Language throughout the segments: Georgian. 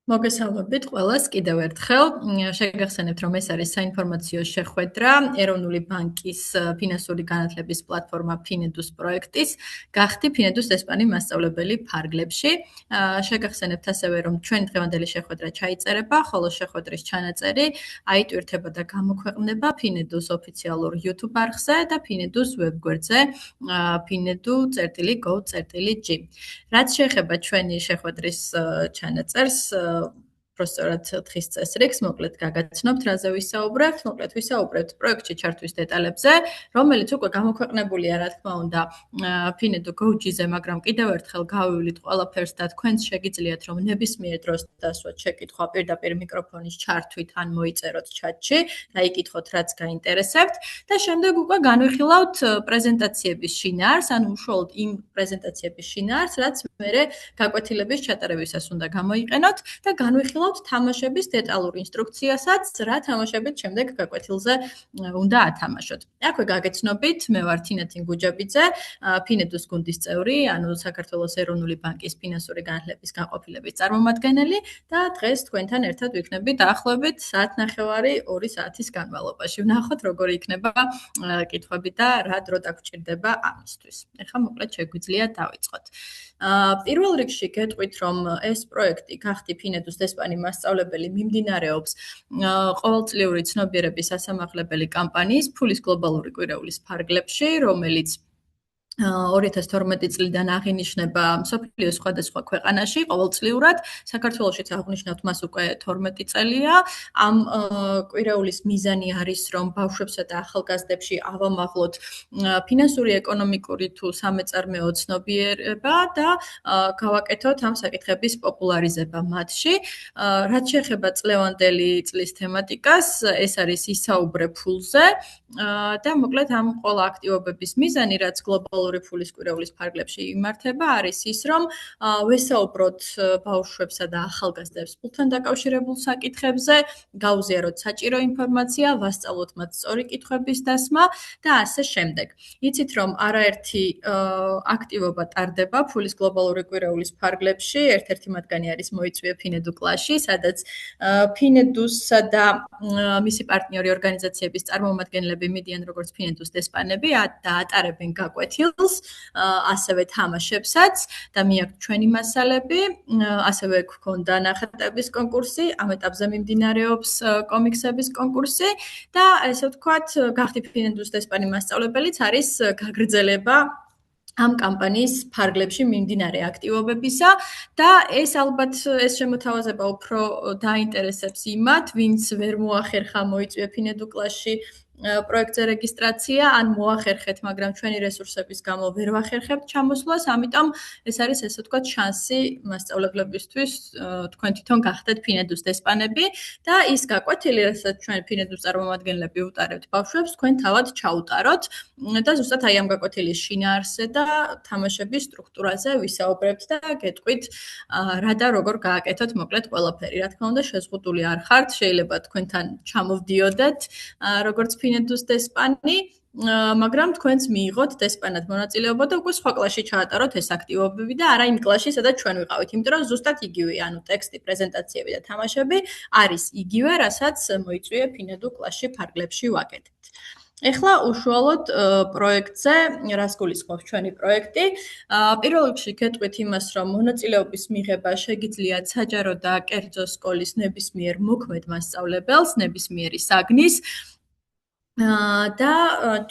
მოგესალმებით ყველას კიდევ ერთხელ. შეგახსენებთ, რომ ეს არის საინფორმაციო შეხვედრა ეროვნული ბანკის ფინანსური განათლების პლატფორმა Finedus პროექტის გახდი Finedus ესპანი მასწავლებელი ფარგლებში. შეგახსენებთ ასევე, რომ ჩვენი დღევანდელი შეხვედრა ჩაიწერება, ხოლო შეხვედრის ჩანაწერი აიტვირთება და გამოქვეყნდება Finedus ოფიციალურ YouTube არხზე და Finedus ვებგვერდზე finedu.go.g. რაც შეეხება ჩვენი შეხვედრის ჩანაწერს, Prostorad დღის წესრიგს, მოკლედ გაგაცნობთ, რაზე ვისაუბრებთ, მოკლედ ვისაუბრებთ პროექტში ჩართვის დეტალებზე, რომელიც უკვე გამოქვეყნებულია, რა თქმა უნდა, Finedu.go.g-ზე, მაგრამ კიდევ ერთხელ გავივლით ყველაფერს და თქვენს შეგიძლიათ, რომ ნებისმიერ დროს დასვათ შეკითხვა პირდაპირ მიკროფონის ჩართვით ან მოიწეროთ ჩატში, დაიკითხოთ, რაც გაინტერესებთ და შემდეგ უკვე განვიხილავთ პრეზენტაციების შინაარს, ანუ უშუალოდ იმ პრეზენტაციების შინაარს, რაც მერე გაკვეთილების ჩატარებისას უნდა გამოიყენოთ და განვიხილავთ თამაშების დეტალურ ინსტრუქციასაც, რა თამაშებით შემდეგ გაკვეთილზე უნდა ათამაშოთ. აქვე გაგეცნობით, მე ვარ თინათინ გუჯაბიძე, Finedus გუნდის წევრი, ანუ საქართველოს ეროვნული ბანკის ფინანსური განათლების განყოფილების წარმომადგენელი და დღეს თქვენთან ერთად ვიქნები დაახლოებით საათნახევარი 2 საათის განმავლობაში. ვნახოთ, როგორი იქნება კითხვები და რა დრო დაგჭირდება ამისთვის. ეხლა მოკლედ შეგვიძლია დავიწყოთ. პირველ რიგში გეტყვით, რომ ეს პროექტი გახდი Finedus ესპანი მასწავლებელი მიმდინარეობს ყოველწლიური ცნობიერების ასამაღლებელი კამპანიის ფულის გლობალური კვირეულის ფარგლებში, რომელიც 2012 წლიდან აღინიშნება მსოფლიოს სხვადასხვა ქვეყანაში ყოველწლიურად. საქართველოშიც აღნიშნავთ მას უკვე 12 წელია. ამ კვირეულის მიზანი არის, რომ ბავშვებსა და ახალგაზრდებში ავამაღლოთ ფინანსური, ეკონომიკური თუ სამეწარმეო ცნობიერება და გავაკეთოთ ამ საკითხების პოპულარიზება მათში. რაც შეეხება წლევანდელი წლის თემატიკას, ეს არის ისაუბრე ფულზე და მოკლედ ამ ყველა აქტივობების მიზანი, რაც გლობალურ ფულის კვირეულის ფარგლებში იმართება, არის ის, რომ ვესაუბროთ ბავშვებსა და ახალგაზრდებს ფულთან დაკავშირებულ საკითხებზე, გავუზიაროთ საჭირო ინფორმაცია, ვასწავლოთ მათ სწორი კითხვების დასმა და ასე შემდეგ. იცით, რომ არაერთი აქტივობა ტარდება ფულის გლობალური კვირეულის ფარგლებში, ერთ-ერთი მათგანი არის მოიწვია Finedu კლასში, სადაც Finedus-სა და მისი პარტნიორი ორგანიზაციების წარმომადგენლები მიდიან როგორც Finedus ესპანები და ატარებენ გაკვეთილს, ასევე თამაშებსაც და მიაქვთ ჩვენი მასალები, ასევე გვქონდა ნახატების კონკურსი, ამ ეტაპზე მიმდინარეობს კომიქსების კონკურსი და ესე ვთქვათ, გახდი Finedus ესპანი მასწავლებელიც არის გაგრძელება ამ კამპანიის ფარგლებში მიმდინარე აქტივობებისა და ეს ალბათ ეს შემოთავაზება უფრო დაინტერესებს იმათ, ვინც ვერ მოახერხა მოიწვია Finedu კლასში პროექტზე რეგისტრაცია, ან მოახერხეთ, მაგრამ ჩვენი რესურსების გამო ვერ ვახერხებთ ჩამოსვლას, ამიტომ ეს არის ესე ვთქვათ შანსი მასწავლებლებისთვის თქვენ თვითონ გახდეთ Finedus ესპანები და ის გაკვეთილი, რასაც ჩვენ Finedus წარმომადგენლები ვუტარებთ ბავშვებს, თქვენ თავად ჩაუტაროთ და ზუსტად აი ამ გაკვეთილის შინაარსზე და თამაშების სტრუქტურაზე ვისაუბრებთ და გეტყვით რა და როგორ გააკეთოთ მოკლედ ყველაფერი. რა თქმა უნდა, შეზღუდული არ ხართ, შეიძლება თქვენთან ჩამოვდიოდეთ როგორც Finedus ესპანი, მაგრამ თქვენც მიიღოთ ესპანად მონაწილეობა და უკვე სხვა კლასში ჩაატაროთ ეს აქტივობები და არა იმ კლასში, სადაც ჩვენ ვიყავით, იმიტომ რომ ზუსტად იგივე, ანუ ტექსტი, პრეზენტაციები და თამაშები არის იგივე, რასაც მოიწვია Finedu კლასში ფარგლებში ვაკეთებთ. ეხლა უშუალოდ პროექტზე, რას გულისხმობს ჩვენი პროექტი. პირველ რიგში გეტყვით იმას, რომ მონაწილეობის მიღება შეგიძლიათ საჯარო და კერძო სკოლის ნებისმიერ მოქმედ მასწავლებელს, ნებისმიერი საგნის და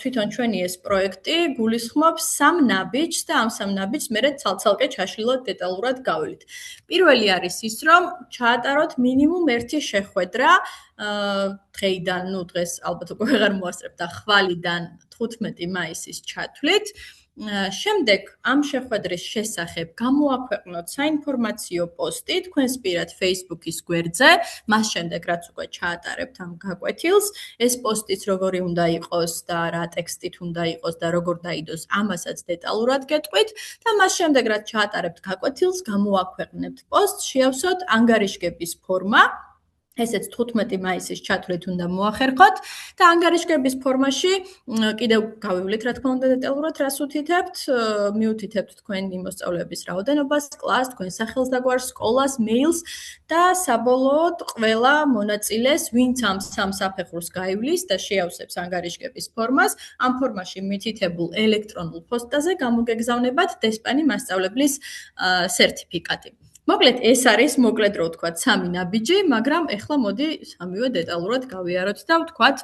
თვითონ ჩვენი ეს პროექტი გულისხმობს 3 ნაბიჯს და ამ 3 ნაბიჯს მერე ცალ-ცალკე ჩაშლილად დეტალურად გავივლით. პირველი არის ის, რომ ჩაატაროთ მინიმუმ 1 შეხვედრა დღეიდან, დღეს ალბათ უკვე ვეღარ მოასწრებთ და ხვალიდან 15 მაისის ჩათვლით. შემდეგ ამ შეხვედრის შესახებ გამოაქვეყნოთ საინფორმაციო პოსტი თქვენს პირად Facebook-ის გვერდზე, მას შემდეგ რაც უკვე ჩაატარებთ ამ გაკვეთილს, ეს პოსტიც როგორი უნდა იყოს და რა ტექსტით უნდა იყოს და როგორ დაიდოს, ამასაც დეტალურად გეტყვით და მას შემდეგ რაც ჩაატარებთ გაკვეთილს, გამოაქვეყნებთ პოსტს, შეავსოთ ანგარიშგების ფორმა ესეც 15 მაისის ჩათვლით უნდა მოახერხოთ და ანგარიშგების ფორმაში კიდევ გავივლით, რა თქმა უნდა, დეტალურად რას უთითებთ, მიუთითებთ თქვენი მოსწავლეების რაოდენობას, კლასს, თქვენ სახელს და გვარს, სკოლას, მეილს და საბოლოოდ ყველა მონაწილეს, ვინც ამ სამ საფეხურს გაივლის და შეავსებს ანგარიშგების ფორმას, ამ ფორმაში მითითებულ ელექტრონულ პოსტაზე გამოგეგზავნებათ დესპანი მასწავლებლის სერტიფიკატი. მოკლედ ეს არის მოკლედ რო ვთქვათ სამი ნაბიჯი, მაგრამ ეხლა მოდი სამივე დეტალურად გავიაროთ და ვთქვათ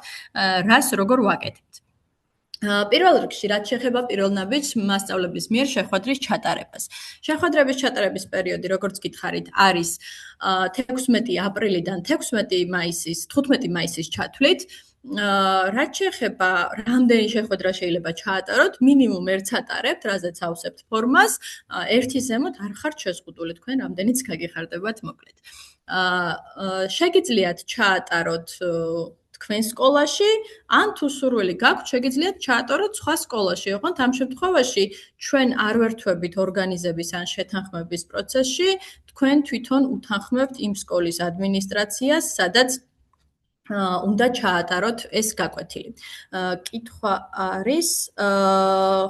რას როგორ ვაკეთებთ. პირველ რიგში რაც შეეხება პირველ ნაბიჯს მასწავლებლის მიერ შეხვედრის ჩატარებას. შეხვედრების ჩატარების პერიოდი, როგორც გითხარით, არის 16 აპრილიდან 15 მაისის ჩათვლით. რაც შეეხება რამდენი შეხვედრა შეიძლება ჩაატაროთ, მინიმუმ ერთს ატარებთ, რაზეც ავსებთ ფორმას, ერთის ზემოთ არ ხართ შეზღუდული, თქვენ რამდენიც გაგიხარდებათ მოკლედ. შეგიძლიათ ჩაატაროთ თქვენ სკოლაში, ან თუ სურვილი გაქვთ, შეგიძლიათ ჩაატაროთ სხვა სკოლაში. ოღონდ ამ შემთხვევაში ჩვენ არ ვერთვებით ორგანიზების ან შეთანხმების პროცესში, თქვენ თვითონ უთანხმებთ იმ სკოლის ადმინისტრაციას, სადაც უნდა ჩაატაროთ ეს გაკვეთილი. კითხვა არის,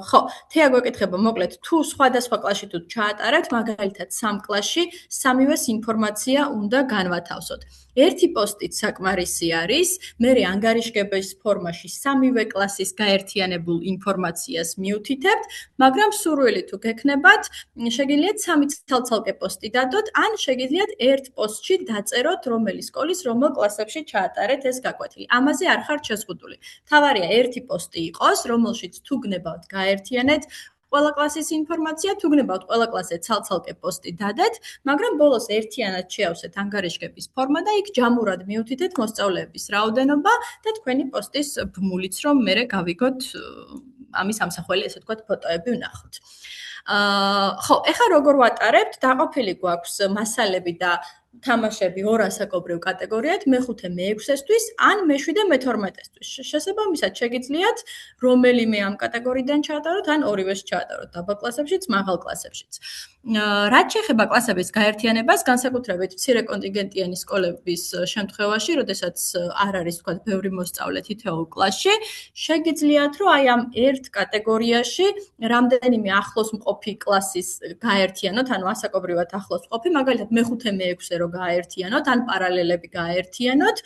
ხო, თეა გვეკითხება, მოკლედ, თუ სხვადასხვა კლასში თუ ჩაატარებთ, მაგალითად, სამ კლასში სამივეს ინფორმაცია უნდა განვათავსოთ. ერთი პოსტით საკმარისი არის, მერე ანგარიშგების ფორმაში სამივე კლასის გაერთიანებულ ინფორმაციას მიუთითებთ, მაგრამ სურვილი თუ გექნებათ, შეგიძლიათ სამი ცალ-ცალკე პოსტი დადოთ, ან შეგიძლიათ ერთ პოსტში დაწეროთ, რომელი სკოლის რომელ კლასებში ჩაატარეთ ეს გაკვეთილი. ამაზე არ ხართ შეზღუდული. თავარია ერთი პოსტი იყოს, რომელშიც თუ გნებავთ გაერთიანეთ ყველა კლასის ინფორმაცია, თუ გნებავთ ყველა კლასზე ცალ-ცალკე პოსტი დადეთ, მაგრამ ბოლოს ერთიანად შეავსეთ ანგარიშგების ფორმა და იქ ჯამურად მიუთითეთ მოსწავლეების რაოდენობა და თქვენი პოსტის ბმულიც, რომ მერე გავიგოთ ამის ამსახველი, ესე ვთქვათ, ფოტოები ვნახოთ. ხო, ეხლა როგორ ვატარებთ? დაყოფილი გვაქვს მასალები და თამაშები ორ ასაკობრივ კატეგორიად, მე-5, მე-6-ისთვის, ან მე-7, მე-12-ისთვის. შესაბამისად, შეგიძლიათ რომელიმე ამ კატეგორიიდან ჩაატაროთ, ან ორივეს ჩაატაროთ, დაბალ კლასებშიც, მაღალ კლასებშიც. რაც შეეხება კლასების გაერთიანებას, განსაკუთრებით მცირე კონტინგენტიანი სკოლების შემთხვევაში, როდესაც არ არის, ვთქვათ, ბევრი მოსწავლე თითოეულ კლასში, შეგიძლიათ, რომ აი ამ ერთ კატეგორიაში რამდენიმე ახლოს მყოფი კლასის გაერთიანოთ, ანუ ასაკობრივად ახლოს მყოფი, მაგალითად მე-5, მე-6 რო გაერთიანოთ, ან პარალელები გაერთიანოთ,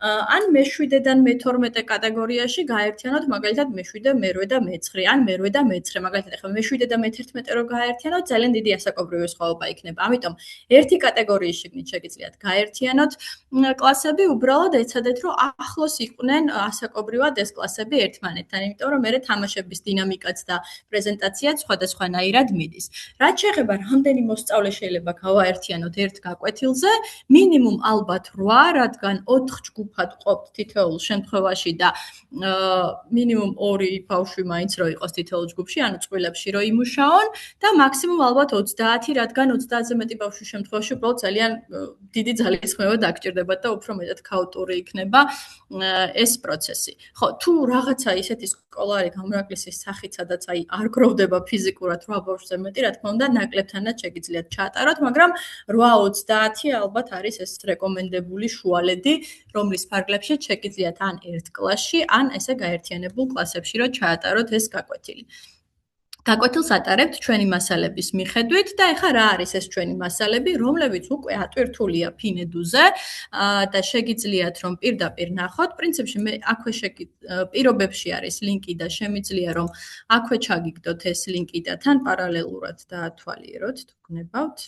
ან მე-7-დან მე-12 კატეგორიაში გაერთიანოთ, მაგალითად მე-7, მე-8 და მე-9, ან მე-8 და მე-9, მაგალითად ახლა მე-7 და მე-11 რო გაერთიანოთ, ძალიან დიდი ასაკობრივი სხვაობა იქნება. ამიტომ ერთი კატეგორიის შიგნით შეგიძლიათ გაერთიანოთ კლასები, უბრალოდ ეცადეთ, რომ ახლოს იყვნენ ასაკობრივად ეს კლასები ერთმანეთთან, იმიტომ რომ მერე თამაშების დინამიკაც და პრეზენტაციაც სხვადასხვანაირად მიდის. რაც შეეხება რამდენი მოსწავლე შეიძლება გავაერთიანოთ ერთ გაკვეთილზე, მინიმუმ ალბათ 8, რადგან 4 ჯგუფად ყოფთ თითოეულ შემთხვევაში და მინიმუმ 2 ბავშვი მაინც რო იყოს თითოეულ ჯგუფში, ანუ წყვილებში რო იმუშაონ და მაქსიმუმ ალბათ 30, რადგან 30-ზე მეტი ბავშვის შემთხვევაში უბრალოდ ძალიან დიდი ძალისხმევა დაგჭირდებათ და უფრო მეტად ქაოტური იქნება ეს პროცესი. ხო, თუ რაღაცა ისეთი სკოლა არის გამრავლისის სახით, სადაც აი არ გროვდება ფიზიკურად 8 ბავშვზე მეტი, რა თქმა უნდა, ნაკლებთანაც შეგიძლიათ ჩაატაროთ, მაგრამ 8-30 ალბათ არის ეს რეკომენდებული შუალედი, რომლის ფარგლებში შეგიძლიათ ან ერთ კლასში, ან ესე გაერთიანებულ კლასებში რო ჩაატაროთ ეს გაკვეთილი. გაკვეთილს ატარებთ ჩვენი მასალების მიხედვით და ეხლა რა არის ეს ჩვენი მასალები, რომლებიც უკვე ატვირთულია ფინედუზე და შეგიძლიათ რომ პირდაპირ ნახოთ. პრინციპში მე აქვე პირობებში არის ლინკი და შემიძლია რომ აქვე ჩაგიგდოთ ეს ლინკი და თან პარალელურად დაათვალიეროთ, თუ გნებავთ.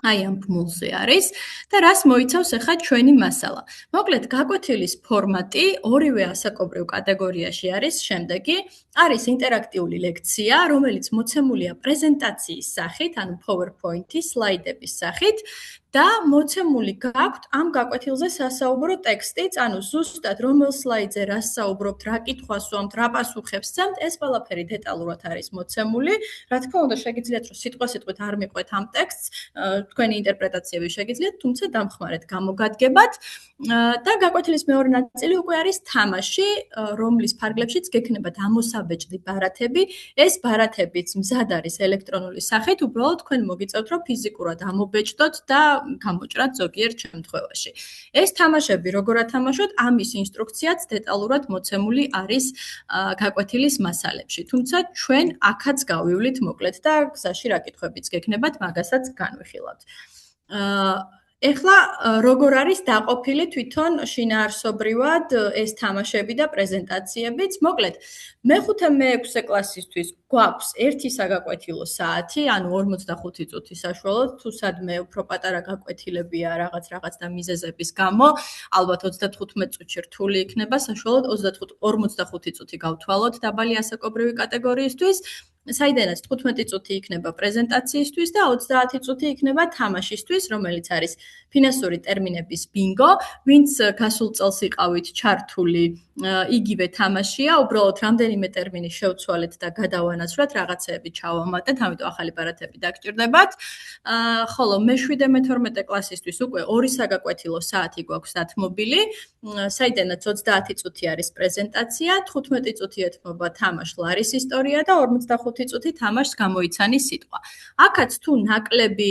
აი ამ ბმულზე არის და რას მოიცავს ახლა ჩვენი მასალა. მოკლედ, გაკვეთილის ფორმატი ორივე ასაკობრივ კატეგორიაში არის შემდეგი. არის ინტერაქტიული ლექცია, რომელიც მოცემულია პრეზენტაციის სახით, ანუ PowerPoint-ი, სლაიდების სახით და მოცემული გაქვთ ამ გაკვეთილზე სასაუბრო ტექსტიც, ანუ ზუსტად რომელ სლაიდზე რას საუბრობთ, რა კითხვას ვამთ, რა პასუხებს სცემთ, ეს ყველაფერი დეტალურად არის მოცემული. რა თქმა უნდა, შეგიძლიათ რომ სიტყვასიტყვით არ მიყვეთ ამ ტექსტს, თქვენი ინტერპრეტაციები შეგიძლიათ, თუმცა დამხმარეთ გამოგადგებათ და გაკვეთილის მეორე ნაწილი უკვე არის თამაში, რომლის ფარგლებშიც გექნებათ ამოსაბეჭდი ბარათები. ეს ბარათებიც მზად არის ელექტრონული სახით, უბრალოდ თქვენ მოგიწევთ, რომ ფიზიკურად ამობეჭდოთ და გამოჭრათ ზოგიერთ შემთხვევაში. ეს თამაშები როგორ ათამაშოთ, ამის ინსტრუქციაც დეტალურად მოცემული არის გაკვეთილის მასალებში. თუმცა ჩვენ აქაც გავივლით მოკლედ და გზაში რა კითხვებიც გექნებათ, მაგასაც განვიხილავთ. ეხლა როგორ არის დაყოფილი თვითონ შინაარსობრივად ეს თამაშები და პრეზენტაციებიც? მოკლედ, მე-5 მე-6 კლასისთვის გვაქვს ერთი საგაკვეთილო საათი, ანუ 45 წუთი საშუალოდ, თუ სადმე უფრო პატარა გაკვეთილებია რაღაც და მიზეზების გამო, ალბათ 35 წუთში რთული იქნება, საშუალოდ 45 წუთი გავთვალოთ დაბალი ასაკობრივი კატეგორიისთვის. საიდანაც 15 წუთი იქნება პრეზენტაციისთვის და 30 წუთი იქნება თამაშისთვის, რომელიც არის ფინანსური ტერმინების ბინგო, ვინც გასულ წელს იყავით ჩართული, იგივე თამაშია, უბრალოდ რამდენიმე ტერმინი შევცვალეთ და გადავანაცვლეთ, რაღაცეები ჩავამატეთ, ამიტომ ახალი ბარათები დაგჭირდებათ. ხოლო მე-7 მე-12 კლასისთვის უკვე ორი საგაკვეთილო საათი გვაქვს დათმობილი, საიდანაც 30 წუთი არის პრეზენტაცია, 15 წუთი ეთმობა თამაშ ლარის ისტორია და 45 წუთი თამაშს გამოიცანი სიტყვა. აქაც თუ ნაკლები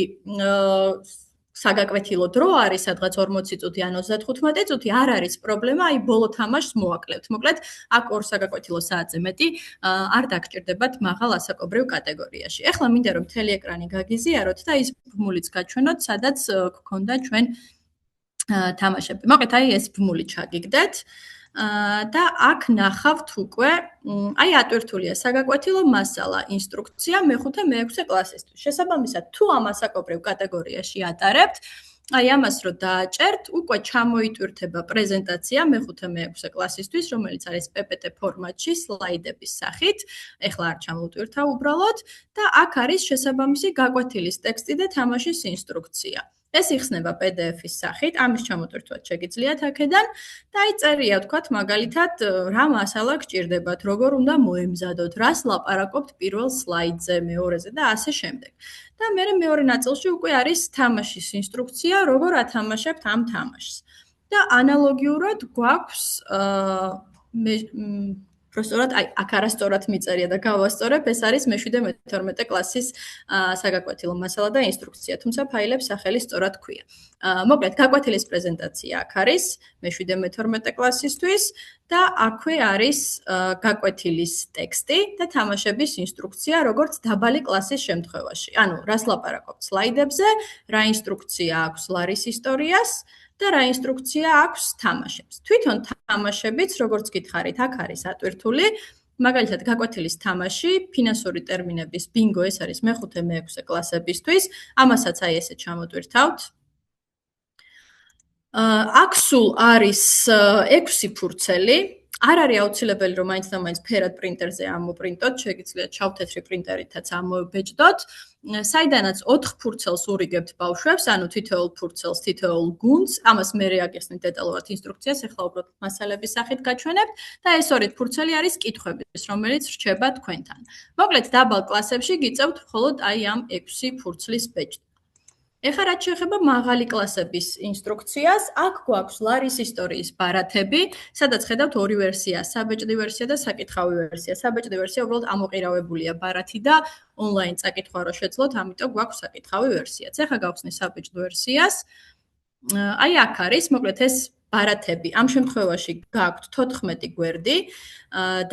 საგაკვეთილო დრო არის, სადღაც 40 წუთი ან 35 წუთი, არ არის პრობლემა, აი ბოლო თამაშს მოაკლებთ. მოკლედ, აქ ორ საგაკვეთილო საათზე მეტი არ დაგჭირდებათ მაღალ ასაკობრივ კატეგორიაში. ეხლა მინდა რომ მთელი ეკრანი გაგიზიაროთ და ის ბმულიც გაჩვენოთ, სადაც გქონდა ჩვენ თამაშები. მოკლედ, აი ეს ბმული ჩაგიგდეთ. და აქ ნახავთ უკვე, აი ატვირთულია საგაკვეთილო მასალა, ინსტრუქცია მე-5 მე-6 კლასისთვის. შესაბამისად, თუ ამ ასაკობრივ კატეგორიაში ატარებთ, აი ამას რო დააჭერთ, უკვე ჩამოიტვირთება პრეზენტაცია მე-5 მე-6 კლასისთვის, რომელიც არის PPT ფორმატში, სლაიდების სახით. ეხლა არ ჩამოვტვირთავ უბრალოდ და აქ არის შესაბამისი გაკვეთილის ტექსტი და თამაშის ინსტრუქცია. ეს იხსნება PDF-ის სახით, ამის ჩამოტვირთვაც შეგიძლიათ აქედან და აი წერია თქვათ მაგალითად რა მასალა გჭირდებათ, როგორ უნდა მოემზადოთ, რას ლაპარაკობთ პირველ სლაიდზე, მეორეზე და ასე შემდეგ. და მეორე ნაწილში უკვე არის თამაშის ინსტრუქცია, როგორ ათამაშებთ ამ თამაშს. და ანალოგიურად გვაქვს Просто აი აქ არასწორად მიწერია და გავასწორებ, ეს არის მე-7 მე-12 კლასის საგაკვეთილო მასალა და ინსტრუქცია, თუმცა ფაილებს სახელი სწორად ქვია. მოკლედ, გაკვეთილის პრეზენტაცია აქ არის მე-7 მე-12 კლასისთვის და აქვე არის გაკვეთილის ტექსტი და თამაშების ინსტრუქცია, როგორც დაბალი კლასის შემთხვევაში. ანუ, რას ლაპარაკობთ სლაიდებზე, რა ინსტრუქცია აქვს ლარის ისტორიას და რა ინსტრუქცია აქვს თამაშებს. თვითონ თამაშებიც, როგორც გითხარით, აქ არის ატვირთული. მაგალითად, გაკვეთილის თამაში, ფინანსური ტერმინების ბინგო, ეს არის მე-5 მე-6 კლასებისთვის. ამასაც აი ესე ჩამოტვირთავთ. აქ სულ არის 6 ფურცელი. არ არის აუცილებელი, რომ მაინც და მაინც ფერად პრინტერზე ამოპრინტოთ, შეგიძლიათ შავ-თეთრი პრინტერითაც ამოებეჭდოთ. საიდანაც 4 ფურცელს ურიგებთ ბავშვებს, ანუ თითოეულ ფურცელს, თითოეულ გუნდს, ამას მერე აგიხსნით დეტალურად ინსტრუქციას, ეხლა უბრალოდ მასალების სახით გაჩვენებთ და ეს ორი ფურცელი არის კითხვების, რომელიც რჩება თქვენთან. მოკლედ, დაბალ კლასებში გიწევთ მხოლოდ აი ამ 6 ფურცლის ბეჭდა. ეხლა რაც შეეხება მაღალი კლასების ინსტრუქციას, აქ გვაქვს ლარის ისტორიის ბარათები, სადაც ხედავთ ორი ვერსია, საბეჭდი ვერსია და საკითხავი ვერსია. საბეჭდი ვერსია უბრალოდ ამოყირავებულია ბარათი და ონლაინ წაკითხვა რო შეძლოთ, ამიტომ გვაქვს საკითხავი ვერსიაც. ეხლა გავხსნი საბეჭდ ვერსიას. აი აქ არის, მოკლედ ეს ბარათები. ამ შემთხვევაში გაქვთ 14 გვერდი.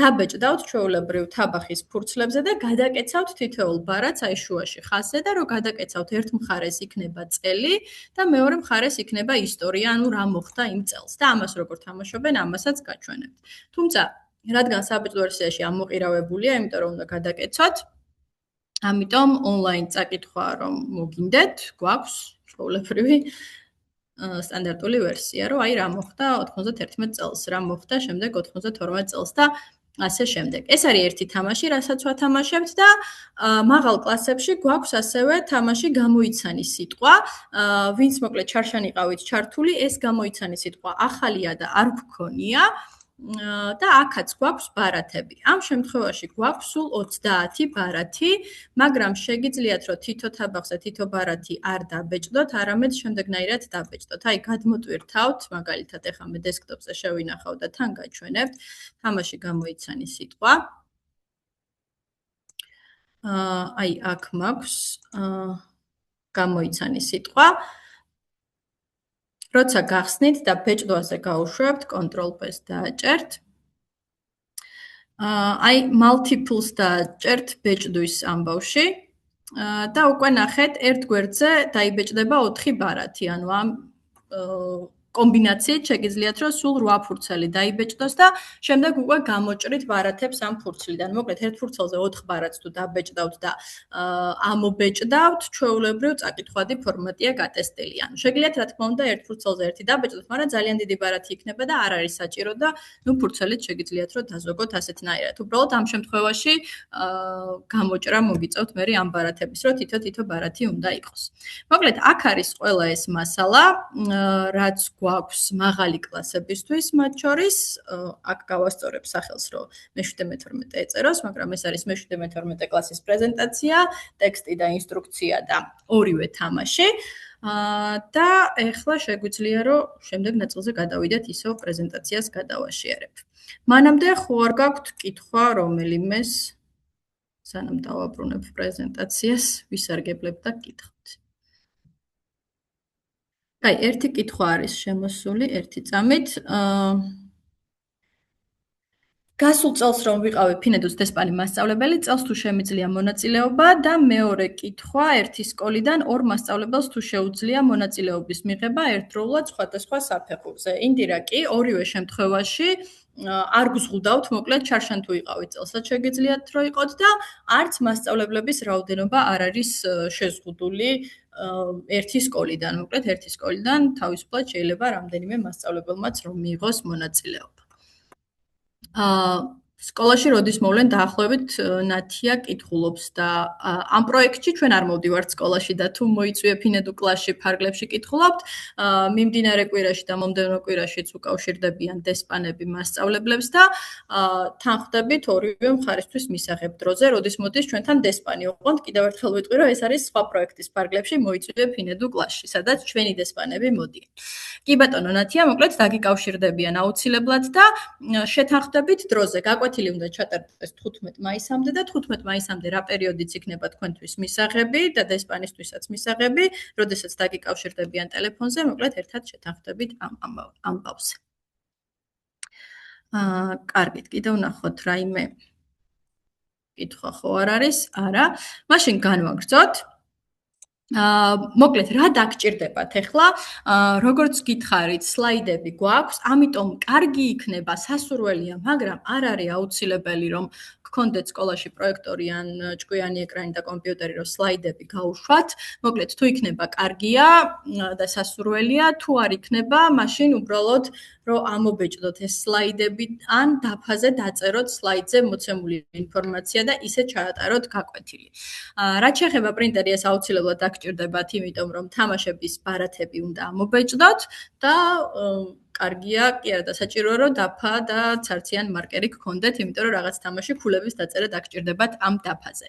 დაბეჭდავთ ჩვეულებრივ თაბახის ფურცლებზე და გადაკეცავთ თითოეულ ბარათს აი შუაში ხაზზე და რო გადაკეცავთ ერთ მხარეს იქნება წელი და მეორე მხარეს იქნება ისტორია, ანუ რა მოხდა იმ წელს და ამას როგორ თამაშობენ, ამასაც გაჩვენებთ. თუმცა, რადგან საბეჭდ ვერსიაში ამოყირავებულია, იმიტომ რომ უნდა გადაკეცოთ, ამიტომ ონლაინ წაკითხვა რომ მოგინდეთ, გვაქვს ჩვეულებრივი სტანდარტული ვერსია, რომ აი რა მოხდა 91 წელს, რა მოხდა შემდეგ 92 წელს და ასე შემდეგ. ეს არის ერთი თამაში, რასაც ვათამაშებთ და მაღალ კლასებში გვაქვს ასევე თამაში გამოიცანი სიტყვა, ვინც მოკლედ ჩარშან იყავით ჩართული, ეს გამოიცანი სიტყვა ახალია და არ გქონია. და აქაც გვაქვს ბარათები. ამ შემთხვევაში გვაქვს სულ 30 ბარათი, მაგრამ შეგიძლიათ რომ თითო თაბახზე თითო ბარათი არ დაბეჭდოთ, არამედ შემდეგნაირად დაბეჭდოთ. აი გადმოტვირთავთ, მაგალითად ეხლა მე დესკტოპზე შევინახავ და თან გაჩვენებთ. თამაში გამოიცანი სიტყვა. აი აქ მაქვს გამოიცანი სიტყვა. როცა გახსნით და ბეჭდვაზე გაუშვებთ, Ctrl+P-ს დააჭერთ. აი multiples დააჭერთ ბეჭდვის ამბავში. და უკვე ნახეთ, ერთ გვერდზე დაიბეჭდება 4 ბარათი, ანუ ამ კომბინაციით შეგიძლიათ, რომ სულ 8 ფურცელი დაიბეჭდოს და შემდეგ უკვე გამოჭრით ბარათებს ამ ფურცლიდან. მოკლედ, ერთ ფურცელზე 4 ბარათს თუ დაბეჭდავთ და ამობეჭდავთ, ჩვეულებრივ წაკითხვადი ფორმატია გატესტილი. ანუ შეგიძლიათ, რა თქმა უნდა, ერთ ფურცელზე ერთი დაბეჭდოთ, მაგრამ ძალიან დიდი ბარათი იქნება და არ არის საჭირო და ნუ ფურცელით შეგიძლიათ, რომ დაზოგოთ ასეთნაირად. უბრალოდ ამ შემთხვევაში გამოჭრა მოგიწევთ მე ამ ბარათების, რომ თითო ბარათი უნდა იყოს. მოკლედ, აქ არის ყველა ეს მასალა, რაც გვაქვს მაღალი კლასებისთვის, მათ შორის აქ გავასწორებ სახელს, რომ მე-17 ეწეროს, მაგრამ ეს არის მე-17 კლასის პრეზენტაცია, ტექსტი და ინსტრუქცია და ორივე თამაში. და ეხლა შეგვიძლია, რომ შემდეგ ნაწილზე გადავიდეთ ისევ პრეზენტაციას გადავაშიარებ. მანამდე ხო არ გაქვთ კითხვა რომელიმეს, სანამ დავაბრუნებ პრეზენტაციას, ვისარგებლებ და გკითხოთ. აი, ერთი კითხვა არის შემოსული, ერთი წამით. გასულ წელს რომ ვიყავი ფინედუს დესპანი მასწავლებელი, წელს თუ შემიძლია მონაწილეობა და მეორე კითხვა, ერთი სკოლიდან 2 მასწავლებელს თუ შეუძლია მონაწილეობის მიღება ერთდროულად სხვადასხვა საფეხურზე. ინდირა კი, ორივე შემთხვევაში არ გზღუდავთ, მოკლედ ჩარშან თუ იყავით წელსაც შეგიძლიათ რომ იყოთ და არც მასწავლებლების რაოდენობა არ არის შეზღუდული ერთი სკოლიდან. მოკლედ ერთი სკოლიდან თავისუფლად შეიძლება რამდენიმე მასწავლებელმაც რომ მიიღოს მონაწილეობა. სკოლაში როდის მოვლენ დაახლოებით ნათია კითხულობს და ამ პროექტში ჩვენ არ მოვდივართ სკოლაში და თუ მოიწვია ფინედუ კლასში ფარგლებში კითხულობთ, მიმდინარე კვირაში და მომდევნო კვირაშიც უკავშირდებიან დესპანები მასწავლებლებს და თან ხვდებით ორივე მხარისთვის მისაღებ დროზე, როდის მოდის ჩვენთან დესპანი ოღონდ კიდევ ერთხელ ვიტყვი, რომ ეს არის სხვა პროექტის ფარგლებში მოიწვია ფინედუ კლასში, სადაც ჩვენი დესპანები მოდიან. კი ბატონო ნათია, მოკლედ დაგიკავშირდებიან აუცილებლად და შეთანხმდებით დროზე. გაკვეთილი უნდა ჩატარდეს 15 მაისამდე და 15 მაისამდე რა პერიოდიც იქნება თქვენთვის მისაღები და დესპანისთვისაც მისაღები, როდესაც დაგიკავშირდებიან ტელეფონზე, მოკლედ ერთად შეთანხმდებით ამ ამბავზე. კარგით, კიდევ ვნახოთ რაიმე კითხვა ხო არ არის? არა. მაშინ განვაგრძოთ. მოკლედ რა დაგჭირდებათ ახლა? როგორც გითხარით, სლაიდები გვაქვს, ამიტომ კარგი იქნება, სასურველია, მაგრამ არ არის აუცილებელი, რომ გქონდეთ სკოლაში პროექტორი ან ჭკვიანი ეკრანი და კომპიუტერი, რომ სლაიდები გაუშვათ. მოკლედ, თუ იქნება კარგია და სასურველია, თუ არ იქნება, მაშინ უბრალოდ რომ ამობეჭდოთ ეს სლაიდები ან დაფაზე დაწეროთ სლაიდზე მოცემული ინფორმაცია და ისე ჩაატაროთ გაკვეთილი. რაც შეეხება პრინტერი, ეს აუცილებლად დაგჭირდებათ, იმიტომ რომ თამაშების ბარათები უნდა ამობეჭდოთ და კარგია, კი არა და საჭიროა რომ დაფა და ცარციან მარკერი გქონდეთ, იმიტომ რომ რაღაც თამაში ქულების დაწერა დაგჭირდებათ ამ დაფაზე.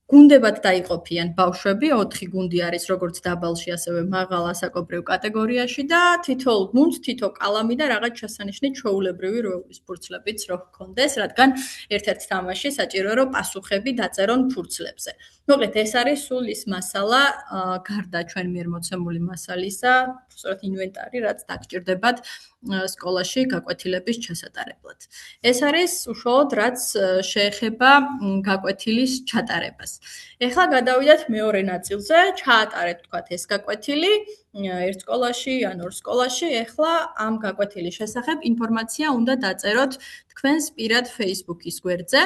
გუნდებად დაიყოფიან ბავშვები, 4 გუნდი არის როგორც დაბალში, ასევე მაღალ ასაკობრივ კატეგორიაში და თითოეულ გუნდს თითო კალამი და რაღაც შესანიშნი ჩვეულებრივი როლის ფურცლებიც რო ჰქონდეს, რადგან ერთ-ერთ თამაში საჭიროა რომ პასუხები დაწერონ ფურცლებზე. მოკლედ ეს არის სულ ის მასალა, გარდა ჩვენ მიერ მოცემული მასალისა, სწორედ ინვენტარი, რაც დაგჭირდებათ სკოლაში გაკვეთილების ჩასატარებლად. ეს არის უშუალოდ რაც შეეხება გაკვეთილის ჩატარებას. ეხლა გადავიდეთ მეორე ნაწილზე, ჩაატარეთ თქვათ ეს გაკვეთილი ერთ სკოლაში ან ორ სკოლაში. ეხლა ამ გაკვეთილის შესახებ ინფორმაცია უნდა დაწეროთ თქვენს პირად Facebook-ის გვერდზე.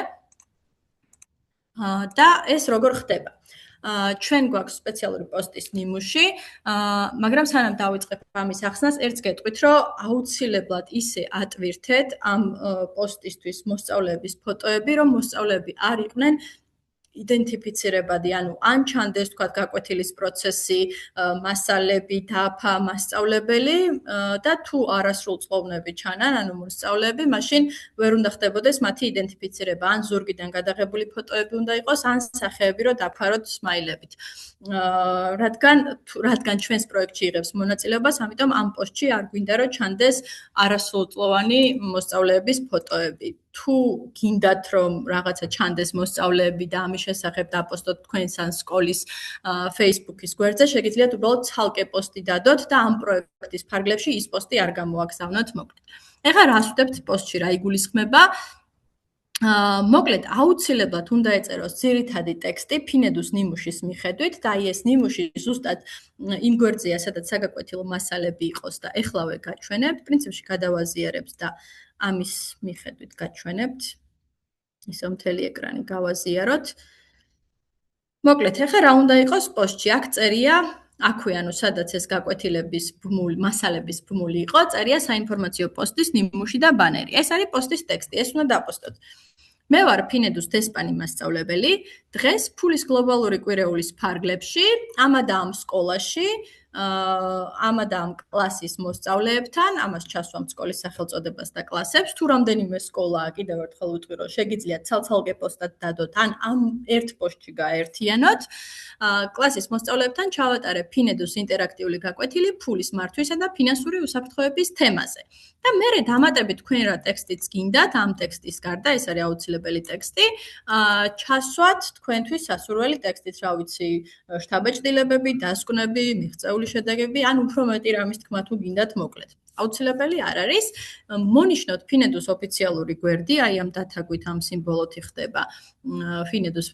და ეს როგორ ხდება? ჩვენ გვაქვს სპეციალური პოსტის ნიმუში, მაგრამ სანამ დავიწყებ ამის ახსნას, ერთს გეტყვით, რომ აუცილებლად ისე ატვირთეთ ამ პოსტისთვის მოსწავლეების ფოტოები, რომ მოსწავლეები არ იყვნენ იდენტიფიცირებადი, ანუ ან ჩანდეს თქვათ გაკვეთილის პროცესი, მასალები, დაფა, მასწავლებელი და თუ არასრულწყოვნები ჩანან, ანუ მოსწავლეები, მაშინ ვერ უნდა ხდებოდეს მათი იდენტიფიცირება, ან ზურგიდან გადაღებული ფოტოები უნდა იყოს, ან სახეები რომ დაფაროთ სმაილებით. რადგან ჩვენს პროექტში იღებს მონაწილეობას, ამიტომ ამ პოსტში არ გვინდა რომ ჩანდეს არასრულწლოვანი მოსწავლეების ფოტოები. თუ გინდათ რომ რაღაცა ჩანდეს მოსწავლეები და ამის შესახებ დაპოსტოთ თქვენს ან სკოლის Facebook-ის გვერდზე, შეგიძლიათ უბრალოდ ცალკე პოსტი დადოთ და ამ პროექტის ფარგლებში ის პოსტი არ გამოაგზავნოთ მოკლედ. ეხლა რას ვხვდებთ პოსტში, რა იგულისხმება? მოკლედ, აუცილებლად უნდა ეწეროს ძირითადი ტექსტი ფინედუს ნიმუშის მიხედვით და აი ეს ნიმუში ზუსტად იმ გვერდზეა, სადაც საგაკვეთილო მასალები იყოს და ეხლავე გაჩვენებთ, პრინციპში გადავაზიარებთ და ამის მიხედვით გაჩვენებთ. ისო მთელი ეკრანი გავაზიაროთ. მოკლედ, ეხლა რა უნდა იყოს პოსტში? აქ წერია აქვე, ანუ სადაც ეს გაკვეთილების ბმული, მასალების ბმული იყო, წერია საინფორმაციო პოსტის ნიმუში და ბანერი. ეს არის პოსტის ტექსტი, ეს უნდა დაპოსტოთ. მე ვარ ფინედუს დესპანი მასწავლებელი, დღეს ფულის გლობალური კვირეულის ფარგლებში, ამა და ამ სკოლაში, ამა და ამ კლასის მოსწავლეებთან, ამას ჩასვამ სკოლის სახელწოდებას და კლასებს, თუ რამდენიმე სკოლაა, კიდევ ერთხელ ვიტყვი, რომ შეგიძლიათ ცალ-ცალკე პოსტად დადოთ, ან ამ ერთ პოსტში გაერთიანოთ. კლასის მოსწავლეებთან ჩავატარებ ფინედუს ინტერაქტიული გაკვეთილი ფულის მართვისა და ფინანსური უსაფრთხოების თემაზე. და მერე დამატებით თქვენ რა ტექსტიც გინდათ, ამ ტექსტის გარდა, ეს არის აუცილებელი ტექსტი, ჩასვათ თქვენთვის სასურველი ტექსტიც, რა ვიცი, შთაბეჭდილებები, დასკვნები, მიღწეული შედეგები, ან უფრო მეტი რამის თქმა თუ გინდათ მოკლედ. აუცილებელი არ არის. მონიშნოთ ფინედუს ოფიციალური გვერდი, აი ამ დათაგვით ამ სიმბოლოთი ხდება ფინედუს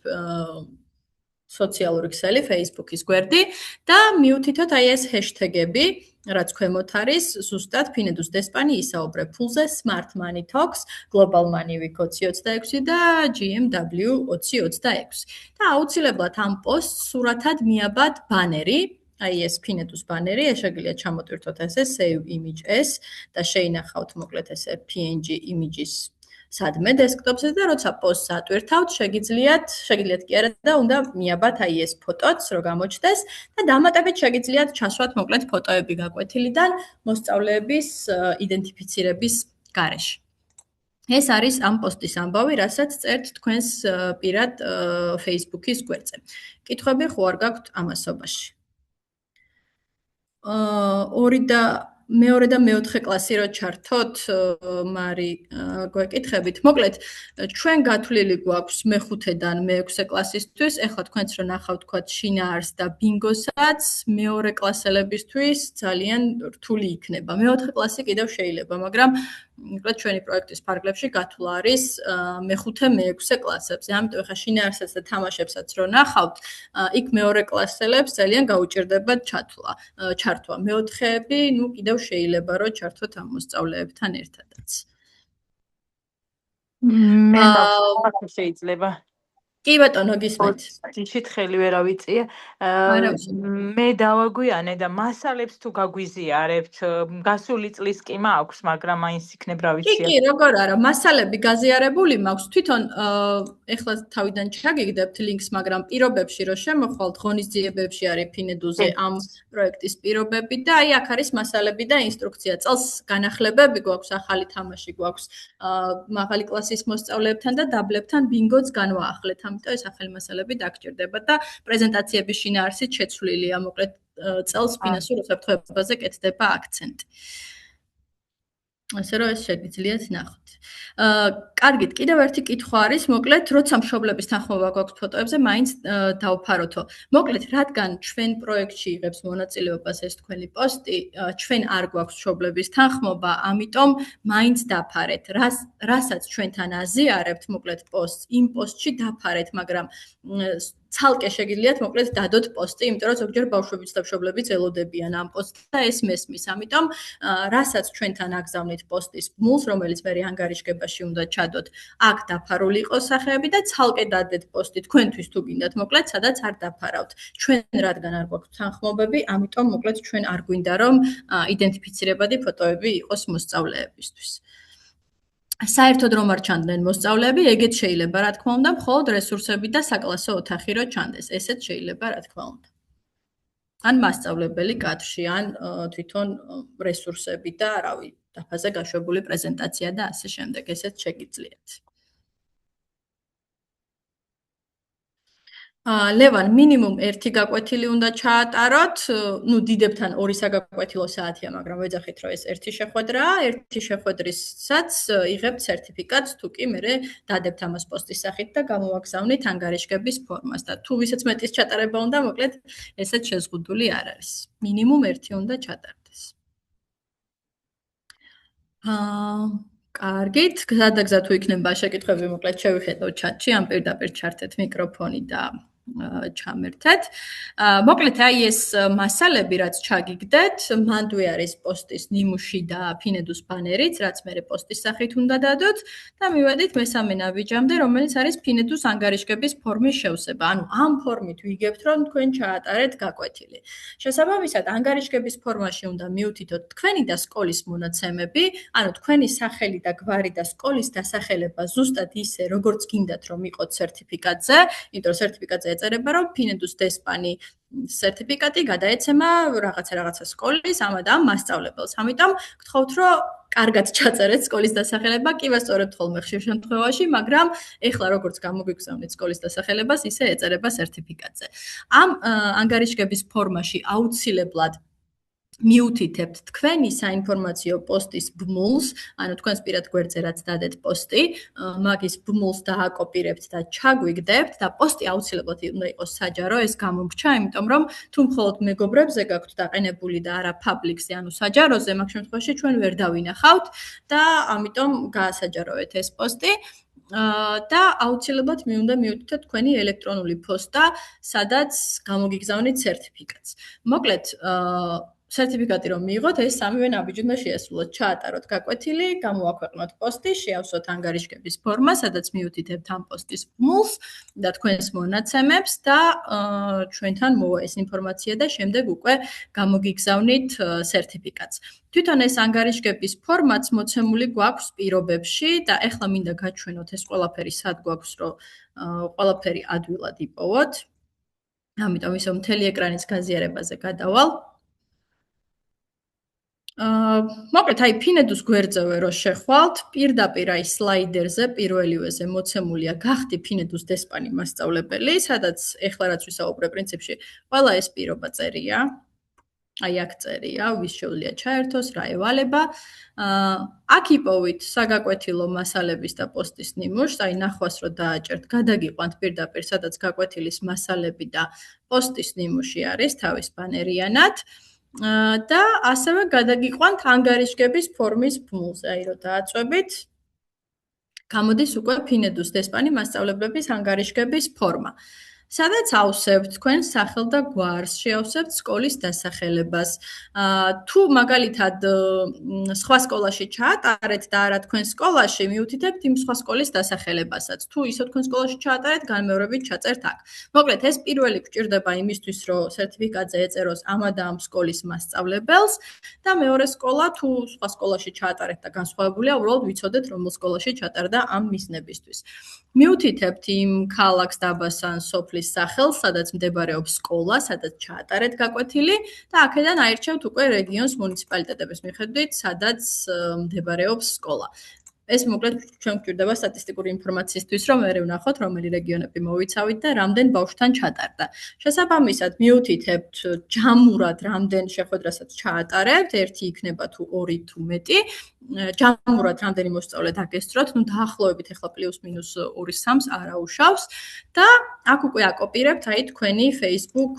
სოციალური ქსელი, Facebook-ის გვერდი და მიუთითოთ აი ეს ჰეშტეგები, რაც ქვემოთ არის, ზუსტად ფინედუს დესპანი ისაუბრე ფულზე, Smart Money Talks, Global Money Week 2026 და GMW 2026. და აუცილებლად ამ პოსტს სურათად მიაბად ბანერი, აი ეს ფინედუს ბანერი, შეგიძლიათ ჩამოტვირთოთ ესე Save Image S და შეინახავთ მოკლედ ესე PNG images სადმე დესკტოპზე და როცა პოსტს ატვირთავთ, შეგიძლიათ კი არა და უნდა მიაბათ აი ეს ფოტოც, რომ გამოჩნდეს და დამატებით შეგიძლიათ ჩასვათ მოკლედ ფოტოები გაკვეთილიდან მოსწავლეების იდენტიფიცირების გარეშე. ეს არის ამ პოსტის ამბავი, რასაც წერთ თქვენს პირად Facebook-ის გვერდზე. კითხვები ხო არ გაქვთ ამასობაში? მეორე და მეოთხე კლასი რო ჩართოთ, მარი გვეკითხებით. მოკლედ, ჩვენ გათვლილი გვაქვს მეხუთედან მეექვსე კლასისთვის, ეხლა თქვენც რო ნახავთ თქვათ შინაარს და ბინგოსაც, მეორე კლასელებისთვის ძალიან რთული იქნება. მეოთხე კლასი კიდევ შეიძლება, მაგრამ მოკლედ ჩვენი პროექტის ფარგლებში გათვლა არის მეხუთე, მეექვსე კლასებზე. ამიტომ ეხლა შინაარსაც და თამაშებსაც რო ნახავთ, იქ მეორე კლასელებს ძალიან გაუჭირდებათ ჩართვა. მეოთხეები, ნუ კიდევ შეიძლება რომ ჩართოთ ამ მოსწავლეებთან ერთადაც. მე შეიძლება. კი ბატონო, გისმენთ. თიშით ხელი ვერ ავიწია. მე დავაგვიანე და მასალებს თუ გაგვიზიარებთ, გასული წლის კი მაქვს, მაგრამ აინც იქნებ რა ვიცია. კი, როგორ არა, მასალები გაზიარებული მაქვს. თვითონ ეხლა თავიდან ჩაგიგდებთ ლინკს, მაგრამ პირობებში რო შემოხვალთ, ღონისძიებებში არის ფინედუზე ამ პროექტის პირობები და აი აქ არის მასალები და ინსტრუქცია. წელს განახლებები გვაქვს, ახალი თამაში გვაქვს მაღალი კლასის მოსწავლეებთან და დაბლებთან ბინგოც განვაახლეთ. ამიტომ ეს ახალი მასალები დაგჭირდება და პრეზენტაციების შინაარსით შეცვლილია, მოკლედ წელს ფინანსურ უსაფრთხოებაზე კეთდება აქცენტი. ასე რომ ეს შეგიძლიათ ნახოთ. კარგით, კიდევ ერთი კითხვა არის, მოკლედ, როცა მშობლების თანხმობა გვაქვს ფოტოებზე, მაინც დავფაროთო. მოკლედ, რადგან ჩვენ პროექტში იღებს მონაწილეობას ეს თქვენი პოსტი, ჩვენ არ გვაქვს მშობლების თანხმობა, ამიტომ მაინც დაფარეთ. რასაც ჩვენთან აზიარებთ, მოკლედ პოსტს, იმ პოსტში დაფარეთ, მაგრამ ცალკე შეგიძლიათ მოკლედ დადოთ პოსტი, იმიტომ რომ ზოგჯერ ბავშვებიც და მშობლებიც ელოდებიან ამ პოსტს და ეს მესმის. ამიტომ რასაც ჩვენთან აგზავნით პოსტის ბმულს, რომელიც მე ანგარიშგებაში უნდა ჩადოთ, აქ დაფარული იყოს სახეები და ცალკე დადეთ პოსტი თქვენთვის თუ გინდათ, მოკლედ სადაც არ დაფარავთ. ჩვენ რადგან არ გვაქვს თანხმობები, ამიტომ მოკლედ ჩვენ არ გვინდა რომ იდენტიფიცირებადი ფოტოები იყოს მოსწავლეებისთვის. საერთოდ რომ არ ჩანდნენ მოსწავლეები, ეგეც შეიძლება, რა თქმა უნდა, მხოლოდ რესურსები და საკლასო ოთახი რო ჩანდეს, ესეც შეიძლება, რა თქმა უნდა. ან მასწავლებელი კადრში, ან თვითონ რესურსები და, რავი, დაფაზე გაშვებული პრეზენტაცია და ასე შემდეგ, ესეც შეგიძლიათ. ლევან, მინიმუმ 1 გაკვეთილი უნდა ჩაატაროთ. ნუ დიდებთან 2 საგაკვეთილო საათია, მაგრამ ვეძახით, რომ ეს 1 შეხვედრაა. 1 შეხვედრისაც იღებთ სერტიფიკატს, თუ კი მერე დადებთ ამას პოსტის სახით და გამოვაგზავნით ანგარიშგების ფორმას და თუ ვისაც მეტის ჩატარება უნდა, მოკლედ ესეც შეზღუდული არ არის. მინიმუმ 1 უნდა ჩატარდეს. კარგით, გადაგზა თუ იქნება შეკითხვები, მოკლედ შევიხედოთ ჩატში, ან პირდაპირ ჩართეთ მიკროფონი და ჩამერთეთ. მოკლედ აი ეს მასალები, რაც ჩაგიგდეთ, მანდვე არის პოსტის ნიმუში და ფინედუს ბანერიც, რაც მე პოსტის სახით უნდა დადოთ და მივედით მესამე ნაბიჯამდე, რომელიც არის ფინედუს ანგარიშგების ფორმის შევსება. ანუ ამ ფორმით ვიგებთ, რომ თქვენ ჩაატარეთ გაკვეთილი. შესაბამისად, ანგარიშგების ფორმაში უნდა მიუთითოთ თქვენი და სკოლის მონაცემები, ანუ თქვენი სახელი და გვარი და სკოლის დასახელება ზუსტად ისე, როგორც გინდათ, რომ იყოთ სერტიფიკატზე, იმიტომ რომ სერტიფიკატზე ეწერება, რომ ფინედუს დესპანი სერტიფიკატი გადაეცემა რაღაცა სკოლის ამ და ამ მასწავლებელს. ამიტომ გთხოვთ, რომ კარგად ჩაწერეთ სკოლის დასახელება, კი ვასწორებთ ხოლმე ხშირ შემთხვევაში, მაგრამ ეხლა როგორც გამოგიგზავნით სკოლის დასახელებას, ისე ეწერება სერტიფიკატზე. ამ ანგარიშგების ფორმაში აუცილებლად მიუთითებთ თქვენი საინფორმაციო პოსტის ბმულს, ანუ თქვენს პირად გვერდზე რაც დადეთ პოსტი, მაგის ბმულს დააკოპირებთ და ჩაგვიგდებთ და პოსტი აუცილებლად უნდა იყოს საჯარო, ეს გამომრჩა, იმიტომ რომ თუ მხოლოდ მეგობრებზე გაქვთ დაყენებული და არა public-ზე, ანუ საჯაროზე, მაგ შემთხვევაში ჩვენ ვერ დავინახავთ და ამიტომ გაასაჯაროეთ ეს პოსტი. და აუცილებლად უნდა მიუთითოთ თქვენი ელექტრონული პოსტა, სადაც გამოგიგზავნით სერტიფიკატს. მოკლედ, სერტიფიკატი რომ მიიღოთ, ეს სამივე ნაბიჯი უნდა შეასრულოთ. ჩაატაროთ გაკვეთილი, გამოაქვეყნოთ პოსტი, შეავსოთ ანგარიშგების ფორმა, სადაც მიუთითებთ ამ პოსტის ბმულს და თქვენს მონაცემებს და ჩვენთან მოვა ეს ინფორმაცია და შემდეგ უკვე გამოგიგზავნით სერტიფიკატს. თვითონ ეს ანგარიშგების ფორმაც მოცემული გვაქვს პირობებში და ეხლა მინდა გაჩვენოთ ეს ყველაფერი სად გვაქვს, რომ ყველაფერი ადვილად იპოვოთ. ამიტომ ისე მთელი ეკრანის გაზიარებაზე გადავალ. მოკლედ, აი ფინედუს გვერდზევე რო შეხვალთ, პირდაპირ აი სლაიდერზე პირველივეზე მოცემულია გახდი ფინედუს დესპანი მასწავლებელი, სადაც ეხლა რაც ვისაუბრე პრინციპში, ყველა ეს პირობა წერია. აი აქ წერია, ვის შეუძლია ჩაერთოს, რა ევალება. აქ იპოვით საგაკვეთილო მასალების და პოსტის ნიმუშს, აი ნახვას რო დააჭერთ, გადაგიყვანთ პირდაპირ, სადაც გაკვეთილის მასალები და პოსტის ნიმუში არის თავის ბანერიანად. და ასევე გადაგიყვანთ ანგარიშგების ფორმის ბმულზე, აი რო დააწვევით. გამოდის უკვე ფინედუს დესპანი მასწავლებლების ანგარიშგების ფორმა. სადაც ავსებთ თქვენ სახელ და გვარს, შეავსებთ სკოლის დასახელებას. თუ მაგალითად სხვა სკოლაში ჩაატარეთ და არა თქვენ სკოლაში, მიუთითებთ იმ სხვა სკოლის დასახელებასაც. თუ ისო თქვენ სკოლაში ჩაატარეთ, განმეორებით ჩაწერთ აქ. მოკლედ, ეს პირველი გვჭირდება იმისთვის, რომ სერტიფიკატზე ეწეროს ამ და ამ სკოლის მასწავლებელს და მეორე სკოლა, თუ სხვა სკოლაში ჩაატარეთ და განსხვავებულია, უბრალოდ ვიცოდეთ, რომელ სკოლაში ჩატარდა ამ მიზნებისთვის. მიუთითებთ იმ ქალაქს, დაბას ან სოფლის სახელს, სადაც მდებარეობს სკოლა, სადაც ჩაატარეთ გაკვეთილი და აქედან აირჩევთ უკვე რეგიონს მუნიციპალიტეტების მიხედვით, სადაც მდებარეობს სკოლა. ეს მოკლედ ჩვენ გვჭირდება სტატისტიკური ინფორმაციისთვის, რომ მე ვნახოთ, რომელი რეგიონები მოვიცავით და რამდენ ბავშვთან ჩატარდა. შესაბამისად, მიუთითებთ ჯამურად რამდენ შეხვედრასაც ჩაატარებთ, 1 იქნება თუ 2 თუ მეტი. ჯამურად რამდენი მოსწავლე დაგესწროთ, ნუ დაახლოებით ახლა პლუს-მინუს 2-3-ს არ აუშავს და აქ უკვე აკოპირებთ აი თქვენი Facebook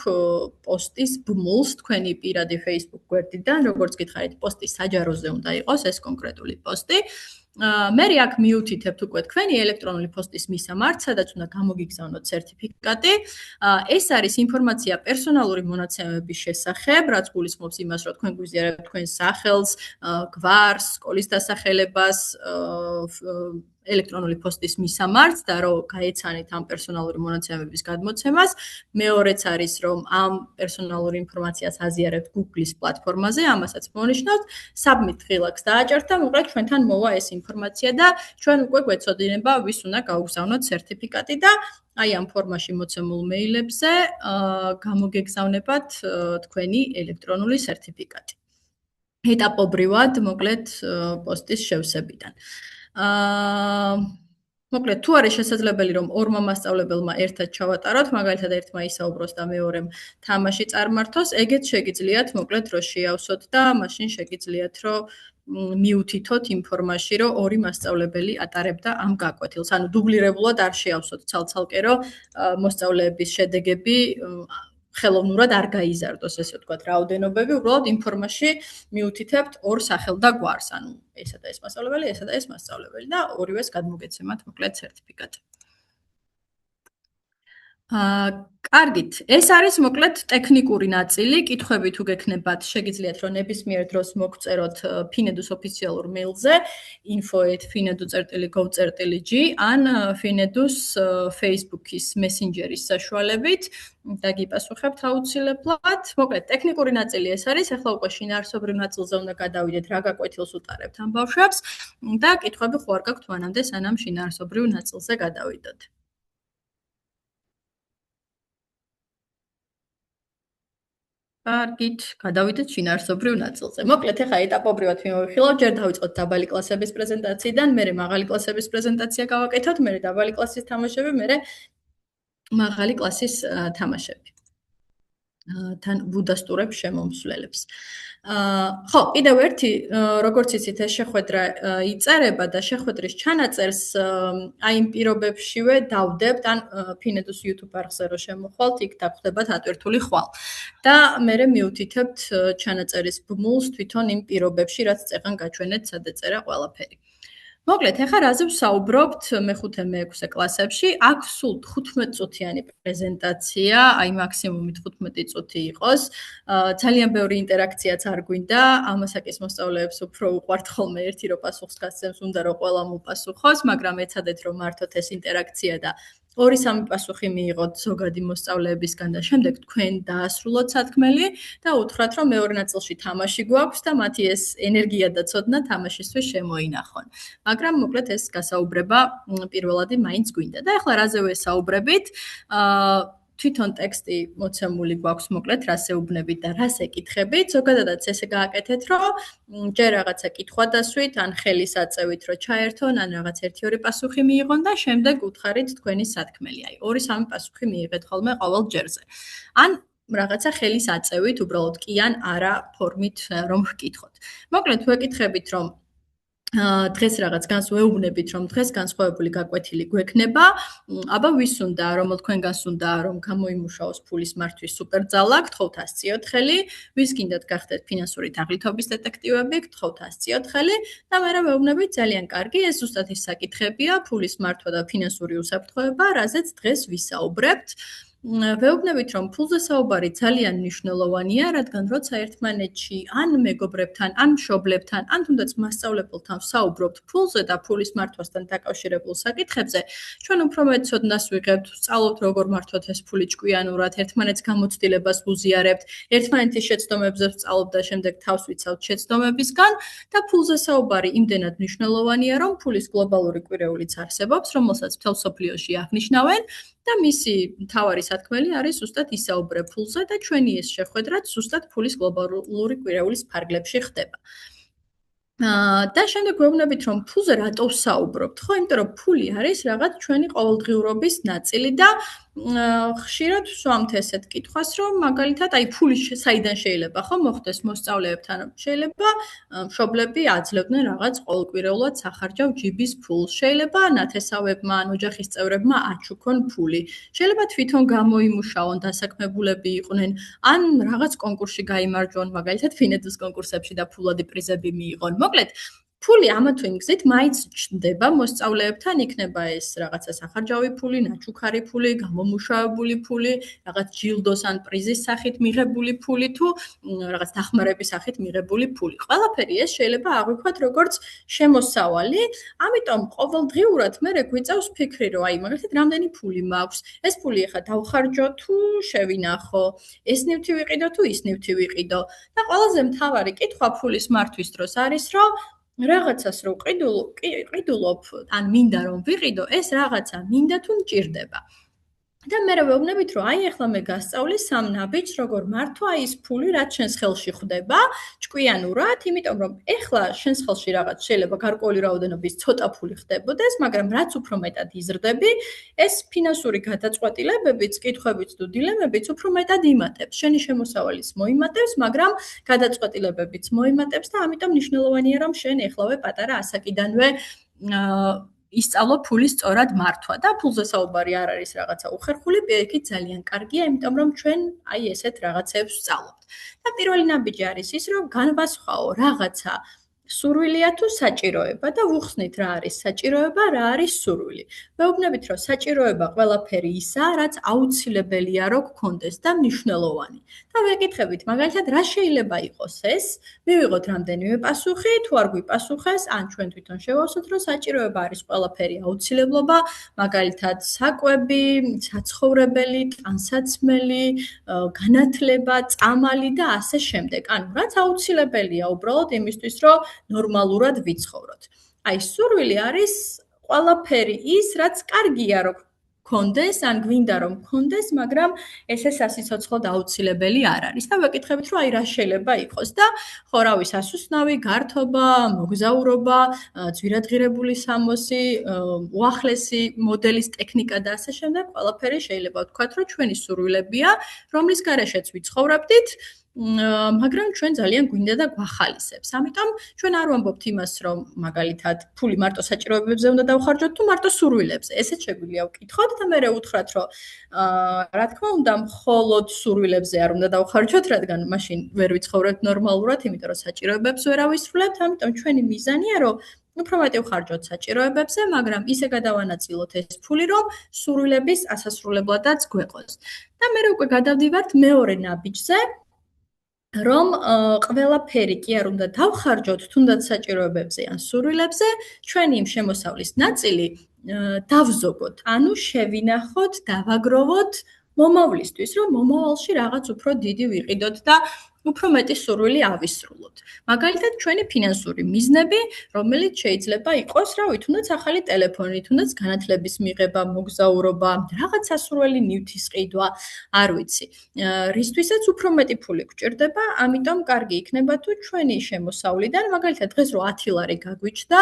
პოსტის ბმულს, თქვენი პირადი Facebook გვერდიდან, როგორც გითხარით, პოსტი საჯაროზე უნდა იყოს ეს კონკრეტული პოსტი. მე აქ მიუთითებთ უკვე თქვენი ელექტრონული პოსტის მისამართს, სადაც უნდა გამოგიგზავნოთ სერტიფიკატი. ეს არის ინფორმაცია პერსონალური მონაცემების შესახებ, რაც გულისხმობს იმას, რომ თქვენ გვიზიარებთ თქვენს სახელს, გვარს, სკოლის დასახელებას, ელექტრონული პოსტის მისამართს და რომ გაეცანით ამ პერსონალური მონაცემების გადმოცემას. მეორეც არის, რომ ამ პერსონალური ინფორმაციას აზიარებთ Google-ის პლატფორმაზე, ამასაც მონიშნავთ, submit ღილაკს დააჭერთ და მოკლედ ჩვენთან მოვა ეს ინფორმაცია და ჩვენ უკვე გვეცოდინება, ვის უნდა გაუგზავნოთ სერტიფიკატი და აი ამ ფორმაში მოცემულ მეილებზე გამოგეგზავნებათ თქვენი ელექტრონული სერტიფიკატი. ეტაპობრივად, მოკლედ პოსტის შევსებიდან. მოკლედ, თუ არის შესაძლებელი, რომ ორმა მასწავლებელმა ერთად ჩავატაროთ, მაგალითად ერთმა ისაუბროს და მეორემ თამაში წარმართოს, ეგეც შეგიძლიათ, მოკლედ, რო შეავსოთ და მაშინ შეგიძლიათ, რომ მიუთითოთ იმ ფორმაში, რომ ორი მასწავლებელი ატარებდა ამ გაკვეთილს. ანუ დუბლირებულად არ შეავსოთ ცალ-ცალკე, რომ მოსწავლეების შედეგები ხელოვნურად არ გაიზარდოს, ესე ვთქვათ, რაოდენობები, უბრალოდ იმ ფორმაში მიუთითებთ ორ სახელ და გვარს, ანუ ესა და ეს მასწავლებელი, ესა და ეს მასწავლებელი და ორივეს გადმოგეცემათ მოკლედ სერტიფიკატი. კარგით, ეს არის მოკლედ ტექნიკური ნაწილი. კითხვები თუ გექნებათ, შეგიძლიათ რომ ნებისმიერ დროს მოგწეროთ Finedu-s ოფიციალურ მეილზე info@finedu.gov.g ან Finedu-s Facebook-ის მესენჯერის საშუალებით და გიპასუხებთ აუცილებლად. მოკლედ, ტექნიკური ნაწილი ეს არის. ახლა უკვე შინაარსობრივ ნაწილზე უნდა გადავიდეთ, რა გაკვეთილს უტარებთ ამ ბავშვებს და კითხვები ხო არ გაქვთ მანამდე, სანამ შინაარსობრივ ნაწილზე გადავიდოთ. კარგით, გადავიდეთ შინაარსობრივ ნაწილზე. მოკლედ, ახლა ეტაპობრივად მივიხილავთ, ჯერ დავიწყოთ დაბალი კლასების პრეზენტაციიდან, მერე მაღალი კლასების პრეზენტაცია გავაკეთოთ, მერე დაბალი კლასის თამაშები, მერე მაღალი კლასის თამაშები. თან ვუდასტურებ შემომსვლელებს. ხო, კიდევ ერთი, როგორც იცით, ეს შეხვედრა იწერება და შეხვედრის ჩანაწერს აი იმ პირობებშივე დავდებთ, ან Finedu-s YouTube არხზე რო შემოხვალთ, იქ დაგხვდებათ ატვირთული ხვალ. და მერე მიუთითებთ ჩანაწერის ბმულს თვითონ იმ პირობებში, რაც წეღან გაჩვენეთ, სად ეწერა ყველაფერი. მოკლედ, ახლა რაზე ვსაუბრობთ მე-5 მე-6 კლასებში? აქ სულ 15 წუთიანი პრეზენტაცია, აი მაქსიმუმი 15 წუთი იყოს. ძალიან ბევრი ინტერაქციაც არ გვინდა, ამასაკის მოსწავლეებს უფრო უყვართ ხოლმე ერთი რო პასუხს გასცემს, უნდა რომ ყველამ უპასუხოს, მაგრამ ეცადეთ რომ მართოთ ეს ინტერაქცია და 2-3 პასუხი მიიღოთ ზოგადი მოსწავლეებისგან და შემდეგ თქვენ დაასრულოთ სათქმელი და უთხრათ, რომ მეორე ნაწილში თამაში გვაქვს და მათი ეს ენერგია და ცოდნა თამაშისთვის შემოინახონ. მაგრამ მოკლედ ეს გასაუბრება პირველადი მაინც გვინდა. და ახლა რაზე ვესაუბრებით? თვითონ ტექსტი მოცემული გვაქვს მოკლედ რას ეუბნებით და რას ეკითხებით. ზოგადადაც ესე გააკეთეთ, რომ ჯერ რაღაცა კითხვა დასვით, ან ხელის აწევით, რომ ჩაერთონ, ან რაღაც 1-2 პასუხი მიიღონ და შემდეგ უთხარით თქვენი სათქმელი. აი 2-3 პასუხი მიიღეთ ხოლმე ყოველ ჯერზე. ან რაღაცა ხელის აწევით, უბრალოდ კი ან არა ფორმით რომ ვკითხოთ. მოკლედ ვეკითხებით, რომ დღეს რაღაც განს ვეუბნებით, რომ დღეს განსხვავებული გაკვეთილი გვექნება. აბა ვის უნდა, რომელ თქვენგანს უნდა, რომ გამოიმუშაოს ფულის მართვის სუპერძალა, გთხოვთ 100 ხელი, ვის გინდათ გახდეთ ფინანსური თაღლითობის დეტექტივები, გთხოვთ 100 ხელი და მერე ვეუბნებით ძალიან კარგი, ეს ზუსტად ის საკითხებია, ფულის მართვა და ფინანსური უსაფრთხოება, რაზეც დღეს ვისაუბრებთ. ვეუბნებით, რომ ფულზე საუბარი ძალიან მნიშვნელოვანია, რადგან როცა ერთმანეთში ან მეგობრებთან, ან მშობლებთან, ან თუნდაც მასწავლებელთან ვსაუბრობთ ფულზე და ფულის მართვასთან დაკავშირებულ საკითხებზე, ჩვენ უფრო მეტ ცოდნას ვიღებთ, ვსწავლობთ როგორ მართვათ ეს ფული ჭკვიანურად, ერთმანეთს გამოცდილებას ვუზიარებთ, ერთმანეთის შეცდომებზე ვსწავლობთ და შემდეგ თავს ვიცავთ შეცდომებისგან და ფულზე საუბარი იმდენად მნიშვნელოვანია, რომ ფულის გლობალური კვირეულიც არსებობს, რომელსაც მთელ მსოფლიოში აღნიშნავენ და მისი მთავარი სათქმელი არის ზუსტად ისაუბრე ფულზე და ჩვენი ეს შეხვედრაც ზუსტად ფულის გლობალური კვირეულის ფარგლებში ხდება. და შემდეგ ვეუბნებით, რომ ფულზე რატო ვსაუბრობთ, ხო? იმიტომ რომ ფული არის რაღაც ჩვენი ყოველდღიურობის ნაწილი და ხშირად ვსვამთ ესეთ კითხვას, რომ მაგალითად აი ფული საიდან შეიძლება ხო მოხდეს მოსწავლეებთან, შეიძლება მშობლები აძლევდნენ რაღაც ყოველკვირეულად სახარჯავ ჯიბის ფულს, შეიძლება ნათესავებმა ან ოჯახის წევრებმა აჩუქონ ფული, შეიძლება თვითონ გამოიმუშაონ, დასაქმებულები იყვნენ, ან რაღაც კონკურსში გაიმარჯვონ, მაგალითად Finedu-s კონკურსებში და ფულადი პრიზები მიიღონ. მოკლედ, ფული ამა თუ იმ გზით მაინც ჩნდება მოსწავლეებთან, იქნება ეს რაღაცა სახარჯავი ფული, ნაჩუქარი ფული, გამომუშავებული ფული, რაღაც ჯილდოს ან პრიზის სახით მიღებული ფული თუ რაღაც დახმარების სახით მიღებული ფული. ყველაფერი ეს შეიძლება აღვიქვათ როგორც შემოსავალი, ამიტომ ყოველდღიურად მე გვიწევს ფიქრი, რომ აი მაგალითად რამდენი ფული მაქვს, ეს ფული ახლა დავხარჯო თუ შევინახო, ეს ნივთი ვიყიდო თუ ის ნივთი ვიყიდო და ყველაზე მთავარი კითხვა ფულის მართვის დროს არის, რომ რაღაცას რო ყიდულობ, ან მინდა რომ ვიყიდო, ეს რაღაცა მინდა თუ მჭირდება. და მე ვეუბნებით, რომ აი ახლა მე გასწავლი სამ ნაბიჯს, როგორ მართვა ის ფული, რაც შენს ხელში ხვდება, ჭკვიანურად, იმიტომ რომ ახლა შენს ხელში რაღაც შეიძლება გარკვეული რაოდენობის ცოტა ფული ხდებოდეს, მაგრამ რაც უფრო მეტად იზრდები, ეს ფინანსური გადაწყვეტილებებიც, კითხვებიც თუ დილემებიც უფრო მეტად იმატებს. შენი შემოსავალიც მოიმატებს, მაგრამ გადაწყვეტილებებიც მოიმატებს და ამიტომ მნიშვნელოვანია, რომ შენ ეხლავე პატარა ასაკიდანვე ისწავლო ფულის სწორად მართვა და ფულზე საუბარი არ არის რაღაცა უხერხული, პირიქით ძალიან კარგია, იმიტომ რომ ჩვენ აი ესეთ რაღაცებს ვსწავლობთ. და პირველი ნაბიჯი არის ის, რომ განვასხვაო რაღაცა სურვილია თუ საჭიროება და ვუხსნით რა არის საჭიროება, რა არის სურვილი. ვეუბნებით, რომ საჭიროება ყველაფერი ისაა, რაც აუცილებელია რომ გქონდეს და მნიშვნელოვანი. და ვეკითხებით, მაგალითად, რა შეიძლება იყოს ეს? მივიღოთ რამდენიმე პასუხი, თუ არ გვიპასუხეს, ან ჩვენ თვითონ შევავსოთ, რომ საჭიროება არის ყველაფერი აუცილებლობა, მაგალითად, საკვები, საცხოვრებელი, ტანსაცმელი, განათლება, წამალი და ასე შემდეგ. ანუ რაც აუცილებელია უბრალოდ იმისთვის, რომ ნორმალურად ვიცხოვროთ. აი, სურვილი არის ყველაფერი ის, რაც კარგია რომ გქონდეს, ან გვინდა რომ გქონდეს, მაგრამ ესე სასიცოცხლოდ აუცილებელი არ არის. და ვეკითხებით, რომ აი რა შეიძლება იყოს და ხო, რავი, სასუსნავი, გართობა, მოგზაურობა, ძვირადღირებული სამოსი, უახლესი მოდელის ტექნიკა და ასე შემდეგ, ყველაფერი შეიძლება ვთქვათ, რომ ჩვენი სურვილებია, რომლის გარეშეც ვიცხოვრობდით, მაგრამ ჩვენ ძალიან გვინდა და გვახალისებს. ამიტომ ჩვენ არ ვამბობთ იმას, რომ მაგალითად ფული მარტო საჭიროებებზე უნდა დავხარჯოთ თუ მარტო სურვილებზე. ესეც შეგვიძლია ვკითხოთ და მე უთხრათ, რომ რა თქმა უნდა, მხოლოდ სურვილებზე არ უნდა დავხარჯოთ, რადგან მაშინ ვერ ვიცხოვრებთ ნორმალურად, იმიტომ რომ საჭიროებებს ვერ ავისრულებთ. ამიტომ ჩვენი მიზანია, რომ უფრო მეტი ვხარჯოთ საჭიროებებზე, მაგრამ ისე გადავანაწილოთ ეს ფული, რომ სურვილების ასასრულებლადაც გვეყოს. და მე უკვე გადავდივართ მეორე ნაბიჯზე, რომ ყველაფერი კი არ უნდა დავხარჯოთ, თუნდაც საჭიროებებზე ან სურვილებზე, ჩვენი იმ შემოსავლის ნაწილი დავზოგოთ, ანუ შევინახოთ, დავაგროვოთ მომავლისთვის, რომ მომავალში რაღაც უფრო დიდი ვიყიდოთ და უფრო მეტი სურვილი ავისრულოთ. მაგალითად, ჩვენი ფინანსური მიზნები, რომელიც შეიძლება იყოს, რავი, თუნდაც ახალი ტელეფონი, თუნდაც განათლების მიღება, მოგზაურობა, რაღაც სასურველი ნივთის ყიდვა, არ ვიცი. რისთვისაც უფრო მეტი ფული გვჭირდება, ამიტომ კარგი იქნება თუ ჩვენი შემოსავლიდან, მაგალითად, დღეს რო 10 ლარი გაგვიჩნდა,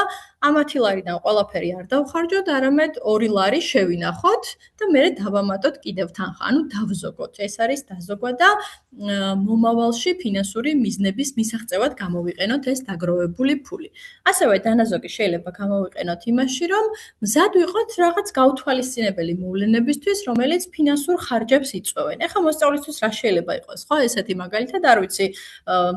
ამ 10 ლარიდან ყველაფერი არ დავხარჯოთ, არამედ 2 ლარი შევინახოთ და მერე დავამატოთ კიდევ თანხა, ანუ დავზოგოთ. ეს არის დაზოგვა და მომავალში ფინანსური მიზნების მისაღწევად გამოვიყენოთ ეს დაგროვებული ფული. ასევე დანაზოგი შეიძლება გამოვიყენოთ იმაში, რომ მზად ვიყოთ რაღაც გაუთვალისწინებელი მოვლენებისთვის, რომელიც ფინანსურ ხარჯებს იწვევენ. ეხლა მოსწავლისთვის რა შეიძლება იყოს, ხო? ესეთი მაგალითად, არ ვიცი,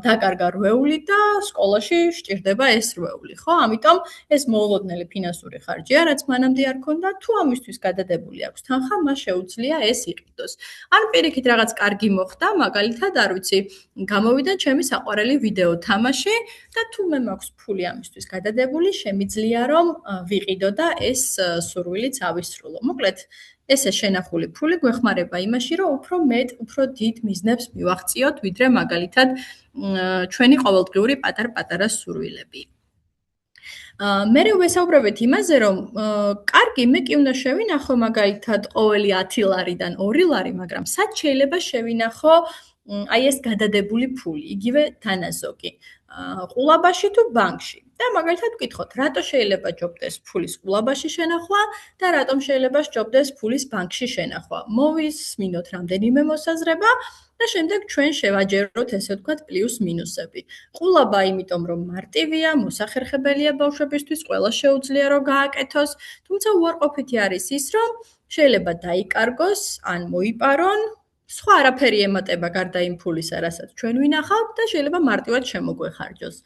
დაკარგა რვეული და სკოლაში სჭირდება ეს რვეული, ხო? ამიტომ ეს მოულოდნელი ფინანსური ხარჯია, რაც მანამდე არ ქონდა, თუ ამისთვის გადადებული აქვს თანხა, მას შეუძლია ეს იყიდოს. ან პირიქით რაღაც კარგი მოხდა, მაგალითად, არ ვიცი, გამოვიდა ჩემი საყვარელი ვიდეო თამაში და თუ მე მაქვს ფული ამისთვის გადადებული, შემიძლია რომ ვიყიდო და ეს სურვილიც ავისრულო. მოკლედ, ესე შენახული ფული გვეხმარება იმაში, რომ უფრო დიდ მიზნებს მივაღწიოთ, ვიდრე მაგალითად ჩვენი ყოველდღიური პატარ-პატარა სურვილები. მე ვესაუბრებთ იმაზე, რომ კარგი, მე კი უნდა შევინახო მაგალითად ყოველი 10 ლარიდან 2 ლარი, მაგრამ სად შეიძლება შევინახო აი ეს გადადებული ფული, იგივე თანაზოგი, ყულაბაში თუ ბანკში. და მაგალითად ვკითხოთ, რატო შეიძლება ჯობდეს ფულის ყულაბაში შენახვა და რატომ შეიძლება სჯობდეს ფულის ბანკში შენახვა. მოვისმინოთ რამდენიმე მოსაზრება და შემდეგ ჩვენ შევაჯეროთ ესე ვთქვათ პლუს მინუსები. ყულაბა იმიტომ რომ მარტივია, მოსახერხებელია ბავშვებისთვის, ყველა შეუძლია რომ გააკეთოს, თუმცა უარყოფითი არის ის, რომ შეიძლება დაიკარგოს ან მოიპარონ, სხვა არაფერი ემატება გარდა იმ ფულისა, რასაც ჩვენ ვინახავთ და შეიძლება მარტივად შემოგვეხარჯოს.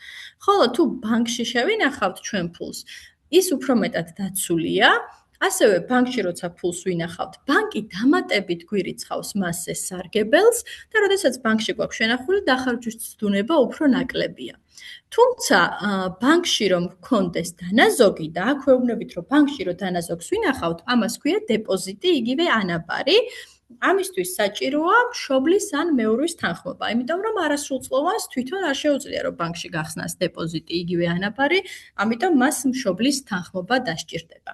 ხოლო თუ ბანკში შევინახავთ ჩვენ ფულს, ის უფრო მეტად დაცულია, ასევე ბანკში როცა ფულს ვინახავთ, ბანკი დამატებით გვირიცხავს მასზე სარგებელს და როდესაც ბანკში გვაქვს შენახული, დახარჯვის ცდუნება უფრო ნაკლებია. თუმცა ბანკში რომ გქონდეს დანაზოგი და აქ ვეუბნებით, რომ ბანკში რომ დანაზოგს ვინახავთ, ამას ქვია დეპოზიტი, იგივე ანაბარი. ამისთვის საჭიროა მშობლის ან მეუღლის თანხმობა, იმიტომ რომ არასრულწლოვანს თვითონ არ შეუძლია რომ ბანკში გახსნას დეპოზიტი, იგივე ანაბარი, ამიტომ მას მშობლის თანხმობა დასჭირდება.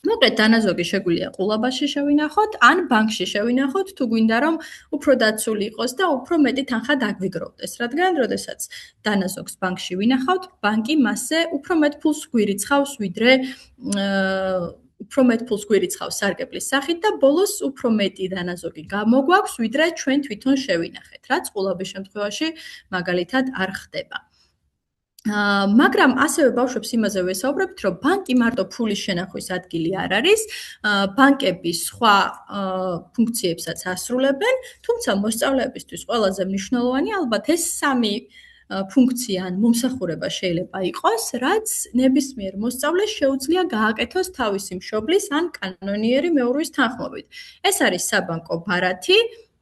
მოკლედ დანაზოგი შეგვიძლია ყულაბაში შევინახოთ, ან ბანკში შევინახოთ, თუ გვინდა რომ უფრო დაცული იყოს და უფრო მეტი თანხა დაგვიგროვდეს, რადგან როდესაც დანაზოგს ბანკში ვინახავთ, ბანკი მასზე უფრო მეტ ფულს გვირიცხავს, ვიდრე უფრო მეტ ფულს გვირიცხავს სარგებლის სახით და ბოლოს უფრო მეტი დანაზოგი გამოგვაქვს, ვიდრე ჩვენ თვითონ შევინახეთ, რაც ყულაბის შემთხვევაში მაგალითად არ ხდება. მაგრამ ასევე ბავშვებს იმაზე ვესაუბრებთ, რომ ბანკი მარტო ფულის შენახვის ადგილი არ არის, ბანკები სხვა ფუნქციებსაც ასრულებენ, თუმცა მოსწავლეებისთვის ყველაზე მნიშვნელოვანი ალბათ ეს სამი ფუნქცია ან მომსახურება შეიძლება იყოს, რაც ნებისმიერ მოსწავლეს შეუძლია გააკეთოს თავისი მშობლის ან კანონიერი მეურვის თანხმობით. ეს არის საბანკო ბარათი,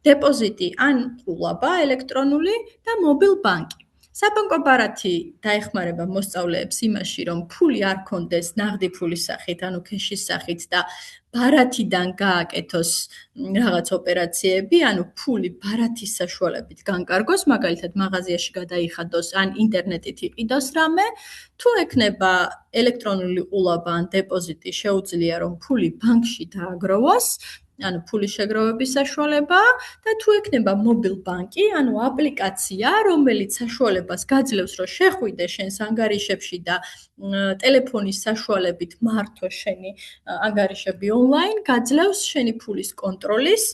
დეპოზიტი ან ყულაბა ელექტრონული და მობილ ბანკი. საბანკო ბარათი დაეხმარება მოსწავლეებს იმაში, რომ ფული არ კონდეს ნაღდი ფულის სახით, ანუ ქეშის სახით და ბარათიდან გააკეთოს რაღაც ოპერაციები, ანუ ფული ბარათის საშუალებით განკარგოს, მაგალითად მაღაზიაში გადაიხადოს ან ინტერნეტით იყიდოს რამე, თუ ექნება ელექტრონული ყულაბა ან დეპოზიტი, შეუძლია რომ ფული ბანკში დააგროვოს, ანუ ფულის შეგროვების საშუალება და თუ ექნება მობილ ბანკი, ანუ აპლიკაცია, რომელიც საშუალებას გაძლევს, რომ შეხვიდე შენს ანგარიშებში და ტელეფონის საშუალებით მართო შენი ანგარიშები ონლაინ, გაძლევს შენი ფულის კონტროლის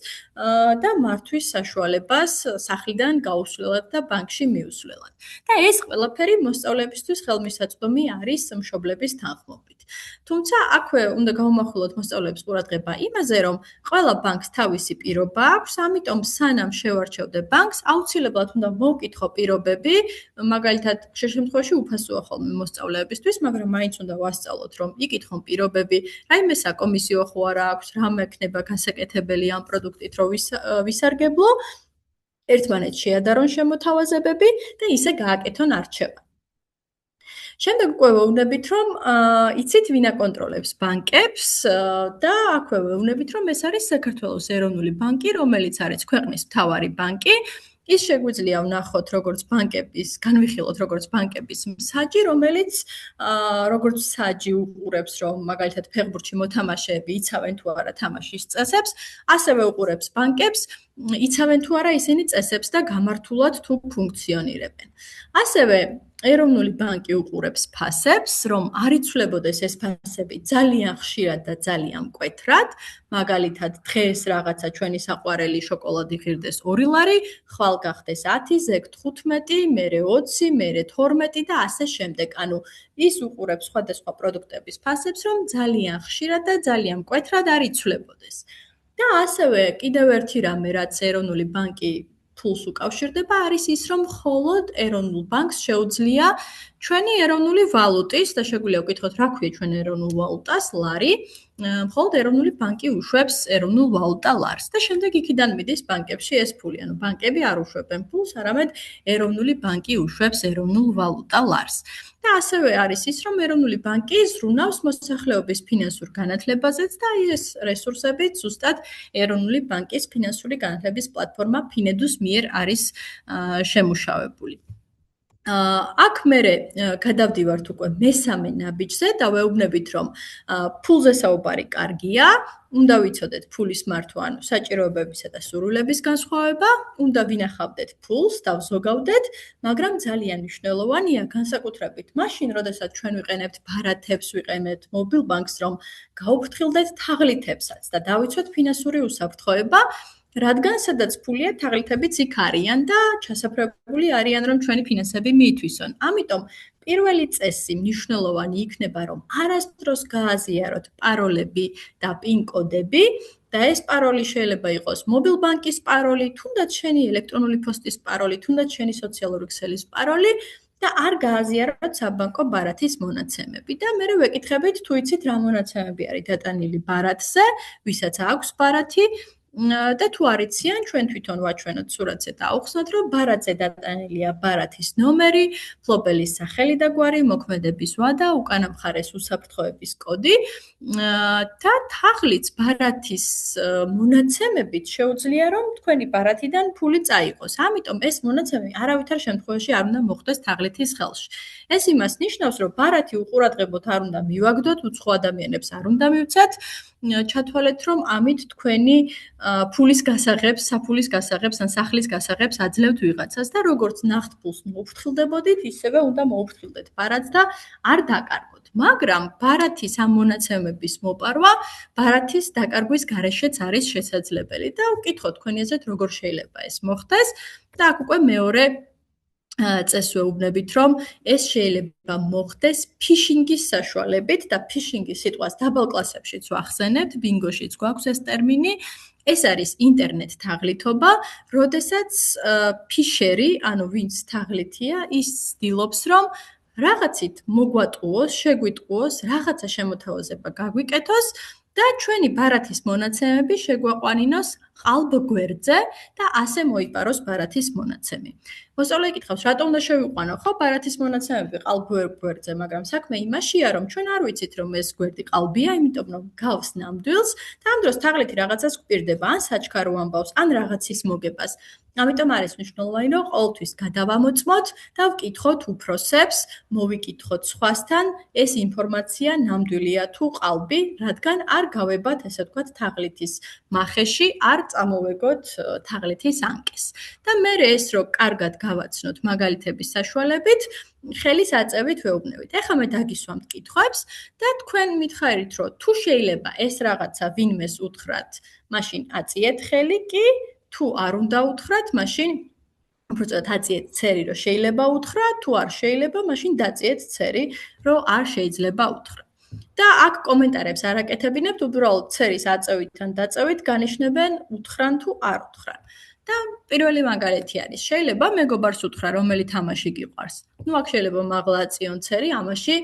და მართვის საშუალებას სახლიდან გაუსვლელად და ბანკში მიუსვლელად. და ეს ყველაფერი მოსწავლეებისთვის ხელმისაწვდომი არის მშობლების თანხმობით. თუმცა აქვე უნდა გავუმახვილოთ მოსწავლეებს ყურადღება იმაზე, რომ ყველა ბანკს თავისი პირობა აქვს, ამიტომ სანამ შევარჩევდე ბანკს, აუცილებლად უნდა მოვკითხო პირობები, მაგალითად, შემთხვევაში უფასოა ხოლმე მოსწავლეებისთვის, მაგრამ მაინც უნდა ვასწავლოთ, რომ იკითხონ პირობები, რაიმე საკომისიო ხო არა აქვს, რამ ექნება გასაკეთებელი ამ პროდუქტით, რომ ვისარგებლო, ერთმანეთს შეადარონ შემოთავაზებები და ისე გააკეთონ არჩევა. შემდეგ უკვე ვეუბნებით, რომ იცით ვინ აკონტროლებს ბანკებს და აქვე ვეუბნებით, რომ ეს არის საქართველოს ეროვნული ბანკი, რომელიც არის ქვეყნის მთავარი ბანკი. ის შეგვიძლია ვნახოთ, როგორც ბანკების, განვიხილოთ, როგორც ბანკების მსაჯი, რომელიც როგორც მსაჯი უყურებს, რომ მაგალითად ფეხბურთში მოთამაშეები იცავენ თუ არა თამაშის წესებს, ასევე უყურებს ბანკებს, იცავენ თუ არა ისინი წესებს და გამართულად თუ ფუნქციონირებენ. ასევე ეროვნული ბანკი უყურებს ფასებს, რომ არ იცვლებოდეს ეს ფასები ძალიან ხშირად და ძალიან მკვეთრად, მაგალითად, დღეს რაღაცა ჩვენი საყვარელი შოკოლადი ღირდეს 2 ლარი, ხვალ გახდეს 10, ზეგ 15, მერე 20, მერე 12 და ასე შემდეგ. ანუ ის უყურებს სხვადასხვა პროდუქტების ფასებს, რომ ძალიან ხშირად და ძალიან მკვეთრად არ იცვლებოდეს. და ასევე კიდევ ერთი რამე, რაც ეროვნული ბანკი ფულს უკავშირდება, არის ის, რომ მხოლოდ ეროვნულ ბანკს შეუძლია ჩვენი ეროვნული ვალუტის და შეგვიძლია ვკითხოთ, რა ქვია ჩვენ ეროვნულ ვალუტას, ლარი, მხოლოდ ეროვნული ბანკი უშვებს ეროვნულ ვალუტა ლარს და შემდეგ იქიდან მიდის ბანკებში ეს ფული, ანუ ბანკები არ უშვებენ ფულს, არამედ ეროვნული ბანკი უშვებს ეროვნულ ვალუტა ლარს. და ასევე არის ის, რომ ეროვნული ბანკი ზრუნავს მოსახლეობის ფინანსურ განათლებაზეც და ეს რესურსები ზუსტად ეროვნული ბანკის ფინანსური განათლების პლატფორმა ფინედუს მიერ არის შემუშავებული. აქ მერე გადავდივართ უკვე მესამე ნაბიჯზე და ვეუბნებით, რომ ფულზე საუბარი კარგია, უნდა ვიცოდეთ ფულის მართვა, ანუ საჭიროებებისა და სურვილების განსხვავება, უნდა ვინახავდეთ ფულს და ვზოგავდეთ, მაგრამ ძალიან მნიშვნელოვანია განსაკუთრებით მაშინ, როდესაც ჩვენ ვიყენებთ ბარათებს, ვიყენებთ მობილ ბანკს, რომ გაუფრთხილდეთ თაღლითებსაც და დავიცვათ ფინანსური უსაფრთხოება, რადგან სადაც ფულია, თაღლითებიც იქ არიან და ჩასაფრებული არიან, რომ ჩვენი ფინანსები მიითვისონ. ამიტომ პირველი წესი მნიშვნელოვანი იქნება, რომ არასდროს გააზიაროთ პაროლები და პინ-კოდები და ეს პაროლი შეიძლება იყოს მობილ ბანკის პაროლი, თუნდაც შენი ელექტრონული პოსტის პაროლი, თუნდაც შენი სოციალური ქსელის პაროლი და არ გააზიაროთ საბანკო ბარათის მონაცემები და მერე ვეკითხებით, თუ იცით რა მონაცემები არის დატანილი ბარათზე, ვისაც აქვს ბარათი და თუ არ იციან, ჩვენ თვითონ ვაჩვენოთ სურათზე და ავხსნათ, რომ ბარათზე დატანილია ბარათის ნომერი, ფლობელის სახელი და გვარი, მოქმედების ვადა, უკანა მხარეს უსაფრთხოების კოდი და თაღლიც ბარათის მონაცემებით შეუძლია, რომ თქვენი ბარათიდან ფული წაიღოს. ამიტომ ეს მონაცემები არავითარ შემთხვევაში არ უნდა მოხვდეს თაღლითის ხელში. ეს იმას ნიშნავს, რომ ბარათი უყურადღებოდ არ უნდა მივაგდოთ, უცხო ადამიანებს არ უნდა მივცეთ, ჩათვალეთ, რომ ამით თქვენი ფულის გასაღებს, საფულის გასაღებს ან სახლის გასაღებს აძლევთ ვიღაცას და როგორც ნახთ ფულს მოუფრთხილდებოდით, ისევე უნდა მოუფრთხილდეთ ბარათს და არ დაკარგოთ. მაგრამ ბარათის ამ მონაცემების მოპარვა ბარათის დაკარგვის გარეშეც არის შესაძლებელი და ვკითხოთ თქვენი აზრით, როგორ შეიძლება ეს მოხდეს და აქ უკვე მეორე წესს ვეუბნებით, რომ ეს შეიძლება მოხდეს ფიშინგის საშუალებით და ფიშინგის სიტყვას დაბალ კლასებშიც ვახსენებთ, ბინგოშიც გვაქვს ეს ტერმინი. ეს არის ინტერნეტ თაღლითობა, როდესაც ფიშერი, ანუ ვინც თაღლითია, ის ცდილობს, რომ რაღაცით მოგვატყუოს, შეგვიტყუოს, რაღაცა შემოთავაზება გაგვიკეთოს და ჩვენი ბარათის მონაცემები შეგვაყვანინოს ყალბ გვერდზე და ასე მოიპაროს ბარათის მონაცემი. მოსწავლე იკითხავს, რატომ უნდა შევიყვანო, ხო, ბარათის მონაცემები ყალბ გვერდზე, მაგრამ საქმე იმაშია, რომ ჩვენ არ ვიცით, რომ ეს გვერდი ყალბია, იმიტომ რომ გავს ნამდვილს და ამ დროს თაღლითი რაღაცას გვპირდება, ან საჩქარო ამბავს, ან რაღაცის მოგებას. ამიტომ არის მნიშვნელოვანი, რომ ყოველთვის გადავამოწმოთ და ვკითხოთ უფროსებს, მოვიკითხოთ სხვასთან, ეს ინფორმაცია ნამდვილია თუ ყალბი, რადგან არ გავებათ, ესე ვთქვათ, თაღლითის მახეში, არ წამოვეგოთ თაღლითის ანკეს. და მე ეს რო კარგად გავაცნოთ მაგალითების საშუალებით, ხელის აწევით ვეუბნებით. ეხლა მე დაგისვამთ კითხვებს და თქვენ მითხარით, რომ თუ შეიძლება ეს რაღაცა ვინმეს უთხრათ, მაშინ აწიეთ ხელი კი, თუ არ უნდა უთხრათ, მაშინ უბრალოდ აწიეთ ცერი, რომ შეიძლება უთხრა, თუ არ შეიძლება, მაშინ დაწიეთ ცერი, რომ არ შეიძლება უთხრა. და აქ კომენტარებს არ აკეთებინებთ, უბრალოდ ცერის აწევით ან დაწევით განიშნებენ უთხრან თუ არ უთხრან. და პირველი მაგალითი არის, შეიძლება მეგობარს უთხრა, რომელი თამაში გიყვარს. ნუ აქ შეიძლება მაღლა აწიონ ცერი, ამაში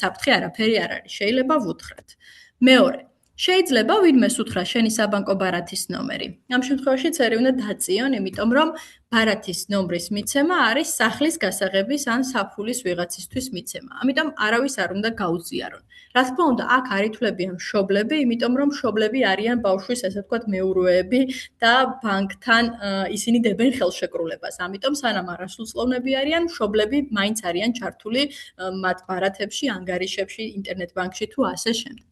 საფრთხე არაფერი არ არის. შეიძლება ვუთხრათ. მეორე, შეიძლება ვინმეს უთხრა შენი საბანკო ბარათის ნომერი. ამ შემთხვევაში ცერი უნდა დაწიონ, იმიტომ რომ ბარათის ნომრის მიცემა არის სახლის გასაღების ან საფულის ვიღაცისთვის მიცემა. ამიტომ არავის არ უნდა გაუზიარონ. რა თქმა უნდა, აქ არ ითვლებიან მშობლები, იმიტომ რომ მშობლები არიან ბავშვის, ესე ვთქვათ, მეურვეები და ბანკთან ისინი დებენ ხელშეკრულებას. ამიტომ სანამ არასრულწლოვნები არიან, მშობლები მაინც არიან ჩართული მათ ბარათებში, ანგარიშებში, ინტერნეტ ბანკში თუ ასე შემდეგ.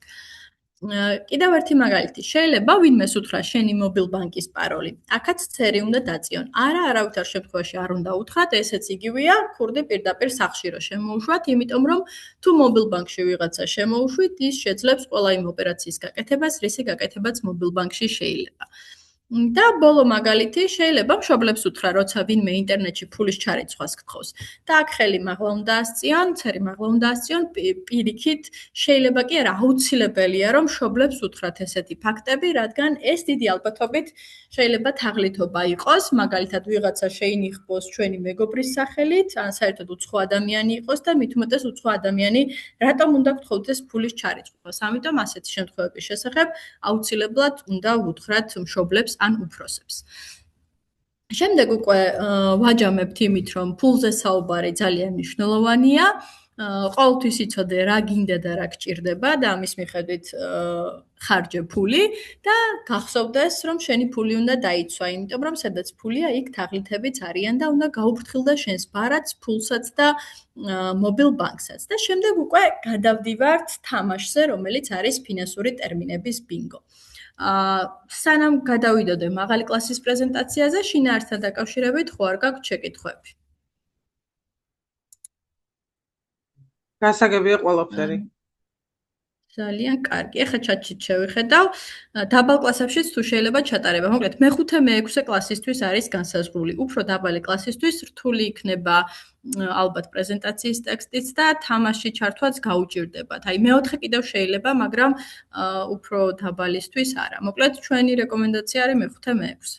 კიდევ ერთი მაგალითი, შეიძლება ვინმეს უთხრა შენი მობილბანკის პაროლი. აქაც ცერი უნდა დაწიონ. არავითარ შემთხვევაში არ უნდა უთხრათ, ესეც იგივეა, ქურდი პირდაპირ სახლში რო შემოუშვათ, იმიტომ რომ თუ მობილბანკში ვიღაცა შემოუშვით, ის შეძლებს ყველა იმ ოპერაციის გაკეთებას, რისი გაკეთებაც მობილბანკში შეიძლება. და ბოლო მაგალითი, შეიძლება მშობლებს უთხრა, როცა ვინმე ინტერნეტში ფულის ჩარიცხვას გთხოვს. და აქ ხელი მაღლა უნდა ასწიონ, ცერი მაღლა უნდა ასწიონ, პირიქით, შეიძლება კი არა, აუცილებელია, რომ მშობლებს უთხრათ ესეთი ფაქტები, რადგან ეს დიდი ალბათობით შეიძლება თაღლითობა იყოს, მაგალითად ვიღაცა შეინიხბოს ჩვენი მეგობრის სახელით, ან საერთოდ უცხო ადამიანი იყოს და მით უმეტეს უცხო ადამიანი რატომ უნდა გთხოვდეს ფულის ჩარიცხვას. ამიტომ ასეთი შემთხვევების შესახებ აუცილებლად უნდა უთხრათ მშობლებს ან უფროსებს. შემდეგ უკვე ვაჯამებთ იმით, რომ ფულზე საუბარი ძალიან მნიშვნელოვანია. ყოველთვის იცოდე რა გინდა და რა გჭირდება და ამის მიხედვით ხარჯე ფული და გახსოვდეს, რომ შენი ფული უნდა დაიცვა, იმიტომ რომ სადაც ფულია, იქ თაღლითებიც არიან და უნდა გაუფრთხილდე შენს ბარათს, ფულსაც და მობილ ბანკსაც. და შემდეგ უკვე გადავდივართ თამაშზე, რომელიც არის ფინანსური ტერმინების ბინგო. სანამ გადავიდოდე მაღალი კლასის პრეზენტაციაზე, შინაარსთან დაკავშირებით ხო არ გაქვთ შეკითხვები? გასაგებია ყველაფერი. ძალიან კარგი. ეხლა ჩატში შევიხედავ. დაბალ კლასებშიც თუ შეიძლება ჩატარება. მოკლედ, მე-5, მე-6 კლასისთვის არის განსაზღვრული. უფრო დაბალი კლასისთვის რთული იქნება ალბათ პრეზენტაციის ტექსტიც და თამაში ჩართვაც გაუჭირდებათ. აი, მე-4 კიდევ შეიძლება, მაგრამ უფრო დაბალისთვის არა. მოკლედ, ჩვენი რეკომენდაცია არის მე-5, მე-6.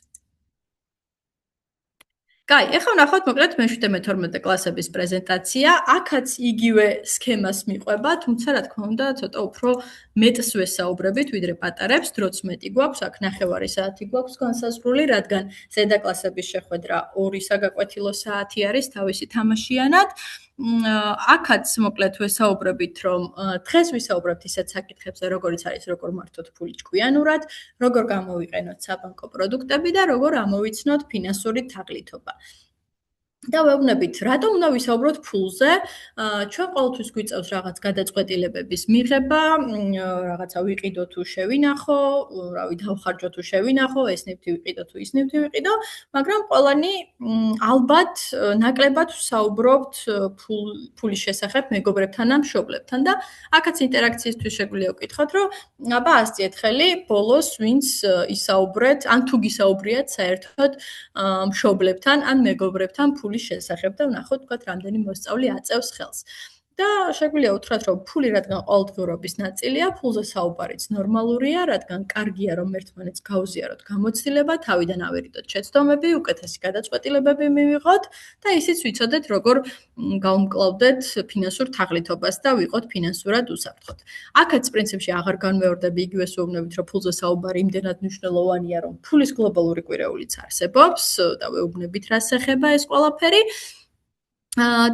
კაი, ეხლა ვნახოთ მოკლედ მე-7-12 კლასების პრეზენტაცია. აქაც იგივე სქემას მიყვება, თუმცა რა თქმა უნდა, ცოტა უფრო მეტს ვესაუბრებით, ვიდრე პატარებს, დროც მეტი გვაქვს, აქ 9 საათი გვაქვს განსაზღვრული, რადგან ზედა კლასების შეხვედრა 2 საგაკვეთილო საათი არის თავისი თამაშიანად. აქაც მოკლედ ვესაუბრებით, რომ დღეს ვისაუბრებთ ისეთ საკითხებზე, როგორიც არის როგორ მართოთ ფული ჭკვიანურად, როგორ გამოვიყენოთ საბანკო პროდუქტები და როგორ ამოვიცნოთ ფინანსური თაღლითობა. და ვეუბნებით, რატომ უნდა ვისაუბროთ ფულზე? ჩვენ ყოველთვის გვიწევს რაღაც გადაწყვეტილებების მიღება, რაღაცა ვიყიდო თუ შევინახო, რავი, დავხარჯო თუ შევინახო, ეს ნივთი ვიყიდო თუ ის ნივთი ვიყიდო, მაგრამ ყველანი ალბათ ნაკლებად ვსაუბრობთ ფულის შესახებ მეგობრებთან და მშობლებთან და აქაც ინტერაქციისთვის შეგვიძლია ვკითხოთ, რომ აბა ასწიეთ ხელი ბოლოს ვინც ისაუბრეთ, ან თუ გისაუბრიათ საერთოდ მშობლებთან ან მეგობრებთან ფულის შესახებ და ვნახოთ, თქვათ, რამდენი მოსწავლე აწევს ხელს. და შეგვიძლია უთხრათ, რომ ფული რადგან ყოველდღიურობის ნაწილია, ფულზე საუბარიც ნორმალურია, რადგან კარგია, რომ ერთმანეთს გავზიაროთ გამოცდილება, თავიდან ავერიდოთ შეცდომები, უკეთესი გადაწყვეტილებები მივიღოთ და ისიც ვიცოდეთ, როგორ გავუმკლავდეთ ფინანსურ თაღლითობას და ვიყოთ ფინანსურად უსაფრთხოდ. აქაც პრინციპში აღარ განმეორდები იგივეს ვეუბნებით, რომ ფულზე საუბარი იმდენად მნიშვნელოვანია, რომ ფულის გლობალური კვირეულიც არსებობს და ვეუბნებით, რას ეხება ეს ყველაფერი.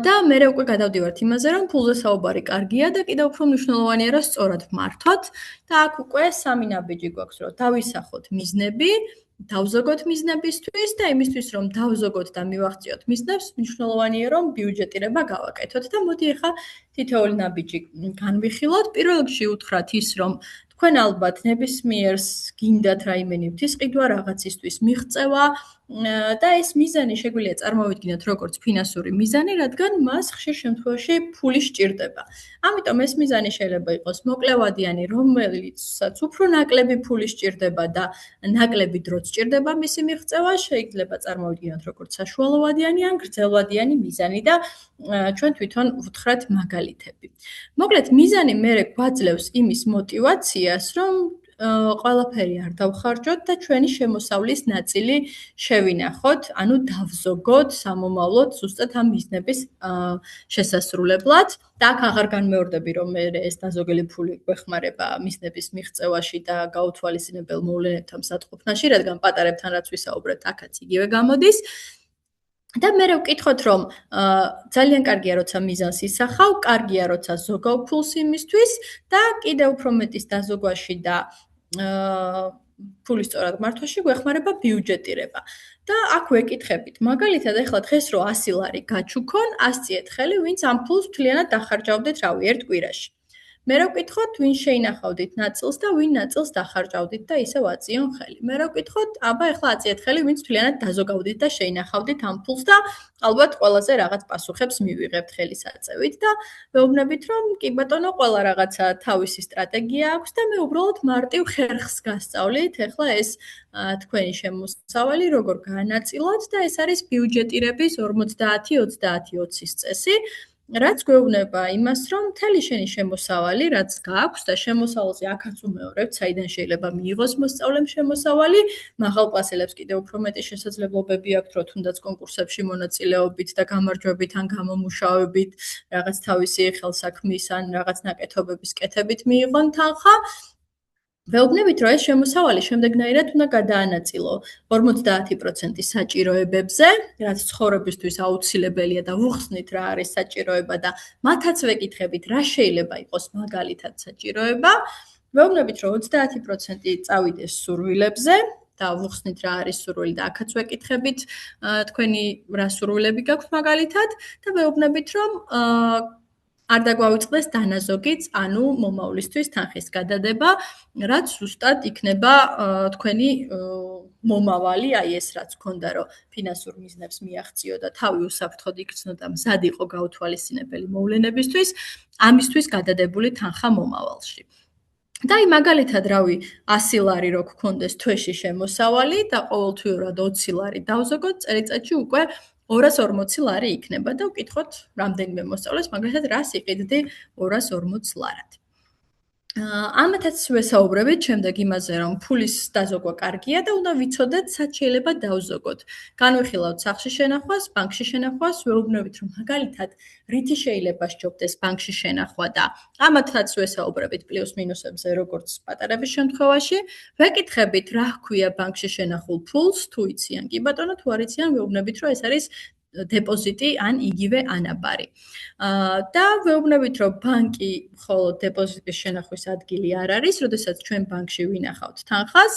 და მე უკვე გადავდივართ იმაზე, რომ ფულზე საუბარი კარგია და კიდევ უფრო მნიშვნელოვანია, რომ სწორად ვმართოთ და აქ უკვე 3 ნაბიჯი გვაქვს, რომ დავისახოთ მიზნები, დავზოგოთ მიზნებისთვის და იმისთვის, რომ დავზოგოთ და მივახციოთ მიზნებს, მნიშვნელოვანია, რომ ბიუჯეტირება გავაკეთოთ და მოდი ახლა თითოეული ნაბიჯი განვიხილოთ. პირველ რიგში უთხრათ ის, რომ თქვენ ალბათ ნებისმიერს გინდათ რაიმე ნივთის ყიდვა, რაღაცისთვის მიღწევა და ეს მიზანი შეგვიძლია წარმოვიდგინოთ როგორც ფინანსური მიზანი, რადგან მას ხშირ შემთხვევაში ფული სჭირდება. ამიტომ ეს მიზანი შეიძლება იყოს მოკლევადიანი, რომელიცაც უფრო ნაკლები ფული სჭირდება და ნაკლები დროც სჭირდება მისი მიღწევა, შეიძლება წარმოვიდგინოთ როგორც საშუალოვადიანი ან გრძელვადიანი მიზანი და ჩვენ თვითონ ვუთხრათ მაგალითები. მოკლედ მიზანი მერე გვაძლევს იმის мотиваციას, რომ ყველაფერი არ დავხარჯოთ და ჩვენი შემოსავლის ნაწილი შევინახოთ, ანუ დავზოგოთ სამომავლოდ ზუსტად ამ მიზნების შესასრულებლად. და აქ აღარ განმეორდები, რომ მე ეს დაზოგელი ფული გვეხმარება მიზნების მიღწევაში და გაუთვალისწინებელ მოვლენებთან მსატყოფნაში, რადგან პატარებთან რაც ვისაუბრეთ, აქაც იგივე გამოდის. და მე ვკითხოთ, რომ ძალიან კარგია, როცა მიზანს ისახავ, კარგია, როცა ზოგავ ფულს იმისთვის და კიდევ უფრო მეტის დაზოგვაში და ფულის სწორად მართვაში გვეხმარება ბიუჯეტირება. და აქ ვეკითხებით, მაგალითად, ახლა დღეს რო 100 ლარი გაჩუქონ, ასწიეთ ხელი, ვინც ამ ფულს მთლიანად დახარჯავდეთ, რავი, ერთ კვირაში. მე ვკითხოთ, ვინ შეინახავდით ნაწილს და ვინ ნაწილს დახარჯავდით და ისევ აწიონ ხელი. მე ვკითხოთ, აბა ახლა აწიეთ ხელი, ვინც მთლიანად დაზოგავდით და შეინახავდით ამ ფულს და ალბათ ყველაზე რაღაც პასუხებს მივიღებთ ხელისაწევით და ვეუბნებით, რომ კი ბატონო, ყველა რაღაცა თავისი სტრატეგია აქვს და მე უბრალოდ მარტივ ხერხს გასწავლით. ახლა ეს თქვენი შემოსავალი როგორ გაანაწილოთ და ეს არის ბიუჯეტირების 50-30-20-20-ის წესი. რაც გვეუბნება იმას, რომ მთელი შენი შემოსავალი, რაც გააქვს და შემოსავალზე აქაც უმეორებთ, საიდან შეიძლება მიიღოს მოსწავლემ შემოსავალი, მაღალკლასელებს კიდევ უფრო მეტი შესაძლებლობები აქვთ, რომ თუნდაც კონკურსებში მონაწილეობით და გამარჯვებით ან გამომუშავებით, რაღაც თავისი ხელსაქმის ან რაღაც ნაკეთობების კეთებით მიიღონ თანხა. ვეუბნებით, რომ ეს შემოსავალი შემდეგნაირად უნდა გადაანაწილო 50% საჭიროებებზე, რაც ცხოვრებისთვის აუცილებელია და ვუხსნით რა არის საჭიროება და მათაც ვეკითხებით, რა შეიძლება იყოს მაგალითად საჭიროება. ვეუბნებით, რომ 30% წავიდეს სურვილებზე და ვუხსნით რა არის სურვილი და აქაც ვეკითხებით, თქვენი რა სურვილები გაქვთ მაგალითად და ვეუბნებით, რომ არ დაგვავიწყდეს დანაზოგიც, ანუ მომავლისთვის თანხის გადადება, რაც ზუსტად იქნება თქვენი მომავალი, აი ეს რაც გქონდა, რომ ფინანსურ მიზნებს მიაღწიო და თავი უსაფრთხოდ იქცნო და მზად იყო გაუთვალისწინებელი მოვლენებისთვის, ამისთვის გადადებული თანხა მომავალში. და აი მაგალითად, რავი, 100 ლარი რო გქონდეს თვეში შემოსავალი და ყოველთვიურად 20 ლარი დავზოგოთ, წელიწადში უკვე 240 ლარი იქნება და ვკითხოთ რამდენიმე მოსწავლეს, მაგალითად, რას იყიდდი 240 ლარად. ამათაც ვესაუბრებით შემდეგ იმაზე, რომ ფულის დაზოგვა კარგია და უნდა ვიცოდეთ, სად შეიძლება დავზოგოთ. განვიხილავთ სახლში შენახვას, ბანკში შენახვას, ვეუბნებით, რომ მაგალითად რითი შეიძლება სჯობდეს ბანკში შენახვა და ამათაც ვესაუბრებით პლუს მინუსებზე, როგორც პატარების შემთხვევაში. ვეკითხებით, რა ჰქვია ბანკში შენახულ ფულს, თუ იციან კი ბატონო, თუ არ იციან, ვეუბნებით, რომ ეს არის დეპოზიტი ან იგივე ანაბარი. და ვეუბნებით, რომ ბანკი მხოლოდ დეპოზიტის შენახვის ადგილი არ არის, როდესაც ჩვენ ბანკში ვინახავთ თანხას.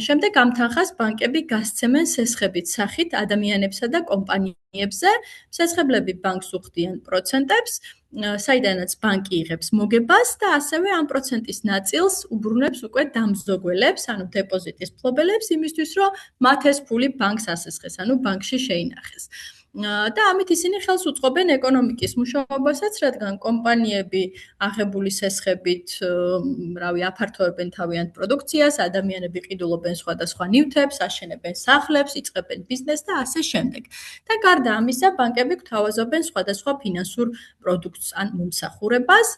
შემდეგ ამ თანხას ბანკები გასცემენ სესხებით სახით ადამიანებსა და კომპანიებზე. სესხებლები ბანკს უხდიან პროცენტებს, საიდანაც ბანკი იღებს მოგებას და ასევე ამ პროცენტის ნაწილს უბრუნებს უკვე დამზოგველებს, ანუ დეპოზიტის მფლობელებს, იმისთვის, რომ მათ ეს ფული ბანკს ასესხეს, ანუ ბანკში შეინახეს. და ამით ისინი ხელს უწყობენ ეკონომიკის მუშაობასაც, რადგან კომპანიები აღებული სესხებით, აფართოებენ თავიანთ პროდუქციას, ადამიანები ყიდულობენ სხვადასხვა ნივთებს, აშენებენ სახლებს, იწყებენ ბიზნესს და ასე შემდეგ. და გარდა ამისა, ბანკები გვთავაზობენ სხვადასხვა ფინანსურ პროდუქტს ან მომსახურებას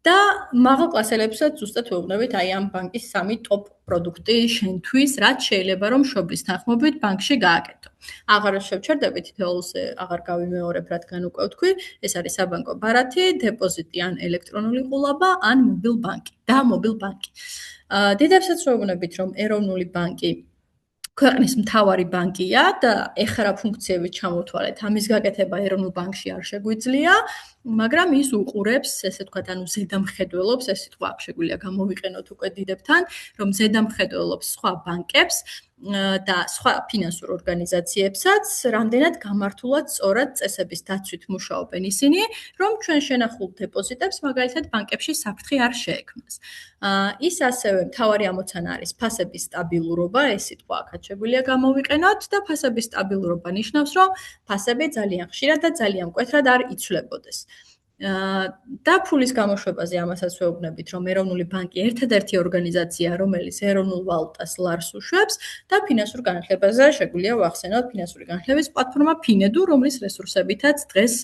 და მაღალკლასელებსაც ზუსტად ვეუბნებით, აი ამ ბანკის 3 ტოპ პროდუქტი შენთვის, რაც შეიძლება რომ მშობლის თანხმობით ბანკში გააკეთო. აღარ შევჩერდებით თითოეულზე, აღარ გავიმეორებ, რადგან უკვე ვთქვი, ეს არის საბანკო ბარათი, დეპოზიტი ან ელექტრონული ყულაბა, ან მობილბანკი და მობილბანკი. დიდებსაც ვეუბნებით, რომ ეროვნული ბანკი ქვეყნის მთავარი ბანკია და ეხლა ფუნქციები ჩამოთვალეთ. ამის გაკეთება ეროვნულ ბანკში არ შეგვიძლია, მაგრამ ის უყურებს, ესე ვთქვათ, ანუ ზედამხედველობს, ეს სიტყვა აქ შეგვიძლია გამოვიყენოთ უკვე დიდებთან, რომ ზედამხედველობს სხვა ბანკებს და სხვა ფინანსურ ორგანიზაციებსაც, რამდენად გამართულად სწორად წესების დაცვით მუშაობენ ისინი, რომ ჩვენ შენახულ დეპოზიტებს მაგალითად ბანკებში საფრთხე არ შეექმნას. ის ასევე მთავარი ამოცანა არის ფასების სტაბილურობა, ეს სიტყვა აქაც შეგვიძლია გამოვიყენოთ და ფასების სტაბილურობა ნიშნავს, რომ ფასები ძალიან ხშირად და ძალიან მკვეთრად არ იცვლებოდეს. და ფულის გამოშვებაზე ამასაც ვეუბნებით, რომ ეროვნული ბანკი ერთადერთი ორგანიზაცია, რომელიც ეროვნულ ვალუტას ლარს უშვებს და ფინანსურ განათლებაზე შეგვიძლია ვახსენოთ ფინანსური განათლების პლატფორმა ფინედუ, რომლის რესურსებითაც დღეს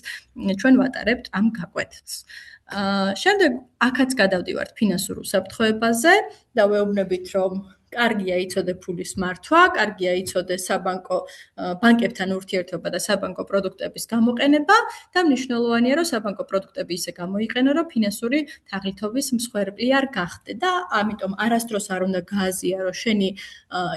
ჩვენ ვატარებთ ამ გაკვეთილს. შემდეგ აქაც გადავდივართ ფინანსურ უსაფრთხოებაზე და ვეუბნებით, რომ კარგია იცოდე ფულის მართვა, კარგია იცოდე საბანკო ბანკებთან ურთიერთობა და საბანკო პროდუქტების გამოყენება და მნიშვნელოვანია, რომ საბანკო პროდუქტები ისე გამოიყენო, რომ ფინანსური თაღლითობის მსხვერპლი არ გახდე და ამიტომ არასდროს არ უნდა გააზიარო შენი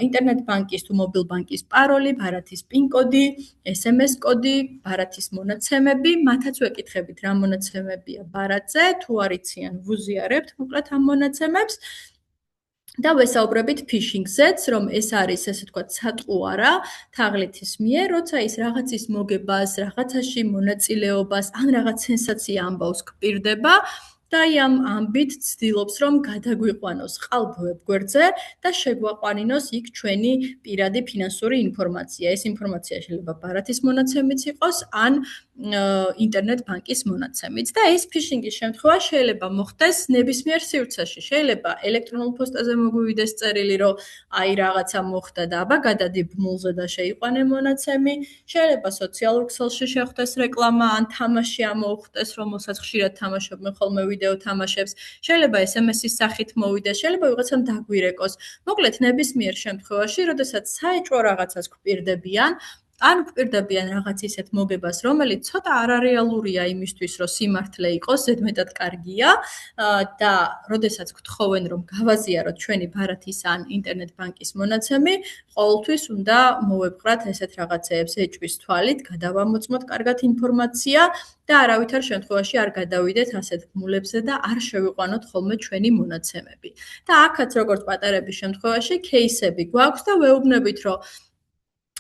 ინტერნეტ ბანკის თუ მობილ ბანკის პაროლი, ბარათის პინ კოდი, SMS კოდი, ბარათის მონაცემები, მათაც ვეკითხებით, რა მონაცემებია ბარათზე, თუ არ იციან, ვუზიარებთ მოკლედ ამ მონაცემებს. და ვესაუბრებით ფიშინგზეც, რომ ეს არის, ესე ვთქვათ, სატყუარა თაღლითის მიერ, როცა ის რაღაცის მოგებას, რაღაცაში მონაწილეობას, ან რაღაც სენსაცია ამბავს გპირდება და აი ამ ამბით ცდილობს, რომ გადაგვიყვანოს ყალბ ვებგვერდზე და შეგვაყვანინოს იქ ჩვენი პირადი ფინანსური ინფორმაცია. ეს ინფორმაცია შეიძლება ბარათის მონაცემიც იყოს, ან ინტერნეტ ბანკის მონაცემით და ეს ფიშინგის შემთხვევა შეიძლება მოხდეს ნებისმიერ სივრცეში. შეიძლება ელექტრონულ პოსტაზე მოგვივიდეს წერილი, რომ აი რაღაცა მოხდა და აბა გადადი ბმულზე და შეიყვანე მონაცემი. შეიძლება სოციალურ ქსელში შეხვდეს რეკლამა ან თამაში ამოუხდეს, რომელსაც ხშირად თამაშობენ ხოლმე ვიდეო თამაშებს. შეიძლება SMS-ის სახით მოვიდეს, შეიძლება ვიღაცამ დაგვირეკოს. მოკლედ ნებისმიერ შემთხვევაში, როდესაც საეჭვო რაღაცას გვპირდებიან, ან გვპირდებიან რაღაც ისეთ მოგებას, რომელიც ცოტა არარეალურია იმისთვის, რომ სიმართლე იყოს, ზედმეტად კარგია და როდესაც გთხოვენ, რომ გავაზიაროთ ჩვენი ბარათის ან ინტერნეტ ბანკის მონაცემი, ყოველთვის უნდა მოვეპყრათ ესეთ რაღაცეებს ეჭვის თვალით, გადავამოწმოთ კარგად ინფორმაცია და არავითარ შემთხვევაში არ გადავიდეთ ასეთ ბმულებზე და არ შევიყვანოთ ხოლმე ჩვენი მონაცემები. და აქაც როგორც პატარების შემთხვევაში, кейსები გვაქვს და ვეუბნებით, რომ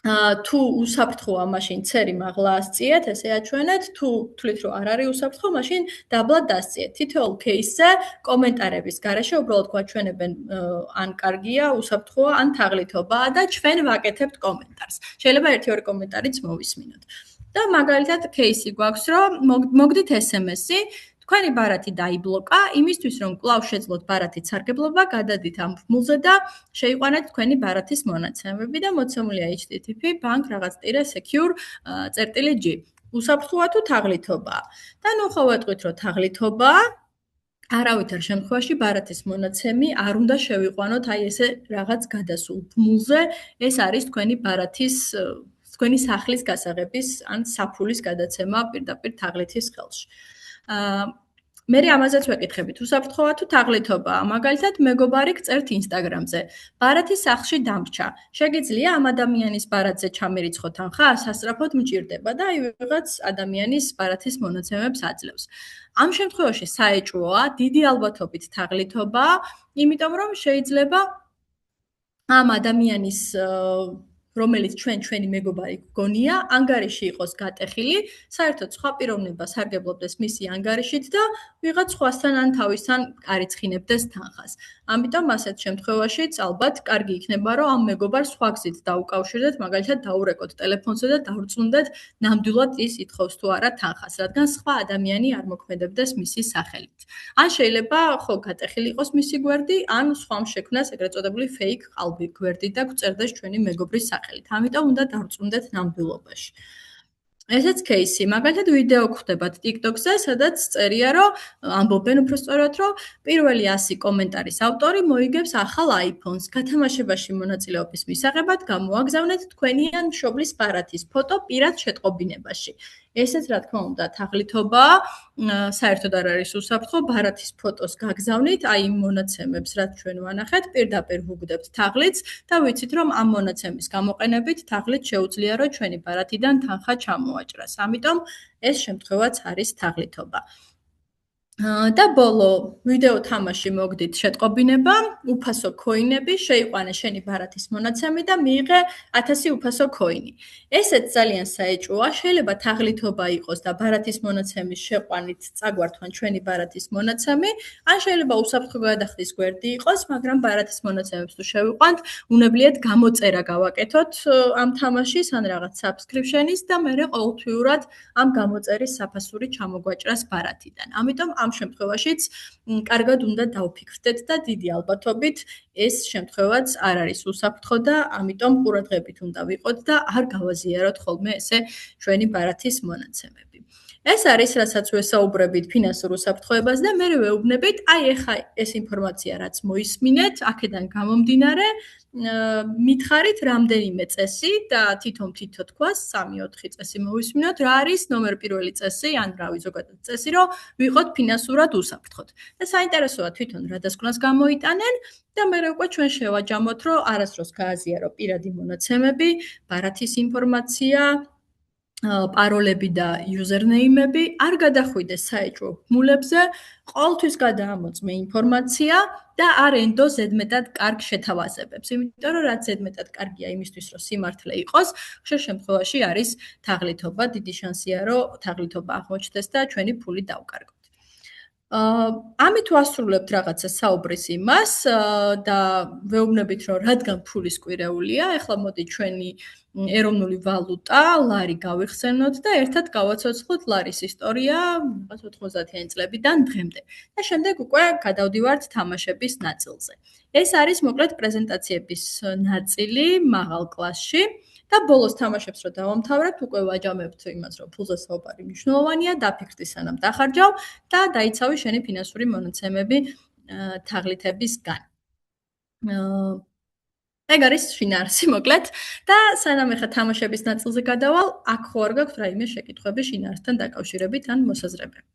თუ უსაფრთხოა, მაშინ ცერი მაღლა ასწიეთ, ესე აჩვენეთ, თუ თვლით, რომ არ არის უსაფრთხო, მაშინ დაბლად დასწიეთ. თითოეულ кейსზე კომენტარების გარეშე უბრალოდ გვაჩვენებენ ან კარგია, უსაფრთხოა, ან თაღლითობაა და ჩვენ ვაკეთებთ კომენტარს. შეიძლება 1-2 კომენტარიც მოვისმინოთ. და მაგალითად кейსი გვაქვს, რომ მოგდით SMS-ი, თქვენი ბარათი დაიბლოკა, იმისთვის რომ კვლავ შეძლოთ ბარათით სარგებლობა, გადადით ამ ბმულზე და შეიყვანეთ თქვენი ბარათის მონაცემები და მოცემულია HTTP bank რაღაც ტირე secure.g. უსაფრთხოა თუ თაღლითობაა? და ნუ ხო ვეტყვით, რომ თაღლითობაა. არავითარ შემთხვევაში ბარათის მონაცემი არ უნდა შევიყვანოთ აი ესე რაღაც გადასულ ბმულზე. ეს არის თქვენი ბარათის თქვენი სახლის გასაღების ან საფულის გადაცემა პირდაპირ თაღლითის ხელში. მე ამაზეც ვეკითხებით, უსაფრთხოა თუ თაღლითობაა. მაგალითად, მეგობარი გწერთ ინსტაგრამზე. ბარათის სახლში დამრჩა. შეგიძლია ამ ადამიანის ბარათზე ჩამერიცხო თანხა, სასწრაფოდ მჭირდება და აი ვიღაც ადამიანის ბარათის მონაცემებს აძლევს. ამ შემთხვევაში საეჭვოა, დიდი ალბათობით თაღლითობაა, იმიტომ რომ შეიძლება ამ ადამიანის რომელიც ჩვენი მეგობარი გგონია, ანგარიში იყოს გატეხილი, საერთოდ სხვა პიროვნებას სარგებლობდეს მისი ანგარიშით და ვიღაც სხვასთან ან თავისთან კარიცხინებდეს თანხას. ამიტომ ასეთ შემთხვევაშიც ალბათ კარგი იქნება, რომ ამ მეგობარს სხვა გზით დაუკავშირდეთ, მაგალითად დაურეკოთ ტელეფონზე და დავრწმუნდეთ ნამდვილად ის ითხოვს თუ არა თანხას, რადგან სხვა ადამიანი არ მოქმედებდეს მისი სახელით. ან შეიძლება ხო გატეხილი იყოს მისი გვერდი, ან სხვამ შექმნას ეგრეთ წოდებული fake ყალბი გვერდი და გწერდეს ჩვენი მეგობრის სახელით. ამიტომ უნდა დავწუნდეთ ნამდვილობაში. ესეც кейსი. მაგალითად ვიდეო გვხვდებათ TikTok-ზე, სადაც წერია, რომ ამბობენ უბრალოდ, რომ პირველი 100 კომენტარის ავტორი მოიგებს ახალ iPhone-ს. გათამაშებაში მონაწილეობის მისაღებად გამოაგზავნეთ თქვენი ან მშობლის ბარათის ფოტო პირად შეტყობინებაში. ესეც რა თქმა უნდა თაღლითობაა, საერთოდ არ არის უსაფრთხო, ბარათის ფოტოს გაგზავნით, აი იმ მონაცემებს, რაც ჩვენ ვანახეთ, პირდაპირ ვუგდებთ თაღლითს და ვიცით, რომ ამ მონაცემის გამოყენებით თაღლით შეუძლია, რომ ჩვენი ბარათიდან თანხა ჩამოაჭრას. ამიტომ ეს შემთხვევაც არის თაღლითობა. და ბოლო ვიდეო თამაში მოგდით შეტყობინება, უფასო ქოინები, შეიყვანე შენი ბარათის მონაცემი და მიიღე 1000 უფასო ქოინი. ესეც ძალიან საეჭვოა, შეიძლება თაღლითობა იყოს და ბარათის მონაცემის შეყვანით წაგვართვან ჩვენი ბარათის მონაცემი, ან შეიძლება უსაფრთხო გადახდის გვერდი იყოს, მაგრამ ბარათის მონაცემებს თუ შევიყვანთ, უნებლიეთ გამოწერა გავაკეთოთ ამ თამაშის ან რაღაც subscription-ის და მერე ყოველთვიურად ამ გამოწერის საფასური ჩამოგვაჭრას ბარათიდან. ამიტომ ამ შემთხვევაშიც კარგად უნდა დავფიქრდეთ და დიდი ალბათობით ეს შემთხვევაც არ არის უსაფრთხო და ამიტომ ყურადღებით უნდა ვიყოთ და არ გავაზიაროთ ხოლმე ესე ჩვენი ბარათის მონაცემები. ეს არის, რასაც ვესაუბრებით ფინანსურ უსაფრთხოებას და მე ვეუბნებით, აი ეხა ეს ინფორმაცია რაც მოისმინეთ, აქედან გამომდინარე, მითხარით რამდენიმე წესი და თვითონ თქვას 3-4 წესი მოვისმინოთ, რა არის ნომერ პირველი წესი, ან რავი ზოგადად წესი, რომ ვიყოთ ფინანსურად უსაფრთხოდ. და საინტერესოა თვითონ რა დასკვნას გამოიტანენ და მე უკვე ჩვენ შევაჯამოთ, რომ არასდროს გააზიარო პირადი მონაცემები, ბარათის ინფორმაცია, პაროლები და username-ები, არ გადახვიდეს საეჭვო ბმულებზე, ყოველთვის გადაამოწმე ინფორმაცია და არ ენდო ზედმეტად კარგ შეთავაზებებს. იმიტომ რომ რაც ზედმეტად კარგია იმისთვის, რომ სიმართლე იყოს, ხშირ შემთხვევაში არის თაღლითობა, დიდი შანსია, რომ თაღლითობა აღმოჩნდეს და ჩვენი ფული დავკარგოთ. ამით ვასრულებთ რაღაცა საუბრის იმას და ვეუბნებით, რომ რადგან ფულის კვირეულია, ეხლა მოდი ჩვენი ეროვნული ვალუტა, ლარი გავიხსენოთ და ერთად გავაცოცხლოთ ლარის ისტორია 90-იანი წლებიდან დღემდე. და შემდეგ უკვე გადავდივართ თამაშების ნაწილზე. ეს არის მოკლედ პრეზენტაციების ნაწილი მაღალ კლასში. და ბოლოს თამაშებს რო დავამთავრებთ, უკვე ვაჯამებთ იმას, რომ ფულზე საუბარი მნიშვნელოვანია, დაფიქრდი სანამ დახარჯავ და დაიცავი შენი ფინანსური მონაცემები თაღლითებისგან. ეგ არის შინაარსი მოკლედ და სანამ ეხა თამაშების ნაწილზე გადავალ, აქ ხო არ გაქვთ რაიმე შეკითხვები შინაარსთან დაკავშირებით ან მოსაზრებები?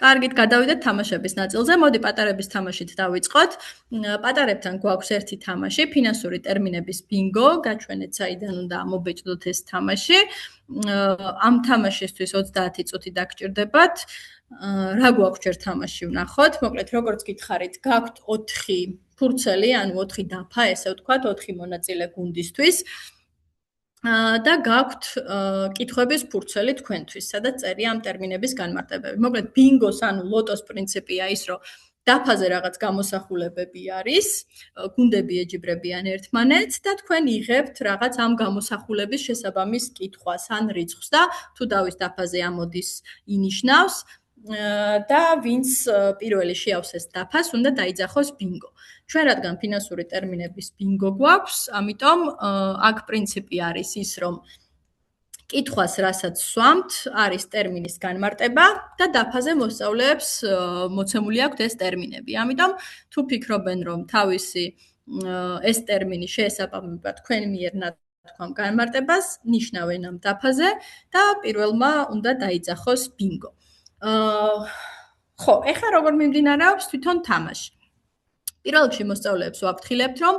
კარგით, გადავიდეთ თამაშების ნაწილზე. მოდი პატარების თამაშით დავიწყოთ. პატარებთან გვაქვს ერთი თამაში, ფინანსური ტერმინების ბინგო. გაჩვენეთ საიდან უნდა მობეჭდოთ ეს თამაში. ამ თამაშისთვის 30 წუთი დაგჭირდებათ. რა გვაქვს ჯერ თამაში ვნახოთ? მოკლედ, როგორც გითხარით, გაქვთ 4 ფურცელი, ანუ 4 დაფა, ესე ვთქვათ, 4 მონაწილე გუნდისთვის. და გაქვთ კითხვების ფურცელი თქვენთვის, სადაც წერია ამ ტერმინების განმარტებები. მოკლედ, ბინგოს ანუ ლოტოს პრინციპია ის, რომ დაფაზე რაღაც გამოსახულებები არის, გუნდები ეჯიბრებიან ერთმანეთს და თქვენ იღებთ რაღაც ამ გამოსახულების შესაბამის კითხვას ან რიცხვს და თუ დავის დაფაზე ამოდის ინიშნავს და ვინც პირველი შეავს ეს დაფას, უნდა დაიძახოს ბინგო. ჩვენ რადგან ფინანსური ტერმინების ბინგო გვაქვს, ამიტომ აქ პრინციპი არის ის, რომ კითხვას, რასაც სვამთ, არის ტერმინის განმარტება და დაფაზე მოსწავლეებს მოცემული აქვთ ეს ტერმინები. ამიტომ თუ ფიქრობენ, რომ თავისი ეს ტერმინი შეესაბამება თქვენ მიერ თქვამ განმარტებას, ნიშნავენ ამ დაფაზე და პირველმა უნდა დაიძახოს ბინგო. ხო, ეხლა როგორ მიმდინარეობს თვითონ თამაში? პირველ რიგში მოსწავლეებს ვაფრთხილებთ, რომ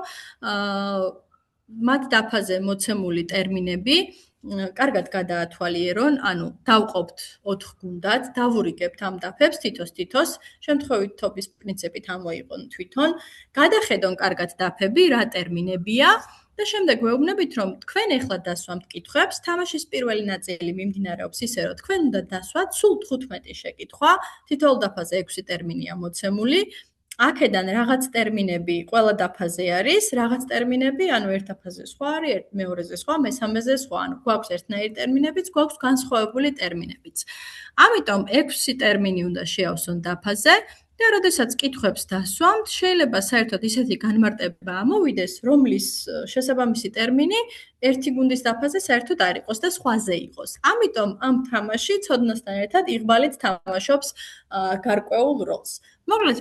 მათ დაფაზე მოცემული ტერმინები კარგად გადაათვალიერონ, ანუ დავყოფთ 4 გუნდად, დავურიგებთ ამ დაფებს თითოს, შემთხვევითობის პრინციპით ამოიღონ თვითონ, გადახედონ კარგად დაფები, რა ტერმინებია და შემდეგ ვეუბნებით, რომ თქვენ ეხლა დასვამთ კითხვებს, თამაშის პირველი ნაწილი მიმდინარეობს ისე, რომ თქვენ უნდა დასვათ სულ 15 შეკითხვა, თითოეულ დაფაზე 6 ტერმინია მოცემული. აქედან რაღაც ტერმინები ყველა დაფაზე არის, რაღაც ტერმინები, ანუ ერთ დაფაზე სხვა არის, მეორეზე სხვა, მესამეზე სხვა, ანუ გვაქვს ერთნაირი ტერმინებიც, გვაქვს განსხვავებული ტერმინებიც. ამიტომ 6 ტერმინი უნდა შეავსონ დაფაზე და როდესაც კითხვებს დასვამთ, შეიძლება საერთოდ ისეთი განმარტება ამოვიდეს, რომლის შესაბამისი ტერმინი ერთი გუნდის დაფაზე საერთოდ არ იყოს და სხვაზე იყოს. ამიტომ ამ თამაში ცოდნასთან ერთად იღბალით თამაშობს გარკვეულ როლს. მოკლედ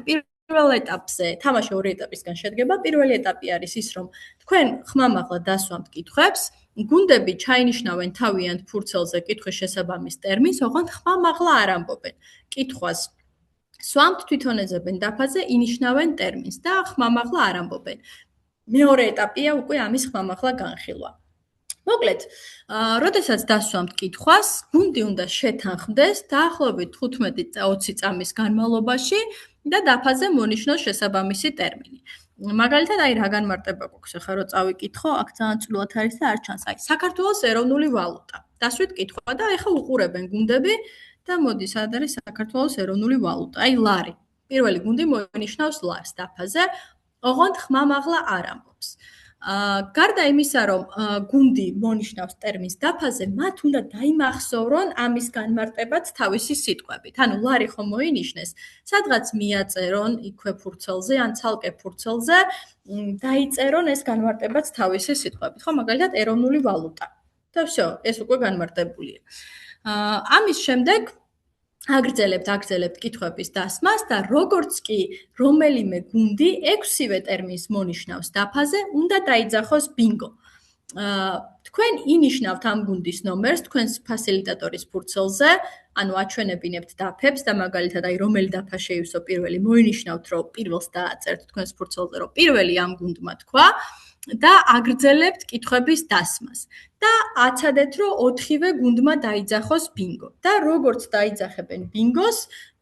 პირველ ეტაპზე თამაში 2 ეტაპისგან შედგება. პირველი ეტაპი არის ის, რომ თქვენ ხმამაღლა დასვამთ კითხვებს, გუნდები ჩაინიშნავენ თავიანთ ფურცელზე კითხვის შესაბამის ტერმინს, ოღონდ ხმამაღლა არ ამბობენ. კითხვას სვამთ, თვითონ ეძებენ დაფაზე, ინიშნავენ ტერმინს და ხმამაღლა არ ამბობენ. მეორე ეტაპია უკვე ამის ხმამაღლა განხილვა. მოკლედ, როდესაც დასვამთ კითხვას, გუნდი უნდა შეთანხმდეს დაახლოებით 15-20 წამის განმავლობაში და დაფაზე მონიშნოს შესაბამისი ტერმინი. მაგალითად, აი რა განმარტება გვაქვს ახლა რო წავიკითხო, აქ ძალიან წვრილად არის და არ ჩანს. აი, საქართველოს ეროვნული ვალუტა. დასვით კითხვა და ეხლა უყურებენ გუნდები და მოდი, სად არის საქართველოს ეროვნული ვალუტა? აი, ლარი. პირველი გუნდი მონიშნავს ლარს დაფაზე, ოღონდ ხმამაღლა არ ამბობს. გარდა იმისა, რომ გუნდი მონიშნავს ტერმინს დაფაზე, მათ უნდა დაიმახსოვრონ ამის განმარტებაც თავისი სიტყვებით. ანუ ლარი ხომ მოინიშნეს, სადღაც მიაწერონ იქვე ფურცელზე ან ცალკე ფურცელზე, დაიწერონ ეს განმარტებაც თავისი სიტყვებით. ხო, მაგალითად, ეროვნული ვალუტა. და всё, ეს უკვე განმარტებულია. ამის შემდეგ აგრძელებთ კითხვების დასმას და როგორც კი რომელიმე გუნდი 6-ვე ტერმინს მონიშნავს დაფაზე, უნდა დაიძახოს ბინგო. თქვენ ინიშნავთ ამ გუნდის ნომერს თქვენს ფასილიტატორის ფურცელზე, ანუ აჩვენებინებთ დაფებს და მაგალითად აი რომელი დაფა შეივსო პირველი, მოინიშნავთ რომ პირველს დააწერთ თქვენს ფურცელზე, რომ პირველი ამ გუნდმა თქვა და აგრძელებთ კითხვების დასმას. და აცადეთ, რომ 4-ვე გუნდმა დაიძახოს ბინგო. და როგორც დაიძახებენ ბინგოს,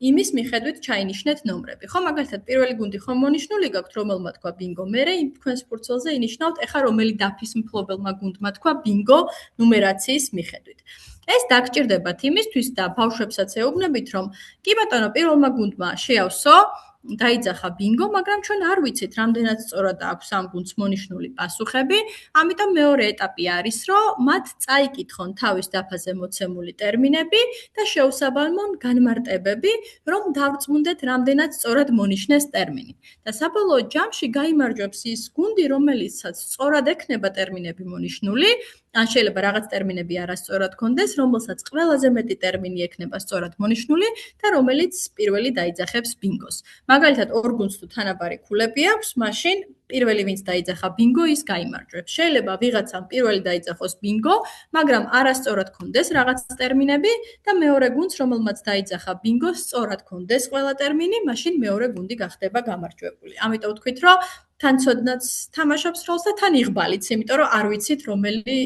იმის მიხედვით ჩაინიშნეთ ნომრები. ხო, მაგალითად, პირველი გუნდი ხომ მონიშნული გაქვთ, რომელმა თქვა ბინგო, მერე თქვენს ფურცელზე ინიშნავთ, ეხლა რომელი დაფის მფლობელმა გუნდმა თქვა ბინგო ნუმერაციის მიხედვით. ეს დაგჭირდებათ იმისთვის და ბავშვებსაც ეუბნებით, რომ კი ბატონო, პირველმა გუნდმა შეავსო დაიძახა ბინგო, მაგრამ ჩვენ არ ვიცით, რამდენად სწორად აქვს ამ გუნდს მონიშნული პასუხები, ამიტომ მეორე ეტაპი არის, რომ მათ წაიკითხონ თავის დაფაზე მოცემული ტერმინები და შეუსაბამონ განმარტებები, რომ დავრწმუნდეთ, რამდენად სწორად მონიშნეს ტერმინი. და საბოლოო ჯამში გაიმარჯვებს ის გუნდი, რომელიცაც სწორად ექნება ტერმინები მონიშნული, ან შეიძლება რაღაც ტერმინები არასწორად კონდეს, რომელსაც ყველაზე მეტი ტერმინი ექნება სწორად მონიშნული და რომელიც პირველი დაიძახებს ბინგოს. მაგალითად, ორ გუნდს თუ თანაბარი ქულები აქვს, მაშინ პირველი ვინც დაიძახა ბინგო, ის გაიმარჯვებს. შეიძლება ვიღაცამ პირველი დაიძახოს ბინგო, მაგრამ არასწორად კონდეს რაღაც ტერმინები და მეორე გუნდს, რომელმაც დაიძახა ბინგო, სწორად კონდეს ყველა ტერმინი, მაშინ მეორე გუნდი გახდება გამარჯვებული. ამიტომ ვთქვით, რომ თან ცოდნაც თამაშობს როლს და თან იღბალიც, იმიტომ რომ არ ვიცით რომელი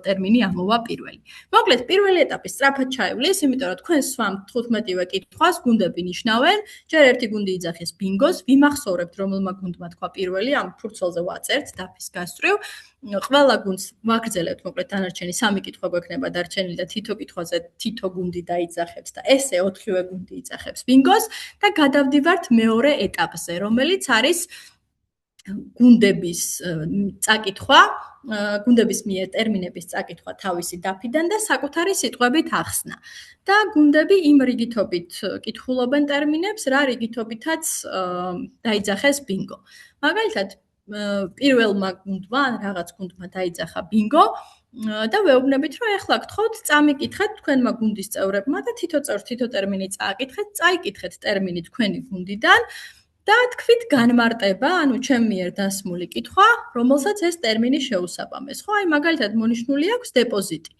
ტერმინი ამოვა პირველი. მოკლედ, პირველი ეტაპი სწრაფად ჩაივლის, იმიტომ რომ თქვენ სვამთ 15-ვე კითხვას, გუნდები ნიშნავენ, ჯერ ერთი გუნდი იძახეს ბინგოს, ვიმახსოვრებთ რომელმა გუნდმა თქვა პირველი, ამ ფურცელზე ვაწერთ დაფის გასწრივ. ყველა გუნდს ვაგრძელებთ, მოკლედ დანარჩენი 3 კითხვა გვექნება დარჩენილი და თითო კითხვაზე თითო გუნდი დაიძახებს და ესე 4-ვე გუნდი იძახებს ბინგოს და გადავდივართ მეორე ეტაპზე, რომელიც არის გუნდების წაკითხვა, გუნდების მიერ ტერმინების წაკითხვა თავისი დაფიდან და საკუთარი სიტყვებით ახსნა. და გუნდები იმ რიგითობით კითხულობენ ტერმინებს, რა რიგითობითაც დაიძახეს ბინგო. მაგალითად, პირველმა გუნდმა ან რაღაც გუნდმა დაიძახა ბინგო, და ვეუბნებით, რომ ეხლა გთხოვთ წამიკითხეთ თქვენმა გუნდის წევრებმა და თითო ტერმინი წააკითხეთ, წაიკითხეთ ტერმინი თქვენი გუნდიდან და თქვით განმარტება, ანუ ჩემ მიერ დასმული კითხვა, რომელსაც ეს ტერმინი შეუსაბამეს. ხო, აი მაგალითად მონიშნული აქვს დეპოზიტი.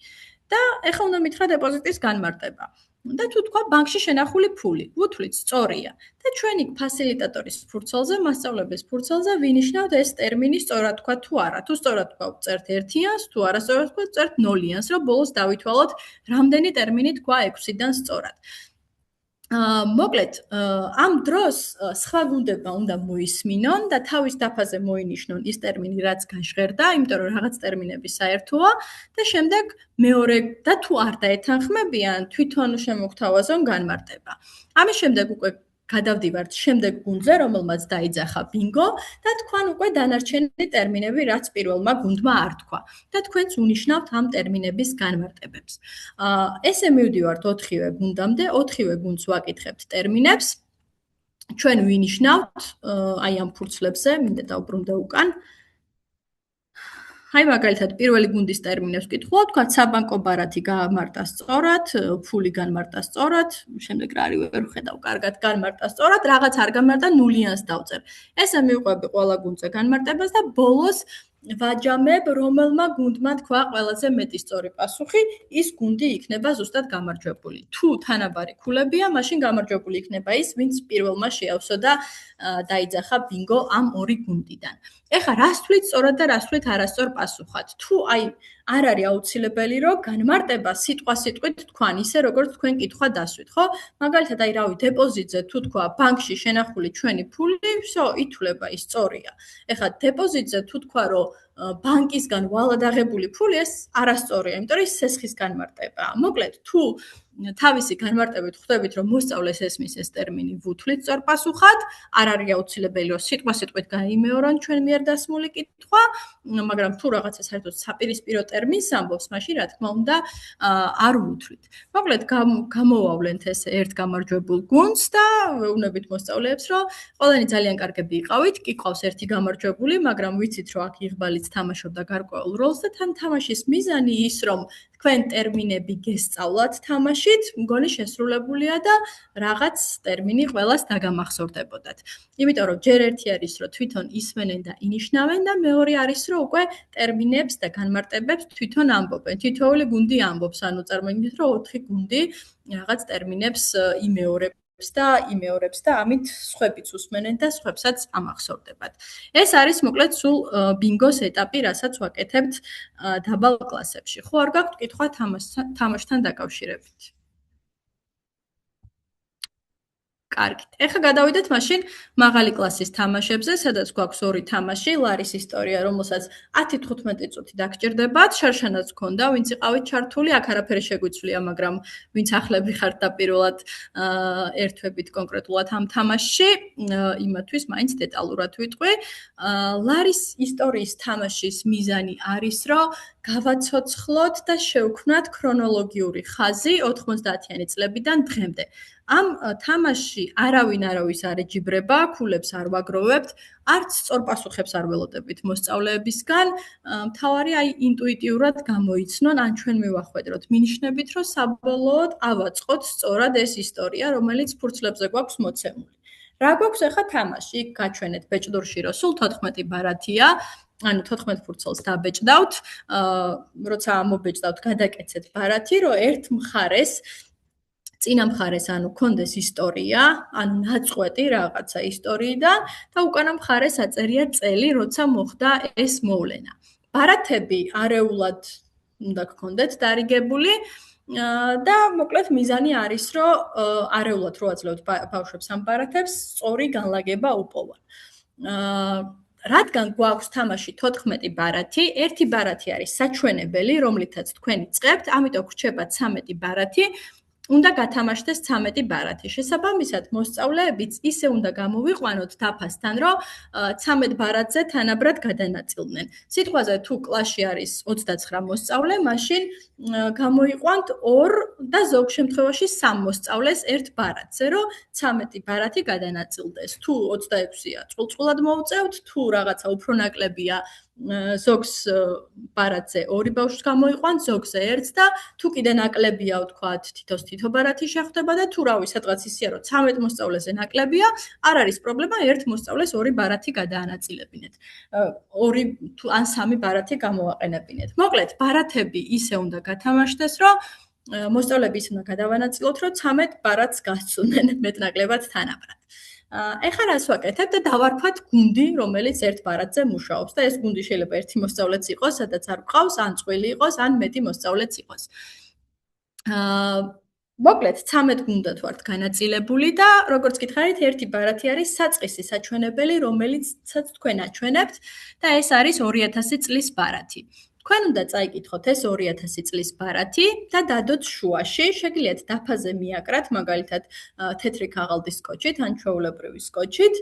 და ეხლა უნდა მითხრა დეპოზიტის განმარტება. და თუ თქვა ბანკში შენახული ფული, ვუთვლით სწორია. და ჩვენი ფასილიტატორის ფურცელზე, მასწავლებლის ფურცელზე ვინიშნავთ ეს ტერმინი სწორად თქვა თუ არა. თუ სწორად თქვა, ვწერთ 1-იანს, თუ არასწორად თქვა, ვწერთ 0-იანს, რომ ბოლოს დავითვალოთ, რამდენი ტერმინი თქვა 6-დან სწორად. მოკლედ, ამ დროს სხვა გუნდებმა უნდა მოისმინონ და თავის დაფაზე მოინიშნონ ის ტერმინი, რაც გაჟღერდა, იმიტომ რომ რაღაც ტერმინები საერთოა და შემდეგ მეორე და თუ არ დაეთანხმებიან, თვითონ შემოგთავაზონ განმარტება. ამის შემდეგ უკვე გადავდივართ შემდეგ გუნდზე, რომელმაც დაიძახა ბინგო და თქვენ უკვე დანარჩენი ტერმინები, რაც პირველმა გუნდმა არ თქვა და თქვენც უნიშნავთ ამ ტერმინების განმარტებებს. ესე მივდივართ 4-ვე გუნდამდე, 4-ვე გუნდს ვაკითხებთ ტერმინებს. ჩვენ ვინიშნავთ აი ამ ფურცლებზე, მინდა დავბრუნდე უკან. აი მაგალითად პირველი გუნდის ტერმინებს ვკითხულობ, თქვა საბანკო ბარათი გამარტა სწორად, ფული განმარტა სწორად, შემდეგ რა არის ვერ ვხედავ კარგად, განმარტა სწორად, რაღაც არ გამარტა 0-იანს დავწერ. ესე მივყვები ყველა გუნდზე განმარტებას და ბოლოს ვაჯამებ, რომელმა გუნდმა თქვა ყველაზე მეტი სწორი პასუხი, ის გუნდი იქნება ზუსტად გამარჯვებული. თუ თანაბარი ქულებია, მაშინ გამარჯვებული იქნება ის, ვინც პირველმა შეავსო და დაიძახა ბინგო ამ ორი გუნდიდან. ეხლა რას თვლით სწორად და რას თვლით არასწორ პასუხად? თუ აი არ არის აუცილებელი, რომ განმარტება სიტყვასიტყვით თქვან, ისე როგორც თქვენ კითხვა დასვით, ხო? მაგალითად, აი რავი, დეპოზიტზე თუ თქვა ბანკში შენახული ჩვენი ფული, всё, ითვლება ის სწორია. ეხლა დეპოზიტზე თუ თქვა, რომ ბანკისგან ვალად აღებული ფული, ეს არასწორია, იმიტომ რომ ის სესხის განმარტებაა. მოკლედ, თუ თავისი განმარტებით ხვდებით, რომ მოსწავლეს ესმის ეს ტერმინი ვუთვლით სწორ პასუხად, არ არის აუცილებელი, რომ სიტყვასიტყვით გაიმეორონ ჩვენ მიერ დასმული კითხვა, მაგრამ თუ რაღაცა საერთოდ საპირისპირო ტერმინს ამბობს, მაშინ რა თქმა უნდა არ ვუთვლით. მოკლედ გამოვავლენთ ეს ერთ გამარჯვებულ გუნდს და ვეუბნებით მოსწავლეებს, რომ ყველანი ძალიან კარგები იყავით, კი ყავს ერთი გამარჯვებული, მაგრამ ვიცით, რომ აქ იღბალიც თამაშობდა გარკვეულ როლს და თან თამაშის მიზანი ის, რომ თქვენ ტერმინები გესწავლათ თამაშით, მგონი შესრულებულია და რაღაც ტერმინი ყველას დაგამახსოვრდებოდათ. იმიტომ რომ ჯერ ერთი არის, რომ თვითონ ისმენენ და ინიშნავენ და მეორე არის, რომ უკვე ტერმინებს და განმარტებებს თვითონ ამბობენ. თითოეული გუნდი ამბობს, ანუ წარმოიდგინეთ, რომ 4 გუნდი რაღაც ტერმინებს იმეორებს და ამით სხვებიც უსმენენ და სხვებსაც ამახსოვრდებათ. ეს არის მოკლედ სულ ბინგოს ეტაპი, რასაც ვაკეთებთ დაბალ კლასებში. ხო არ გაქვთ კითხვა თამაშთან დაკავშირებით? კარგით. ეხლა გადავიდეთ მაშინ მაღალი კლასის თამაშებზე, სადაც გვაქვს ორი თამაში, ლარის ისტორია, რომელსაც 10-15 წუთი დაგჭირდებათ, შარშანაც გქონდა, ვინც იყავით ჩართული, აქ არაფერი შეგვიცვლია, მაგრამ ვინც ახლები ხართ და პირველად ერთვებით კონკრეტულად ამ თამაშში, იმათვის მაინც დეტალურად ვიტყვი. ლარის ისტორიის თამაშის მიზანი არის, რომ გავაცოცხლოთ და შევქმნათ ქრონოლოგიური ხაზი 90-იანი წლებიდან დღემდე. ამ თამაშში არავინ არავის არ ეჯიბრება, ქულებს არ ვაგროვებთ, არც სწორ პასუხებს არ ველოდებით მოსწავლეებისგან. მთავარი აი ინტუიტიურად გამოიცნონ, ან ჩვენ მივახვედროთ მინიშნებით, რომ საბოლოოდ ავაწყოთ სწორად ეს ისტორია, რომელიც ფურცლებზე გვაქვს მოცემული. რა გვაქვს ახლა თამაში? იქ გაჩვენეთ ბეჭდურში, რომ სულ 14 ბარათია. ანუ 14 ფურცელს დაბეჭდავთ, როცა ამობეჭდავთ, გადაკეცეთ ბარათი, რომ ერთ მხარეს წინა მხარეს ანუ კონდეს ისტორია, ანუ ნაწყვეტი რაღაცა ისტორიიდან და უკანა მხარეს აწერია წელი, როცა მოხდა ეს მოვლენა. ბარათები არეულად უნდა გქონდეთ დარიგებული და მოკლედ მიზანი არის, რომ არეულად რო აძლევთ ბავშვებს ამ ბარათებს, სწორი განლაგება უპოვონ. რადგან გვაქვს თამაში 14 ბარათი, ერთი ბარათი არის საჩვენებელი, რომლითაც თქვენ იწყებთ, ამიტომ გრჩება 13 ბარათი. უნდა გათამაშდეს 13 ბარათი. შესაბამისად, მოსწავლეებიც ისე უნდა გამოვიყვანოთ დაფასთან, რომ 13 ბარათზე თანაბრად გადანაწილდნენ. სიტყვაზე თუ კლასში არის 29 მოსწავლე, მაშინ გამოიყვანთ 2 და ზოგ შემთხვევაში 3 მოსწავლეს ერთ ბარათზე, რომ 13 ბარათი გადანაწილდეს. თუ 26-ია, წყვილ-წყვილად მოუწევთ, თუ რაღაცა უფრო ნაკლებია, ზოგს ბარათზე 2 ბავშვს გამოიყვანთ, ზოგზე 1 და თუ კიდე ნაკლებია ვთქვათ, თითო ბარათი შეხვდება და თუ რავი, სადღაც ისეა, რომ 13 მოსწავლეზე ნაკლებია, არ არის პრობლემა, 1 მოსწავლეს 2 ბარათი გადაანაწილებინეთ. 2 თუ ან 3 ბარათი გამოვაყენებინეთ. მოკლედ, ბარათები ისე უნდა გათამაშდეს, რომ მოსწავლეები ისე უნდა გადავანაწილოთ, რომ 13 ბარათს გასწუნენ მეტნაკლებად თანაბრად. ეხლა რას ვაკეთებ და დავარქვათ გუნდი, რომელიც ერთ ბარათზე მუშაობს და ეს გუნდი შეიძლება ერთი მოსწავლეც იყოს, სადაც არ გვყავს, ან წყვილი იყოს, ან მეტი მოსწავლეც იყოს. მოკლედ 13 გუნდად ვართ განაწილებული და როგორც გითხარით, ერთი ბარათი არის საწყისი საჩვენებელი, რომელიცაც თქვენ აჩვენებთ და ეს არის 2000 წლის ბარათი. თქვენ უნდა წაიკითხოთ ეს 2000 წლის ბარათი და დადოთ შუაში, შეგიძლიათ დაფაზე მიაკრათ, მაგალითად, თეთრი ქაღალდის სკოჩით, ან ჩვეულებრივი სკოჩით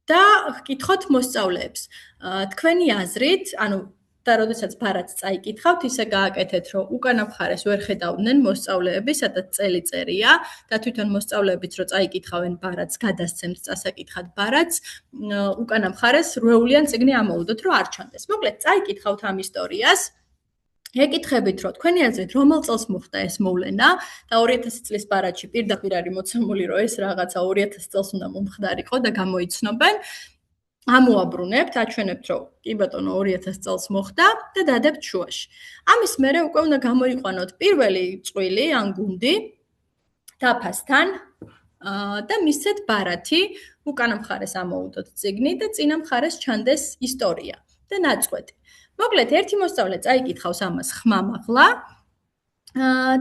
და გკითხოთ მოსწავლეებს. თქვენი აზრით, ანუ და როდესაც ბარათს წაიკითხავთ, ისე გააკეთეთ, რომ უკანა მხარეს ვერ ხედავდნენ მოსწავლეები, სადაც წელი-წერია და თვითონ მოსწავლეებიც რო წაიკითხავენ ბარათს, გადასცემთ წასაკითხად ბარათს, უკანა მხარეს რვეულიან წიგნი ამოუდოთ, რომ არ ჩანდეს. მოკლედ, წაიკითხავთ ამ ისტორიას. ეკითხებით, რომ თქვენი აზრით, რომელ წელს მოხდა ეს მოვლენა და 2000 წლის ბარათში პირდაპირ არის მოცემული, რომ ეს რაღაცა 2000 წელს უნდა მომხდარიყო და გამოიცნობენ. ამოაბრუნებთ, აჩვენებთ, რომ კი ბატონო 2000 წელს მოხდა და დადებთ შუაში. ამის მერე უკვე უნდა გამოიყვანოთ პირველი წყვილი ან გუნდი დაფასთან და მისცეთ ბარათი, უკანა მხარეს ამოუდოთ წიგნი და წინა მხარეს ჩანდეს ისტორია და ნაწყვეტი. მოკლედ, ერთი მოსწავლე წაიკითხავს ამას ხმამაღლა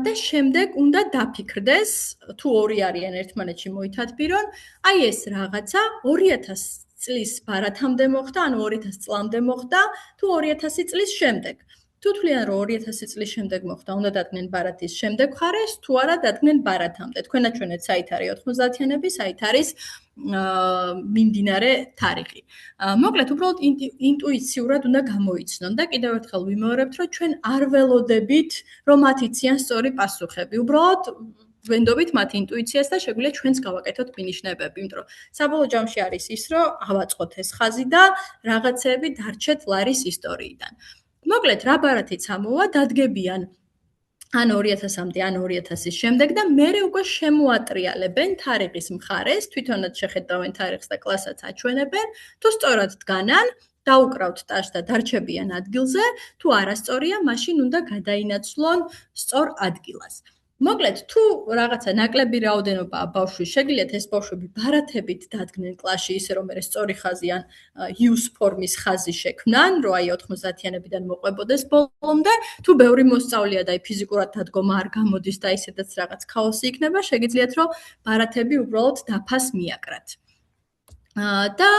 და შემდეგ უნდა დაფიქრდეს, თუ 2 არიან ერთმანეთში მოითათბირონ, აი ეს რაღაცა 2000 წლის ბარათამდე მოხდა, ანუ 2000 წლამდე მოხდა, თუ 2000 წლის შემდეგ. თუ თვლიან, რომ 2000 წლის შემდეგ მოხდა, უნდა დადგნენ ბარათის შემდეგ მხარეს, თუ არა დადგნენ ბარათამდე. თქვენ აჩვენეთ, საით არის 90-იანები, საით არის მიმდინარე თარიღი. მოკლედ, უბრალოდ ინტუიციურად უნდა გამოიცნონ და კიდევ ერთხელ ვიმეორებთ, რომ ჩვენ არ ველოდებით, რომ მათ იციან სწორი პასუხები. უბრალოდ ვენდობით მათ ინტუიციას და შეგვიძლია ჩვენც გავაკეთოთ მინიშნებები, იმიტომ რომ საბოლოო ჯამში არის ის, რომ ავაწყოთ ეს ხაზი და რაღაცეები დარჩეთ ლარის ისტორიიდან. მოკლედ, რა ბარათიც ამოვა, დადგებიან ან 2000-მდე, ან 2000-ის შემდეგ და მერე უკვე შემოატრიალებენ თარიღის მხარეს, თვითონაც შეხედავენ თარიღს და კლასაც აჩვენებენ, თუ სწორად დგანან, დაუკრავთ ტაშს და დარჩებიან ადგილზე, თუ არასწორია, მაშინ უნდა გადაინაცვლონ სწორ ადგილას. მოკლედ, თუ რაღაცა ნაკლები რაოდენობაა ბავშვის, შეგიძლიათ ეს ბავშვები ბარათებით დადგნენ კლასში, ისე რომ ეს სწორი ხაზი ან U ფორმის ხაზი შექმნან, რომ აი 90-იანებიდან მოყვებოდეს ბოლომდე, თუ ბევრი მოსწავლეა და ფიზიკურად დადგომა არ გამოდის და ისედაც რაღაც ქაოსი იქნება, შეგიძლიათ რომ ბარათები უბრალოდ დაფას მიაკრათ. და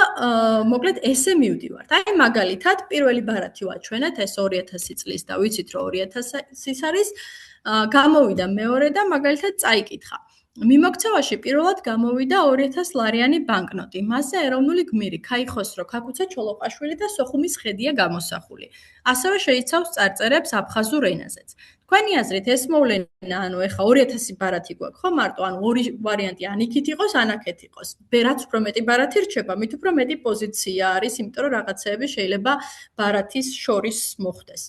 მოკლედ ესე მივდივართ. აი მაგალითად, პირველი ბარათი ვაჩვენეთ, ეს 2000 წლის და ვიცით რომ 2000-ის არის. გამოვიდა მეორე და მაგალითად წაიკითხა. მიმოქცევაში პირველად გამოვიდა 2000 ლარიანი ბანკნოტი. მასზე ეროვნული გმირი ქაიხოსრო ქაკუცა ჩოლოყაშვილი და სოხუმის ხედია გამოსახული. ასევე შეიცავს წარწერებს აფხაზურ ენაზეც. თქვენი აზრით ეს მოვლენა, ანუ ეხა 2000 ბარათი გვაქვს, ხო მარტო, ანუ ორი ვარიანტი, ან იქით იყოს, ან აქეთ იყოს. რაც უფრო მეტი ბარათი რჩება, მით უფრო მეტი პოზიცია არის, იმიტომ რომ რაღაცეები შეიძლება ბარათის შორის მოხდეს.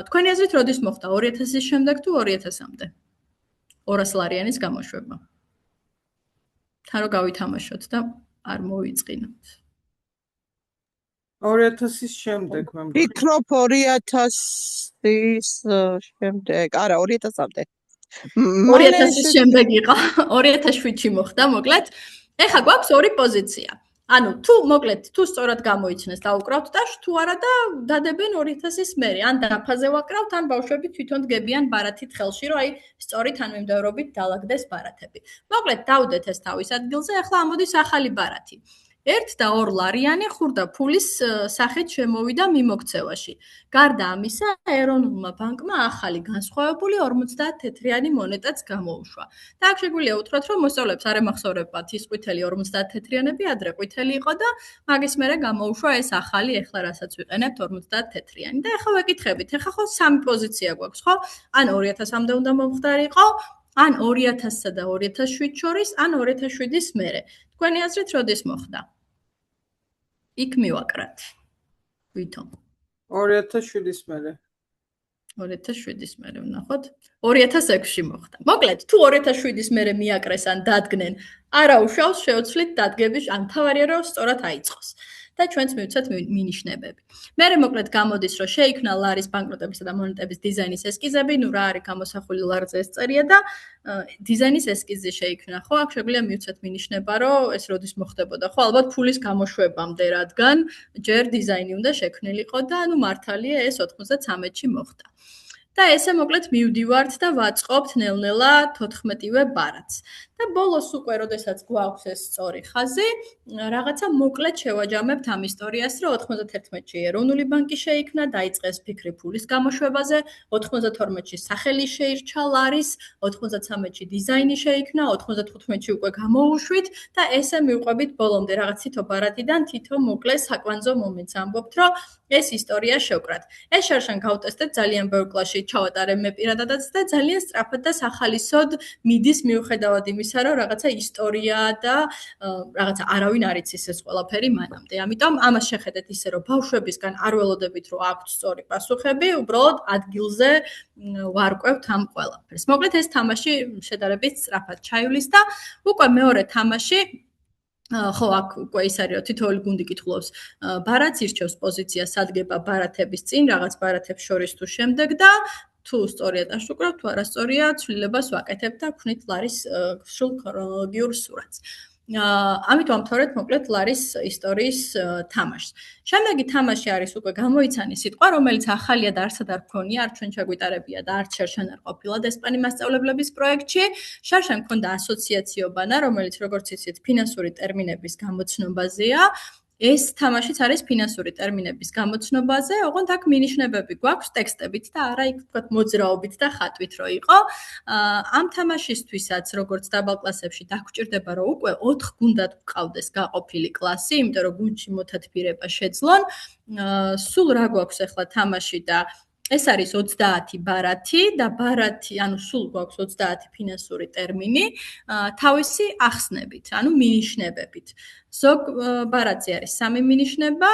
თქვენი აზრით როდის მოხდა 2000-ის შემდეგ თუ 2000-მდე? 200 ლარიანის გამოშვება. თან რო გავითამაშოთ და არ მოვიწყინოთ. 2000-ის შემდეგ მე მგონი. ფიქრობ 2000-ის შემდეგ. არა, 2000-მდე. 2000-ის შემდეგ იყო. 2007-ში მოხდა, მოკლედ. ეხა გვაქვს ორი პოზიცია. ანუ თუ მოკლედ თუ სწორად გამოიცნეს და უკრავთ ტაშს, თუ არა და დადებენ 2000-ის მერე, ან დაფაზე ვაკრავთ, ან ბავშვები თვითონ დგებიან ბარათით ხელში, რომ აი სწორი თანმიმდევრობით დაალაგდეს ბარათები. მოკლედ დავდეთ ეს თავის ადგილზე, ახლა ამოდის ახალი ბარათი. 1 და 2 ლარიანი ხურდა ფულის სახით შემოვიდა მიმოქცევაში. გარდა ამისა, ეროვნულმა ბანკმა ახალი განსხვავებული 50 თეთრიანი მონეტაც გამოუშვა. და აქ შეგვიძლია უთხრათ, რომ მოსწავლეებს არ ემახსოვრებათ ის ყვითელი 50 თეთრიანები, ადრე ყვითელი იყო და მაგის მერე გამოუშვა ეს ახალი, ეხლა რასაც ვიყენებთ 50 თეთრიანი. და ეხლა ვეკითხებით, ეხლა ხო სამი პოზიცია გვაქვს, ხო? ან 2000-მდე უნდა მომხდარიყო, ან 2000-სა და 2007 შორის, ან 2007-ის მერე. თქვენი აზრით როდის მოხდა? იქ მივაკრათ. თვითონ 2007-ის მერე 2007-ის მერე ვნახოთ 2006-ში მოხდა. მოკლედ, თუ 2007-ის მერე მიაკრეს ან დადგნენ, არა უშავს შეუცვლით დადგების ან თავარია რომ სწორად აიწყოს. და ჩვენც მივცეთ მინიშნებები. მერე მოკლედ გამოდის, რომ შეიქმნა ლარის ბანკნოტებისა და მონეტების დიზაინის ესკიზები, ნუ რა არის გამოსახული ლარზე ეს წერია და დიზაინის ესკიზი შეიქმნა. ხო, აქ შეგვიძლია მივცეთ მინიშნება, რომ ეს როდის მოხდებოდა. ხო, ალბათ ფულის გამოშვებამდე, რადგან ჯერ დიზაინი უნდა შექმნილიყო და ნუ მართალია ეს 93-ში მოხდა. და ესე მოკლედ მივდივართ და ვაწყობთ ნელ-ნელა 14-ვე ბარათს. და ბოლოს უკვე, როდესაც გვაქვს ეს სწორი ხაზი, რაღაცა მოკლედ შევაჯამებთ ამ ისტორიას, რომ 91-ში ეროვნული ბანკი შეიქმნა, დაიწყეს ფიქრი ფულის გამოშვებაზე, 92-ში სახელი შეირჩა ლარის, 93-ში დიზაინი შეიქმნა, 95-ში უკვე გამოუშვით და ესე მივყვებით ბოლომდე რაღაც თითო ბარათიდან თითო მოკლე საკვანძო მომენტს ამბობთ, რომ ეს ისტორია შევკრათ. ეს შარშან გავტესტეთ ძალიან ბევრ კლასში ჩავატარებ მე პირადადაც და ძალიან სწრაფად და სახალისოდ მიდის მიუხედავად იმისა, რომ რაღაცა ისტორია და რაღაცა არავინ არ იცის ეს ყველაფერი მანამდე. ამიტომ ამას შეხედეთ ისე, რომ ბავშვებისგან არ ველოდებით, რომ აქვთ სწორი პასუხები, უბრალოდ ადგილზე ვარკვევთ ამ ყველაფერს. მოკლედ ეს თამაში შედარებით სწრაფად ჩაივლის და უკვე მეორე თამაში ხო, აქ უკვე ის არის, რომ თითოეული გუნდი კითხულობს ბარათს, ირჩევს პოზიციას, ადგება ბარათების წინ, რაღაც ბარათებს შორის თუ შემდეგ და თუ სწორია დაშუკრავთ, თუ არასწორია, ცვლილებას ვაკეთებთ და ვქნით ლარის სრულ ქრონოლოგიურ სურათს. ამიტომ ვამთავრეთ მოკლედ ლარის ისტორიის თამაშს. შემდეგი თამაში არის უკვე გამოიცანი სიტყვა, რომელიც ახალია და არცად არ გქონია, არ ჩვენ ჩაგვიტარებია და არც შარშან არ ყოფილა ესპანი მასწავლებლების პროექტში. შარშან გქონდა ასოციაციობანა, რომელიც როგორც იცით, ფინანსური ტერმინების გამოცნობაზეა. ეს თამაშიც არის ფინანსური ტერმინების გამოცნობაზე, ოღონდ აქ მინიშნებები გვაქვს ტექსტებით და არა იქ თქვათ მოძრაობით და ხატვით რო იყო. ამ თამაშისთვისაც, როგორც დაბალ კლასებში დაგვჭირდება, რომ უკვე 4 გუნდად გვყავდეს გაყოფილი კლასი, იმიტომ რომ გუნდში მოთათბირება შეძლონ. სულ რა გვაქვს ახლა თამაში და ეს არის 30 ბარათი და ბარათი, ანუ სულ გვაქვს 30 ფინანსური ტერმინი, თავისი ახსნებით, ანუ მინიშნებებით. ზოგ ბარათზე არის 3 მინიშნება,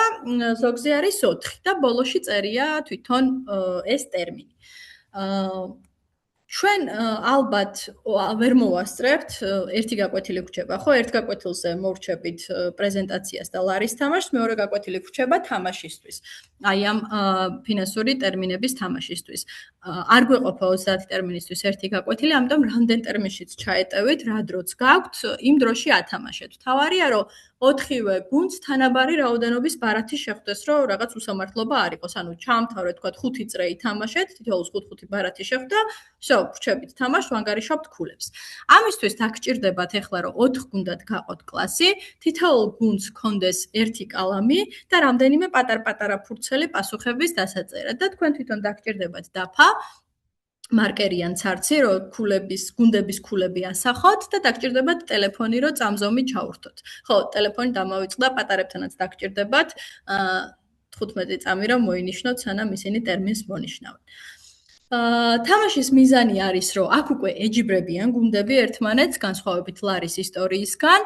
ზოგზე არის 4 და ბოლოში წერია თვითონ ეს ტერმინი. ჩვენ ალბათ ვერ მოვასწრებთ, ერთი გაკვეთილი გვჭება, ხო? ერთ გაკვეთილზე მოვრჩებით პრეზენტაციას და ლარის თამაშს, მეორე გაკვეთილი გვჭება თამაშისთვის. აი ამ ფინანსური ტერმინების თამაშისთვის. არ გვეყოფა 30 ტერმინისთვის ერთი გაკვეთილი, ამიტომ რამდენ ტერმინშიც ჩაეტევით, რა დროც გაქვთ, იმ დროში ათამაშეთ. თავარია, რომ 4-ვე გუნდს თანაბარი რაოდენობის ბარათი შეხვდეს, რომ რაღაც უსამართლობა არ იყოს. ანუ ჩაამთავრეთ, თქვათ 5 წრე ითამაშეთ, თითოეულს 5-5 ბარათი შეხვდა, всё, ვრჩებით თამაშს, ვანგარიშობთ ქულებს. ამისთვის დაგჭირდებათ ახლა, რომ 4 გუნდად გაყოთ კლასი, თითოეულ გუნდს ჰქონდეს ერთი კალამი და რამდენიმე პატარ-პატარა ფურცელი პასუხების დასაწერად და თქვენ თვითონ დაგჭირდებათ დაფა მარკერი ან ცარცი, რომ გუნდების ქულები ასახოთ და დაგჭირდებათ ტელეფონი, რომ წამზომი ჩაურთოთ. ხო, ტელეფონი დამავიწყდა, პატარებთანაც დაგჭირდებათ 15 წამი, რომ მოინიშნოთ, სანამ ისინი ტერმინს მონიშნავენ. თამაშის მიზანი არის, რომ აქ უკვე ეჯიბრებიან გუნდები ერთმანეთს, განსხვავებით ლარის ისტორიისგან.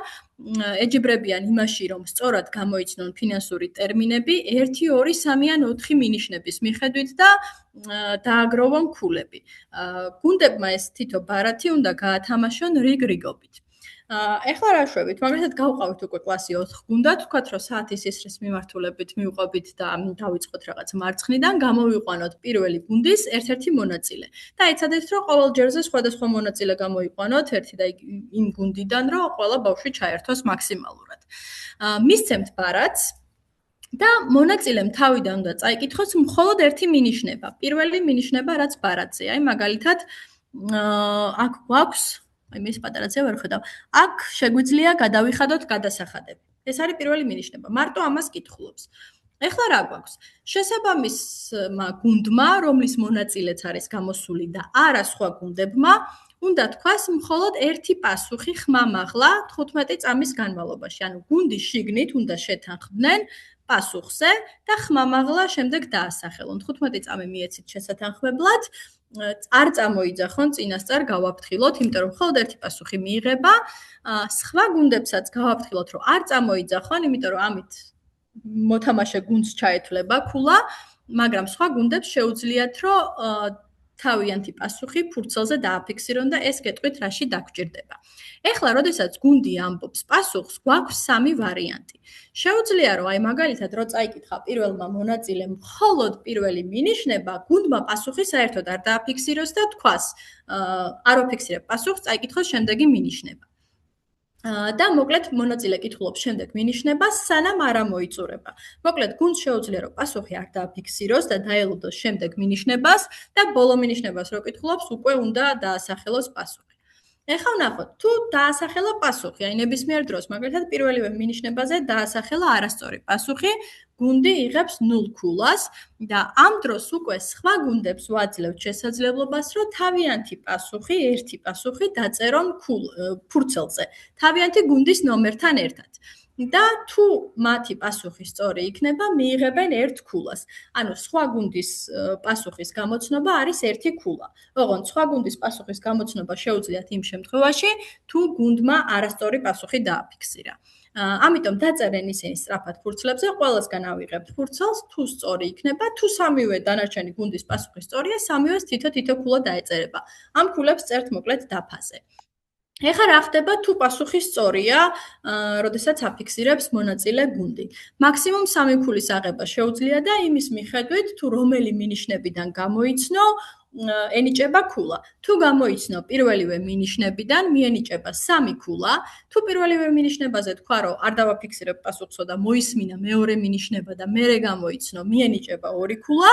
ეჯიბრებიან იმაში, რომ სწორად გამოიცნონ ფინანსური ტერმინები 1, 2, 3 ან 4 მინიშნების მიხედვით და დააგროვონ ქულები. გუნდებმა ეს თითო ბარათი უნდა გაათამაშონ რიგ-რიგობით. ეხლა რა შვებით? მაგალითად გავყავით უკვე კლასი 4 გუნდად, ვთქვათ, რომ საათის ისრის მიმართულებით მივყვებით და დავიწყოთ რაღაც მარცხნიდან, გამოვიყვანოთ პირველი გუნდის ერთ-ერთი მონაწილე. და ეცადეთ, რომ ყოველ ჯერზე სხვადასხვა მონაწილე გამოიყვანოთ ერთი და იმ გუნდიდან, რომ ყველა ბავშვი ჩაერთოს მაქსიმალურად. მისცემთ ბარათს და მონაწილემ თავიდან უნდა წაიკითხოს მხოლოდ ერთი მინიშნება. პირველი მინიშნება, რაც ბარათზეა. აი მაგალითად, აქ გვაქვს აი მე პატარაზე ვერ ხედავ. აქ შეგვიძლია გადავიხადოთ გადასახადები. ეს არის პირველი მინიშნება. მარტო ამას კითხულობს. ეხლა რა გვაქვს? შესაბამისმა გუნდმა, რომლის მონაწილეც არის გამოსული და არა სხვა გუნდებმა, უნდა თქვას მხოლოდ ერთი პასუხი ხმამაღლა 15 წამის განმავლობაში. ანუ გუნდის შიგნით უნდა შეთანხმდნენ პასუხზე და ხმამაღლა შემდეგ დაასახელონ. 15 წამი მიეცით შესათანხმებლად. არ წამოიძახონ წინასწარ გავაფრთხილოთ, იმიტომ რომ მხოლოდ ერთი პასუხი მიიღება. სხვა გუნდებსაც გავაფრთხილოთ, რომ არ წამოიძახონ, იმიტომ რომ ამით მოთამაშე გუნდს ჩაეთვლება ქულა, მაგრამ სხვა გუნდებს შეუძლიათ, რომ თავიანთი პასუხი ფურცელზე დააფიქსირონ და ეს გეტყვით რაში დაგჭირდება. ეხლა, როდესაც გუნდი ამბობს პასუხს, გვაქვს სამი ვარიანტი. შეუძლია, რომ აი მაგალითად, რო წაიკითხა პირველმა მონაწილემ მხოლოდ პირველი მინიშნება, გუნდმა პასუხი საერთოდ არ დააფიქსიროს და თქვას, არ ვაფიქსირებ პასუხს, წაიკითხოს შემდეგი მინიშნება. და მოკლედ მონაწილე კითხულობს შემდეგ მინიშნებას, სანამ არ ამოიწურება. მოკლედ გუნდს შეუძლია, რომ პასუხი არ დააფიქსიროს და დაელოდოს შემდეგ მინიშნებას და ბოლო მინიშნებას რო კითხულობს, უკვე უნდა დაასახელოს პასუხი. ეხლა ვნახოთ, თუ დაასახელა პასუხი, აი ნებისმიერ დროს, მაგალითად პირველივე მინიშნებაზე დაასახელა არასწორი პასუხი, გუნდი იღებს 0 ქულას და ამ დროს უკვე სხვა გუნდებს ვაძლევთ შესაძლებლობას, რომ თავიანთი პასუხი, ერთი პასუხი დაწერონ ფურცელზე, თავიანთი გუნდის ნომერთან ერთად. და თუ მათი პასუხი სწორი იქნება, მიიღებენ 1 ქულას. ანუ სხვა გუნდის პასუხის გამოცნობა არის 1 ქულა. ოღონდ სხვა გუნდის პასუხის გამოცნობა შეუძლიათ იმ შემთხვევაში, თუ გუნდმა არასწორი პასუხი დააფიქსირა. ამიტომ დაწერენ ისინი სწრაფად ფურცლებზე, ყველასგან ავიღებთ ფურცელს, თუ სწორი იქნება, თუ სამივე დანარჩენი გუნდის პასუხი სწორია, სამივეს თითო ქულა დაეწერება. ამ ქულებს წერთ მოკლედ დაფაზე. ეხლა რა ხდება თუ პასუხი სწორია, როდესაც აფიქსირებს მონაწილე გუნდი. მაქსიმუმ 3 ქულის აღება შეუძლია და იმის მიხედვით, თუ რომელი მინიშნებიდან გამოიცნო, ენიჭება ქულა. თუ გამოიცნო პირველივე მინიშნებიდან, მიენიჭება 3 ქულა. თუ პირველივე მინიშნებაზე თქვა, რომ არ დავაფიქსირებ პასუხსო და მოისმინა მეორე მინიშნება და მერე გამოიცნო, მიენიჭება 2 ქულა.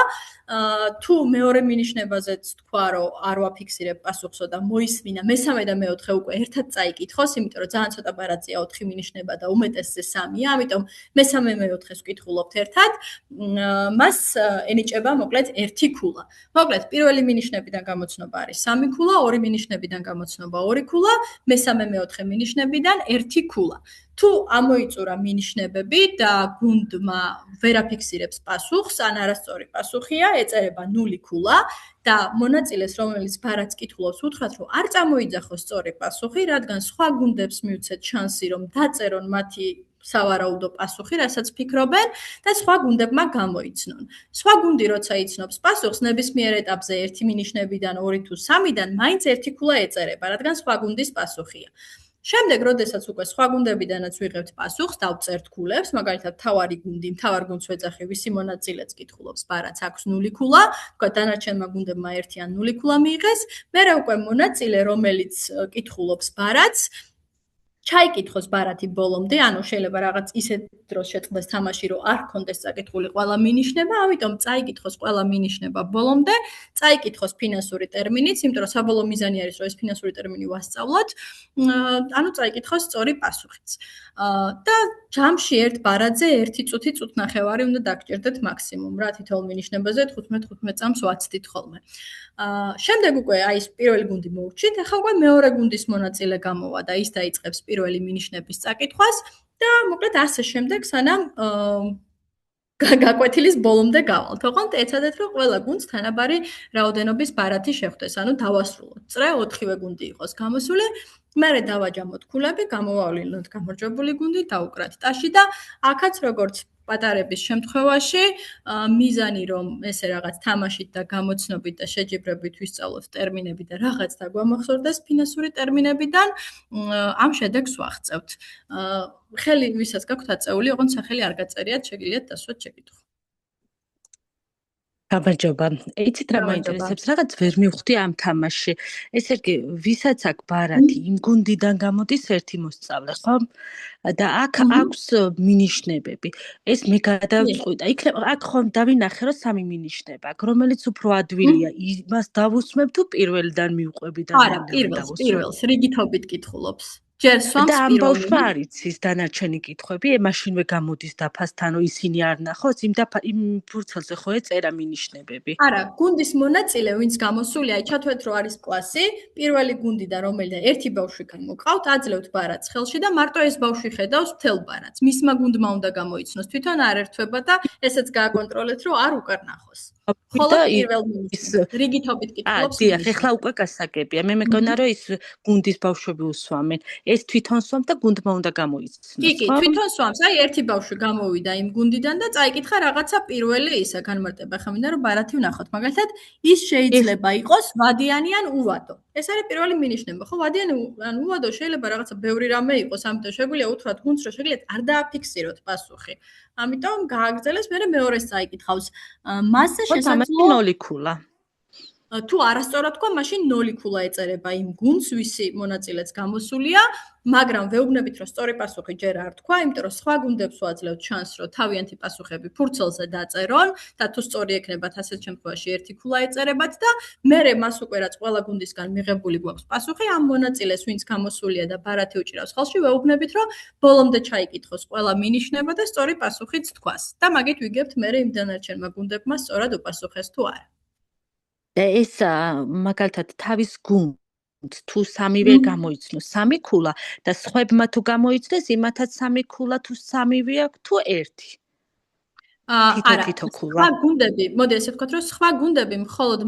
თუ მეორე მინიშნებაზეც თქვა, რომ არ ვაფიქსირებ პასუხსო და მოისმინა, მესამე და მეოთხე უკვე ერთად წაიკითხოს, იმიტომ რომ ძალიან ცოტა ბარათია 4 მინიშნება და უმეტესზე 3-ია, ამიტომ მესამე მეოთხეს ვკითხულობთ ერთად, მას ენიჭება მოკლედ 1 ქულა. მოკლედ პირველი მინიშნებიდან გამოცნობა არის 3 ქულა, 2 მინიშნებიდან გამოცნობა 2 ქულა, მესამე მეოთხე მინიშნებიდან 1 ქულა. თუ ამოიწურა მინიშნებები და გუნდმა ვერ აფიქსირებს პასუხს, ან არასწორი პასუხია, ეწერება 0 ქულა და მონაწილეს, რომელიც ბარათს კითხულობს, უთხრათ, რომ არ წამოიძახოს სწორი პასუხი, რადგან სხვა გუნდებს მივცეთ შანსი, რომ დაწერონ მათი სავარაუდო პასუხი, რასაც ფიქრობენ და სხვა გუნდებმა გამოიცნონ. სხვა გუნდი როცა იცნობს პასუხს, ნებისმიერ ეტაპზე 1 მინიშნებიდან, 2 თუ 3-დან მაინც 1 ქულა ეწერება, რადგან სხვა გუნდის პასუხია. შემდეგ, როდესაც უკვე სხვა გუნდებიდანაც ვიღებთ პასუხს, დავწერთ ქულებს, მაგალითად, თავარი გუნდი, თავარ გუნდს ვეძახი, ვისი მონაწილეც კითხულობს, ბარათს აქვს 0 ქულა, თქვა დანარჩენმა გუნდებმა 1 ან 0 ქულა მიიღეს, მერე უკვე მონაწილე, რომელიც კითხულობს ბარათს, ჩაიკითხოს ბარათი ბოლომდე, ანუ შეიძლება რაღაც ისეთ დროს შეწყდეს თამაში, რომ არ გქონდეს წაკითხული ყველა მინიშნება, ამიტომ წაიკითხოს ყველა მინიშნება ბოლომდე, წაიკითხოს ფინანსური ტერმინიც, იმიტომ რომ საბოლოო მიზანი არის, რომ ეს ფინანსური ტერმინი ვასწავლოთ, ანუ წაიკითხოს სწორი პასუხიც. და ჯამში ერთ ბარათზე 1 წუთი, წუთნახევარი უნდა დაგჭირდეთ მაქსიმუმ, რა თითოეულ მინიშნებაზე 15 წამს ვაცდით ხოლმე. შემდეგ უკვე აი ეს პირველი გუნდი მოურჩით, ახლა უკვე მეორე გუნდის მონაწილე გამოვა და ის დაიწყებს პირველი მინიშნების წაკითხვას და მოკლედ ასე შემდეგ, სანამ გაკვეთილის ბოლომდე გავალთ. ოღონდ ეცადეთ, რომ ყველა გუნდს თანაბარი რაოდენობის ბარათი შეხვდეს, ანუ დავასრულოთ. წრე 4-ვე გუნდი იყოს გამოსული, მერე დავაჯამოთ ქულები, გამოვავლინოთ გამარჯვებული გუნდი, დაუკრათ ტაში და აქაც როგორც პატარების შემთხვევაში მიზანი რომ ესე რაღაც თამაშით და გამოცნობით და შეჯიბრებით ვისწავლოთ ტერმინები და რაღაც დაგვამახსოვრდეს ფინანსური ტერმინებიდან ამ შედეგს ვაღწევთ. ხელი ვისაც გაქვთ აწეული, ოღონდ სახელი არ გაწერიათ, შეგიძლიათ დასვათ შეკითხვა. გამარჯობა. იცით რა მაინტერესებს, რაღაც ვერ მივხვდი ამ თამაშში. ესე იგი, ვისაც აქვს ბარათი, იმ გუნდიდან გამოდის ერთი მოსწავლე, ხო? და აქ აქვს მინიშნებები. ეს მე გადავწყვიტა. იქნება აქ ხომ დავინახე, რომ 3 მინიშნება აქვს, რომელიც უფრო ადვილია. იმას დავუსმებ თუ პირველიდან მივყვები და არა, პირველს რიგითობით კითხულობს. ჯერ სვამს და ამ ბავშვმა არ იცის დანარჩენი კითხვები, მაშინვე გამოდის დაფასთან, რომ ისინი არ ნახოს, იმ ფურცელზე ხო ეწერა მინიშნებები. არა, გუნდის მონაწილე, ვინც გამოსული, აი ჩათვლეთ, რომ არის კლასი, პირველი გუნდიდან რომელიდან ერთი ბავშვი გამოყავთ, აძლევთ ბარათს ხელში და მარტო ეს ბავშვი ხედავს მთელ ბარათს. მისმა გუნდმა უნდა გამოიცნოს, თვითონ არ ერთვება და ესეც გააკონტროლეთ, რომ არ უკარ ნახოს. ხოლო პირველ რიგითობით კითხულობს. დიახ, ეხლა უკვე გასაგებია. მე მეგონა რომ ის გუნდის ბავშვები უსვამენ. ეს თვითონ სვამს და გუნდმა უნდა გამოიცნოს. კი, თვითონ სვამს. აი ერთი ბავშვი გამოვიდა იმ გუნდიდან და წაიკითხა რაღაცა პირველი ისა განმარტება. ხა მინდა რომ ბარათი ვნახოთ. მაგალითად, ის შეიძლება იყოს ვადიანი ან უვადო. ეს არის პირველი მინიშნება. ხო, ვადიანი ან უვადო შეიძლება რაღაცა ბევრი რამე იყოს, ამიტომ შეგვიძლია უთხრათ გუნდს, რომ შეგიძლიათ არ დააფიქსიროთ პასუხი. ამიტომ გააგრძელეს, მე მეორეს წაიკითხავს. მასზე შესაძლოა 0 ქულა. თუ არასწორად თქვა, მაშინ 0 ქულა ეწერება იმ გუნდს, ვისი მონაწილეც გამოსულია, მაგრამ ვეუბნებით, რომ სწორი პასუხი ჯერ არ თქვა, იმიტომ რომ სხვა გუნდებს ვაძლევთ შანსს, რომ თავიანთი პასუხები ფურცელზე დაწერონ და თუ სწორი ექნებათ, ასეთ შემთხვევაში 1 ქულა ეწერებათ და მერე მას უკვე რაც ყველა გუნდისგან მიღებული გვაქვს პასუხი, ამ მონაწილეს, ვინც გამოსულია და ბარათი უჭირავს ხალხში, ვეუბნებით, რომ ბოლომდე ჩაიკითხოს ყველა მინიშნება და სწორი პასუხიც თქვას. და მაგით ვიგებთ მერე იმ დანარჩენმა გუნდებმა სწორად უპასუხეს თუ არა. და ეს მაგალითად თავის გუნდს თუ სამივე გამოიცნოს 3 ქულა და სხვებმა თუ გამოიცნეს იმათაც 3 ქულა თუ სამივე აქვს თუ 1. არა, სხვა გუნდები, მოდი ესე ვთქვათ, რომ სხვა გუნდები მხოლოდ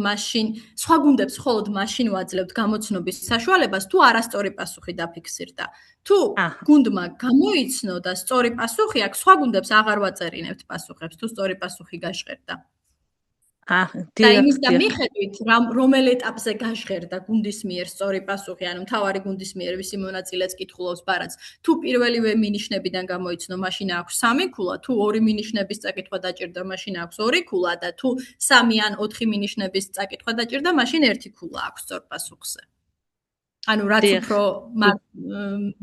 მაშინ ვაძლევთ გამოცნობის საშუალებას, თუ არასწორი პასუხი დაფიქსირდა. თუ გუნდმა გამოიცნო და სწორი პასუხი აქვს, სხვა გუნდებს აღარ ვაწერინებთ პასუხებს, თუ სწორი პასუხი გაჟღერდა. და იმის და მიხედვით, რომელ ეტაპზე გაჟღერდა გუნდის მიერ სწორი პასუხი, ანუ მთავარი გუნდის მიერ ვისი მონაწილეც კითხულობს ბარათს, თუ პირველივე მინიშნებიდან გამოიცნო, მაშინ აქვს 3 ქულა, თუ 2 მინიშნების წაკითხვა დაჭირდა, მაშინ აქვს 2 ქულა და თუ 3 ან 4 მინიშნების წაკითხვა დაჭირდა, მაშინ 1 ქულა აქვს სწორ პასუხზე. ანუ რაც უფრო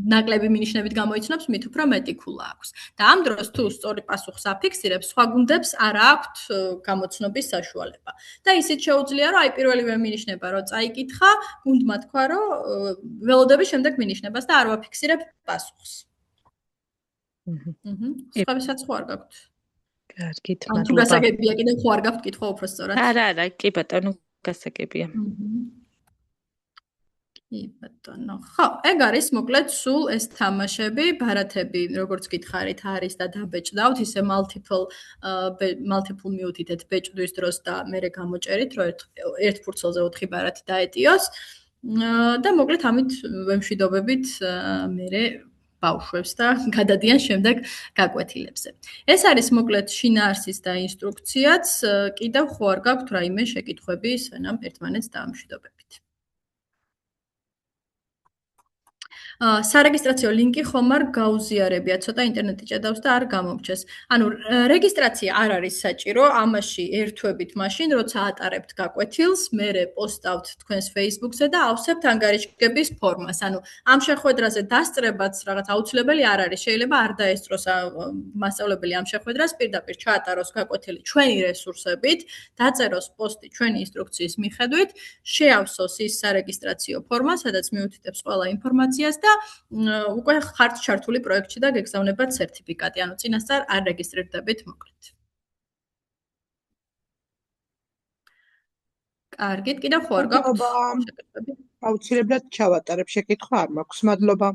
ნაკლები მინიშნებით გამოიცნობს, მით უფრო მეტი ქულა აქვს. და ამ დროს თუ სწორი პასუხს აფიქსირებს, სხვა გუნდებს არ აქვთ გამოცნობის საშუალება. და ისიც შეუძლია, რომ აი პირველივე მინიშნება რო წაიკითხა, გუნდმა თქვა, რომ ველოდები შემდეგ მინიშნებას და არ ვაფიქსირებ პასუხს. სხვაებსაც ხო არ გაქვთ? კარგით, მადლობა. თუ გასაგებია, კიდევ ხო არ გაქვთ კითხვა უფრო სწორად? არა, კი ბატონო, გასაგებია. ბატონო. ხო, ეგ არის მოკლედ სულ ეს თამაშები, ბარათები, როგორც გითხარით, არის და დაბეჭდავთ, ისე multiple mute-ით ბეჭდვის დროს და მერე გამოჭერით, რომ ერთ ფურცელზე 4 ბარათი დაეტიოს. და მოკლედ ამით ვემშვიდობებით მერე ბავშვებს და გადადიან შემდეგ გაკვეთილებზე. ეს არის მოკლედ შინაარსის და ინსტრუქციაც, კიდევ ხო არ გაქვთ რაიმე შეკითხვები, სანამ ერთმანეთს დაამშვიდობებით. სარეგისტრაციო ლინკი ხომ არ გაუზიარებია, ცოტა ინტერნეტი ჭედავს და არ გამომრჩეს. ანუ რეგისტრაცია არ არის საჭირო, ამაში ერთვებით მაშინ, როცა ატარებთ გაკვეთილს, მერე პოსტავთ თქვენს Facebook-ზე და ავსებთ ანგარიშგების ფორმას. ანუ ამ შეხვედრაზე დასწრებაც რაღაც აუცილებელი არ არის. შეიძლება არ დაესწროს მასწავლებელი ამ შეხვედრას, პირდაპირ ჩაატაროს გაკვეთილი ჩვენი რესურსებით, დაწეროს პოსტი ჩვენი ინსტრუქციის მიხედვით, შეავსოს ის სარეგისტრაციო ფორმა, სადაც მიუთითებს ყველა ინფორმაციას და უკვე ხართ ჩართული პროექტში და გეგზავნებათ სერტიფიკატი, ანუ წინასწარ არ რეგისტრირდებით მოკლედ. კარგით, კიდევ ხო არ გაქვთ შეკითხვები? აუცილებლად ჩავატარებ, შეკითხვა არ მაქვს. მადლობა.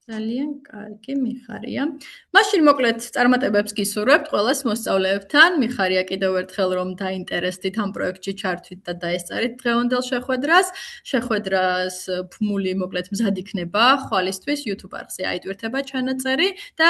ძალიან კარგი, მიხარია. მაშინ მოკლედ წარმატებებს გისურვებთ ყველას მოსწავლეებთან. მიხარია კიდევ ერთხელ რომ დაინტერესდით ამ პროექტში ჩართვით და დაესწარით დღევანდელ შეხვედრას. შეხვედრას ბმული მოკლედ მზად იქნება ხვალისთვის YouTube არხზე აიტვირთება ჩანაწერი და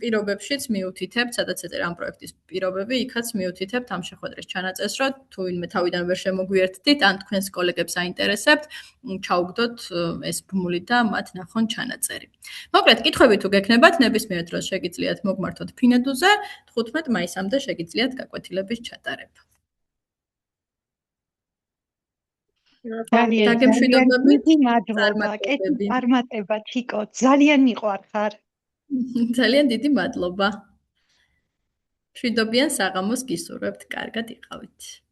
პირობებშიც მიუთითებთ, სადაც ეწერა ამ პროექტის პირობები, იქაც მიუთითებთ ამ შეხვედრის ჩანაწერს, რომ თუ ვინმე თავიდან ვერ შემოგვიერთდით, ან თქვენს კოლეგებს აინტერესებთ, ჩაუგდოთ ეს ბმული და მათ ნახონ ჩანაწერი. მოკლედ, კითხვები თუ გექნებათ, ნებისმიერ დროს შეგიძლიათ მოგმართოთ ფინედუზე, 15 მაისამდე შეგიძლიათ გაკვეთილების ჩატარება. დაგემშვიდობებით, მადლობა, კეთილ წარმატება, თიკო, ძალიან მიყვარხარ. ძალიან დიდი მადლობა. მშვიდობიან საღამოს გისურვებთ, კარგად იყავით.